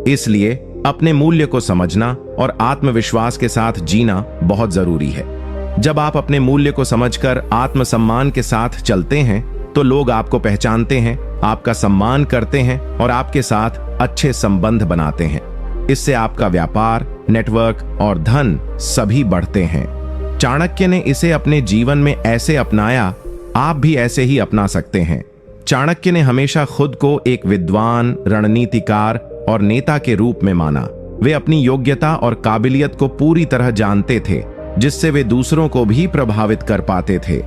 इसलिए अपने मूल्य को समझना और आत्मविश्वास के साथ जीना बहुत जरूरी है। जब आप अपने मूल्य को समझकर आत्मसम्मान के साथ चलते हैं तो लोग आपको पहचानते हैं, आपका सम्मान करते हैं और आपके साथ अच्छे संबंध बनाते हैं। इससे आपका व्यापार, नेटवर्क और धन सभी बढ़ते हैं। चाणक्य ने इसे अपने जीवन में ऐसे अपनाया, आप भी ऐसे ही अपना सकते हैं। चाणक्य ने हमेशा खुद को एक विद्वान, रणनीतिकार और नेता के रूप में माना। वे अपनी योग्यता और काबिलियत को पूरी तरह जानते थे, जिससे वे दूसरों को भी प्रभावित कर पाते थे।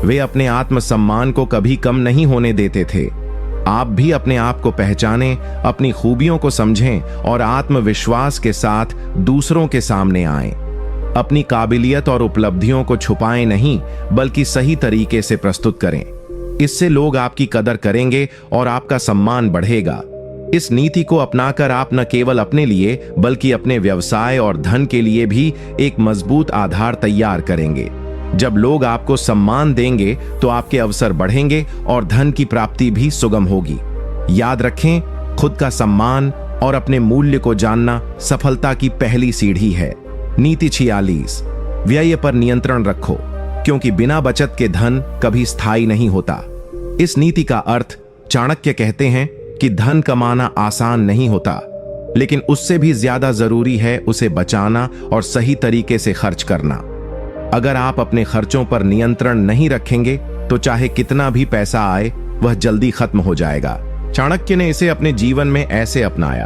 वे अपने आत्मसम्मान को कभी कम नहीं होने देते थे। आप भी अपने आप को पहचानें, अपनी खूबियों को समझें और आत्मविश्वास के साथ दूसरों के सामने आएं। अपनी काबिलियत और उपलब्धियों को छुपाएं नहीं, बल्कि सही तरीके से प्रस्तुत करें। इससे लोग आपकी कदर करेंगे और आपका सम्मान बढ़ेगा। इस नीति को अपनाकर आप न केवल अपने लिए बल्कि अपने व्यवसाय और धन के लिए भी एक मजबूत आधार तैयार करेंगे। जब लोग आपको सम्मान देंगे तो आपके अवसर बढ़ेंगे और धन की प्राप्ति भी सुगम होगी। याद रखें, खुद का सम्मान और अपने मूल्य को जानना सफलता की पहली सीढ़ी है। नीति 46, व्यय पर नियंत्रण रखो, क्योंकि बिना बचत के धन कभी स्थायी नहीं होता। इस नीति का अर्थ चाणक्य कहते हैं कि धन कमाना आसान नहीं होता, लेकिन उससे भी ज्यादा जरूरी है उसे बचाना और सही तरीके से खर्च करना। अगर आप अपने खर्चों पर नियंत्रण नहीं रखेंगे तो चाहे कितना भी पैसा आए वह जल्दी खत्म हो जाएगा। चाणक्य ने इसे अपने जीवन में ऐसे अपनाया,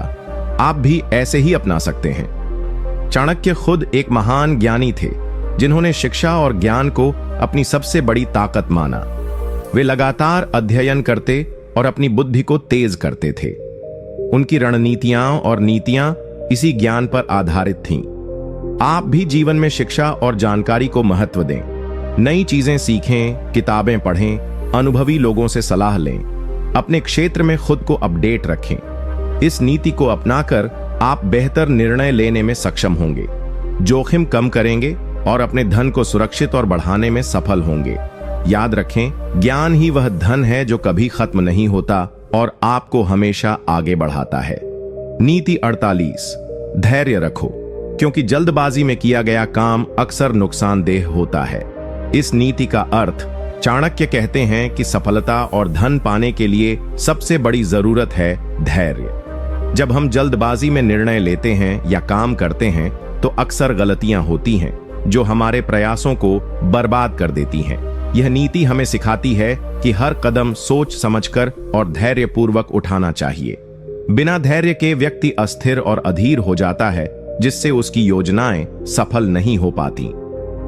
आप भी ऐसे ही अपना सकते हैं। चाणक्य खुद एक महान ज्ञानी थे, जिन्होंने शिक्षा और ज्ञान को अपनी सबसे बड़ी ताकत माना। वे लगातार अध्ययन करते और अपनी बुद्धि को तेज करते थे। उनकी रणनीतियां और नीतियां इसी ज्ञान पर आधारित थीं। आप भी जीवन में शिक्षा और जानकारी को महत्व दें। नई चीजें सीखें, किताबें पढ़ें, अनुभवी लोगों से सलाह लें। अपने क्षेत्र में खुद को अपडेट रखें। इस नीति को अपनाकर आप बेहतर निर्णय लेने में सक्षम होंगे, जोखिम कम करेंगे और अपने धन को सुरक्षित और बढ़ाने में सफल होंगे। याद रखें, ज्ञान ही वह धन है जो कभी खत्म नहीं होता और आपको हमेशा आगे बढ़ाता है। नीति 48, धैर्य रखो, क्योंकि जल्दबाजी में किया गया काम अक्सर नुकसानदेह होता है। इस नीति का अर्थ, चाणक्य कहते हैं कि सफलता और धन पाने के लिए सबसे बड़ी जरूरत है धैर्य। जब हम जल्दबाजी में निर्णय लेते हैं या काम करते हैं तो अक्सर गलतियां होती हैं जो हमारे प्रयासों को बर्बाद कर देती हैं। यह नीति हमें सिखाती है कि हर कदम सोच समझकर और धैर्यपूर्वक उठाना चाहिए। बिना धैर्य के व्यक्ति अस्थिर और अधीर हो जाता है, जिससे उसकी योजनाएं सफल नहीं हो पाती।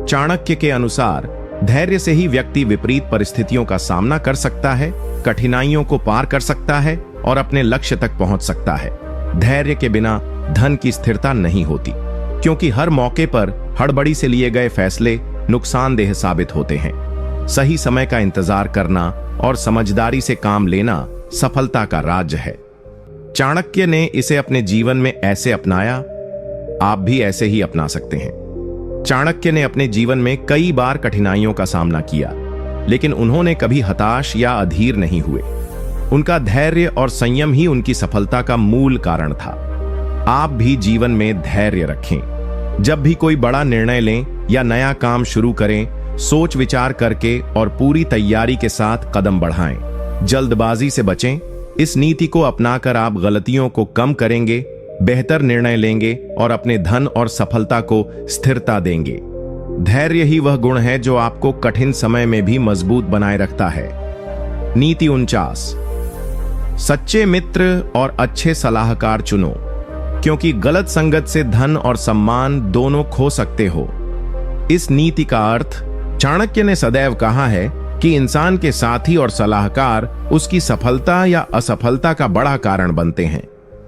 चाणक्य के अनुसार धैर्य से ही व्यक्ति विपरीत परिस्थितियों का सामना कर सकता है, कठिनाइयों को पार कर सकता है और अपने लक्ष्य तक पहुंच सकता है। धैर्य के बिना धन की स्थिरता नहीं होती, क्योंकि हर मौके पर हड़बड़ी से लिए गए फैसले नुकसानदेह साबित होते हैं। सही समय का इंतजार करना और समझदारी से काम लेना सफलता का राज है। चाणक्य ने इसे अपने जीवन में ऐसे अपनाया, आप भी ऐसे ही अपना सकते हैं। चाणक्य ने अपने जीवन में कई बार कठिनाइयों का सामना किया, लेकिन उन्होंने कभी हताश या अधीर नहीं हुए। उनका धैर्य और संयम ही उनकी सफलता का मूल कारण था। आप भी जीवन में धैर्य रखें। जब भी कोई बड़ा निर्णय लें या नया काम शुरू करें, सोच विचार करके और पूरी तैयारी के साथ कदम बढ़ाएं। जल्दबाजी से बचें। इस नीति को अपनाकर आप गलतियों को कम करेंगे, बेहतर निर्णय लेंगे और अपने धन और सफलता को स्थिरता देंगे। धैर्य ही वह गुण है जो आपको कठिन समय में भी मजबूत बनाए रखता है। नीति 49, सच्चे मित्र और अच्छे सलाहकार चुनो, क्योंकि गलत संगत से धन और सम्मान दोनों खो सकते हो। इस नीति का अर्थ, चाणक्य ने सदैव कहा है कि इंसान के साथी और सलाहकार उसकी सफलता या असफलता का बड़ा कारण बनते हैं।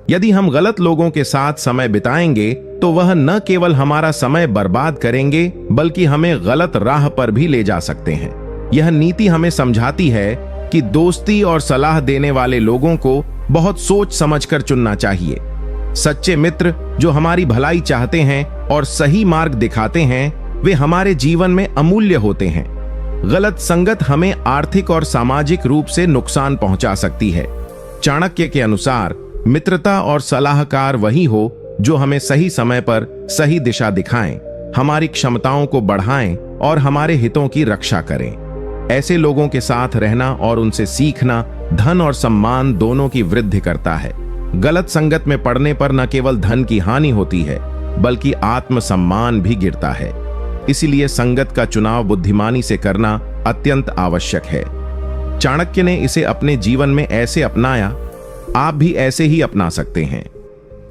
यदि हम गलत लोगों के साथ समय बिताएंगे तो वह न केवल हमारा समय बर्बाद करेंगे, बल्कि हमें गलत राह पर भी ले जा सकते हैं। यह नीति हमें समझाती है कि दोस्ती और सलाह देने वाले लोगों को बहुत सोच समझकर चुनना चाहिए। सच्चे मित्र जो हमारी भलाई चाहते हैं और सही मार्ग दिखाते हैं, वे हमारे जीवन में अमूल्य होते हैं। गलत संगत हमें आर्थिक और सामाजिक रूप से नुकसान पहुंचा सकती है। चाणक्य के अनुसार मित्रता और सलाहकार वही हो जो हमें सही समय पर सही दिशा दिखाएं, हमारी क्षमताओं को बढ़ाएं और हमारे हितों की रक्षा करें। ऐसे लोगों के साथ रहना और उनसे सीखना धन और सम्मान दोनों की वृद्धि करता है। गलत संगत में पड़ने पर न केवल धन की हानि होती है, बल्कि आत्मसम्मान भी गिरता है। इसीलिए संगत का चुनाव बुद्धिमानी से करना अत्यंत आवश्यक है। चाणक्य ने इसे अपने जीवन में ऐसे अपनाया, आप भी ऐसे ही अपना सकते हैं।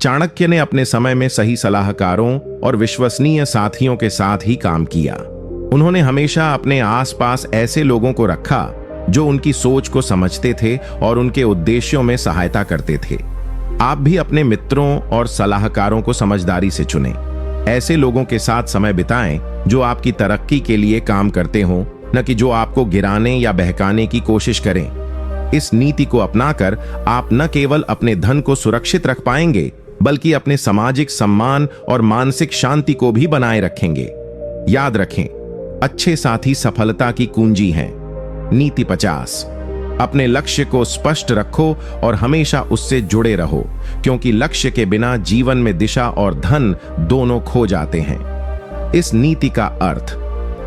चाणक्य ने अपने समय में सही सलाहकारों और विश्वसनीय साथियों के साथ ही काम किया। उन्होंने हमेशा अपने आसपास ऐसे लोगों को रखा जो उनकी सोच को समझते थे और उनके उद्देश्यों में सहायता करते थे। आप भी अपने मित्रों और सलाहकारों को समझदारी से चुनें। ऐसे लोगों के साथ समय बिताएं जो आपकी तरक्की के लिए काम करते हों, न कि जो आपको गिराने या बहकाने की कोशिश करें। इस नीति को अपनाकर आप न केवल अपने धन को सुरक्षित रख पाएंगे, बल्कि अपने सामाजिक सम्मान और मानसिक शांति को भी बनाए रखेंगे। याद रखें, अच्छे साथी सफलता की कुंजी हैं। नीति 50, अपने लक्ष्य को स्पष्ट रखो और हमेशा उससे जुड़े रहो, क्योंकि लक्ष्य के बिना जीवन में दिशा और धन दोनों खो जाते हैं। इस नीति का अर्थ,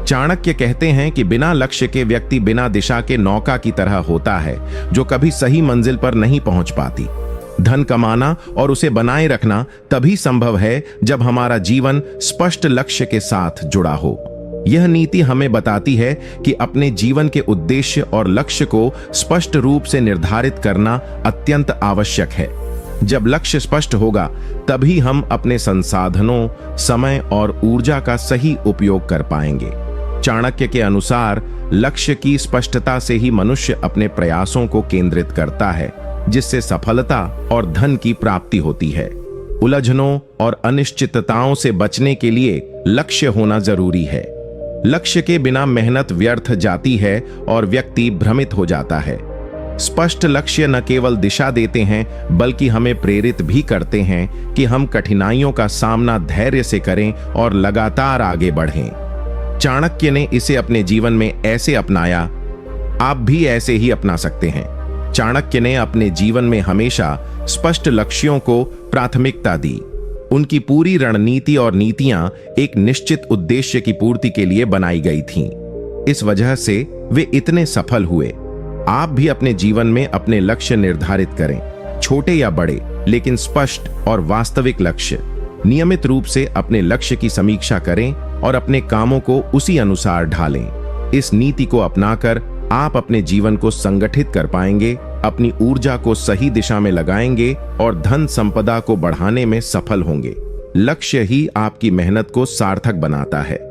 चाणक्य कहते हैं कि बिना लक्ष्य के व्यक्ति बिना दिशा के नौका की तरह होता है, जो कभी सही मंजिल पर नहीं पहुंच पाती। धन कमाना और उसे बनाए रखना तभी संभव है जब हमारा जीवन स्पष्ट लक्ष्य के साथ जुड़ा हो। यह नीति हमें बताती है कि अपने जीवन के उद्देश्य और लक्ष्य को स्पष्ट रूप से निर्धारित करना अत्यंत आवश्यक है। जब लक्ष्य स्पष्ट होगा, तभी हम अपने संसाधनों, समय और ऊर्जा का सही उपयोग कर पाएंगे। चाणक्य के अनुसार लक्ष्य की स्पष्टता से ही मनुष्य अपने प्रयासों को केंद्रित करता है, जिससे सफलता और धन की प्राप्ति होती है। उलझनों और अनिश्चितताओं से बचने के लिए लक्ष्य होना जरूरी है। लक्ष्य के बिना मेहनत व्यर्थ जाती है और व्यक्ति भ्रमित हो जाता है। स्पष्ट लक्ष्य न केवल दिशा देते हैं बल्कि हमें प्रेरित भी करते हैं कि हम कठिनाइयों का सामना धैर्य से करें और लगातार आगे बढ़ें। चाणक्य ने इसे अपने जीवन में ऐसे अपनाया, आप भी ऐसे ही अपना सकते हैं। चाणक्य ने अपने जीवन में हमेशा स्पष्ट लक्ष्यों को प्राथमिकता दी। उनकी पूरी रणनीति और नीतियां एक निश्चित उद्देश्य की पूर्ति के लिए बनाई गई थीं। इस वजह से वे इतने सफल हुए। आप भी अपने जीवन में अपने लक्ष्य निर्धारित करें, छोटे या बड़े, लेकिन स्पष्ट और वास्तविक लक्ष्य। नियमित रूप से अपने लक्ष्य की समीक्षा करें और अपने कामों को उसी अनुसार ढालें। इस नीति को अपनाकर आप अपने जीवन को संगठित कर पाएंगे, अपनी ऊर्जा को सही दिशा में लगाएंगे और धन संपदा को बढ़ाने में सफल होंगे। लक्ष्य ही आपकी मेहनत को सार्थक बनाता है।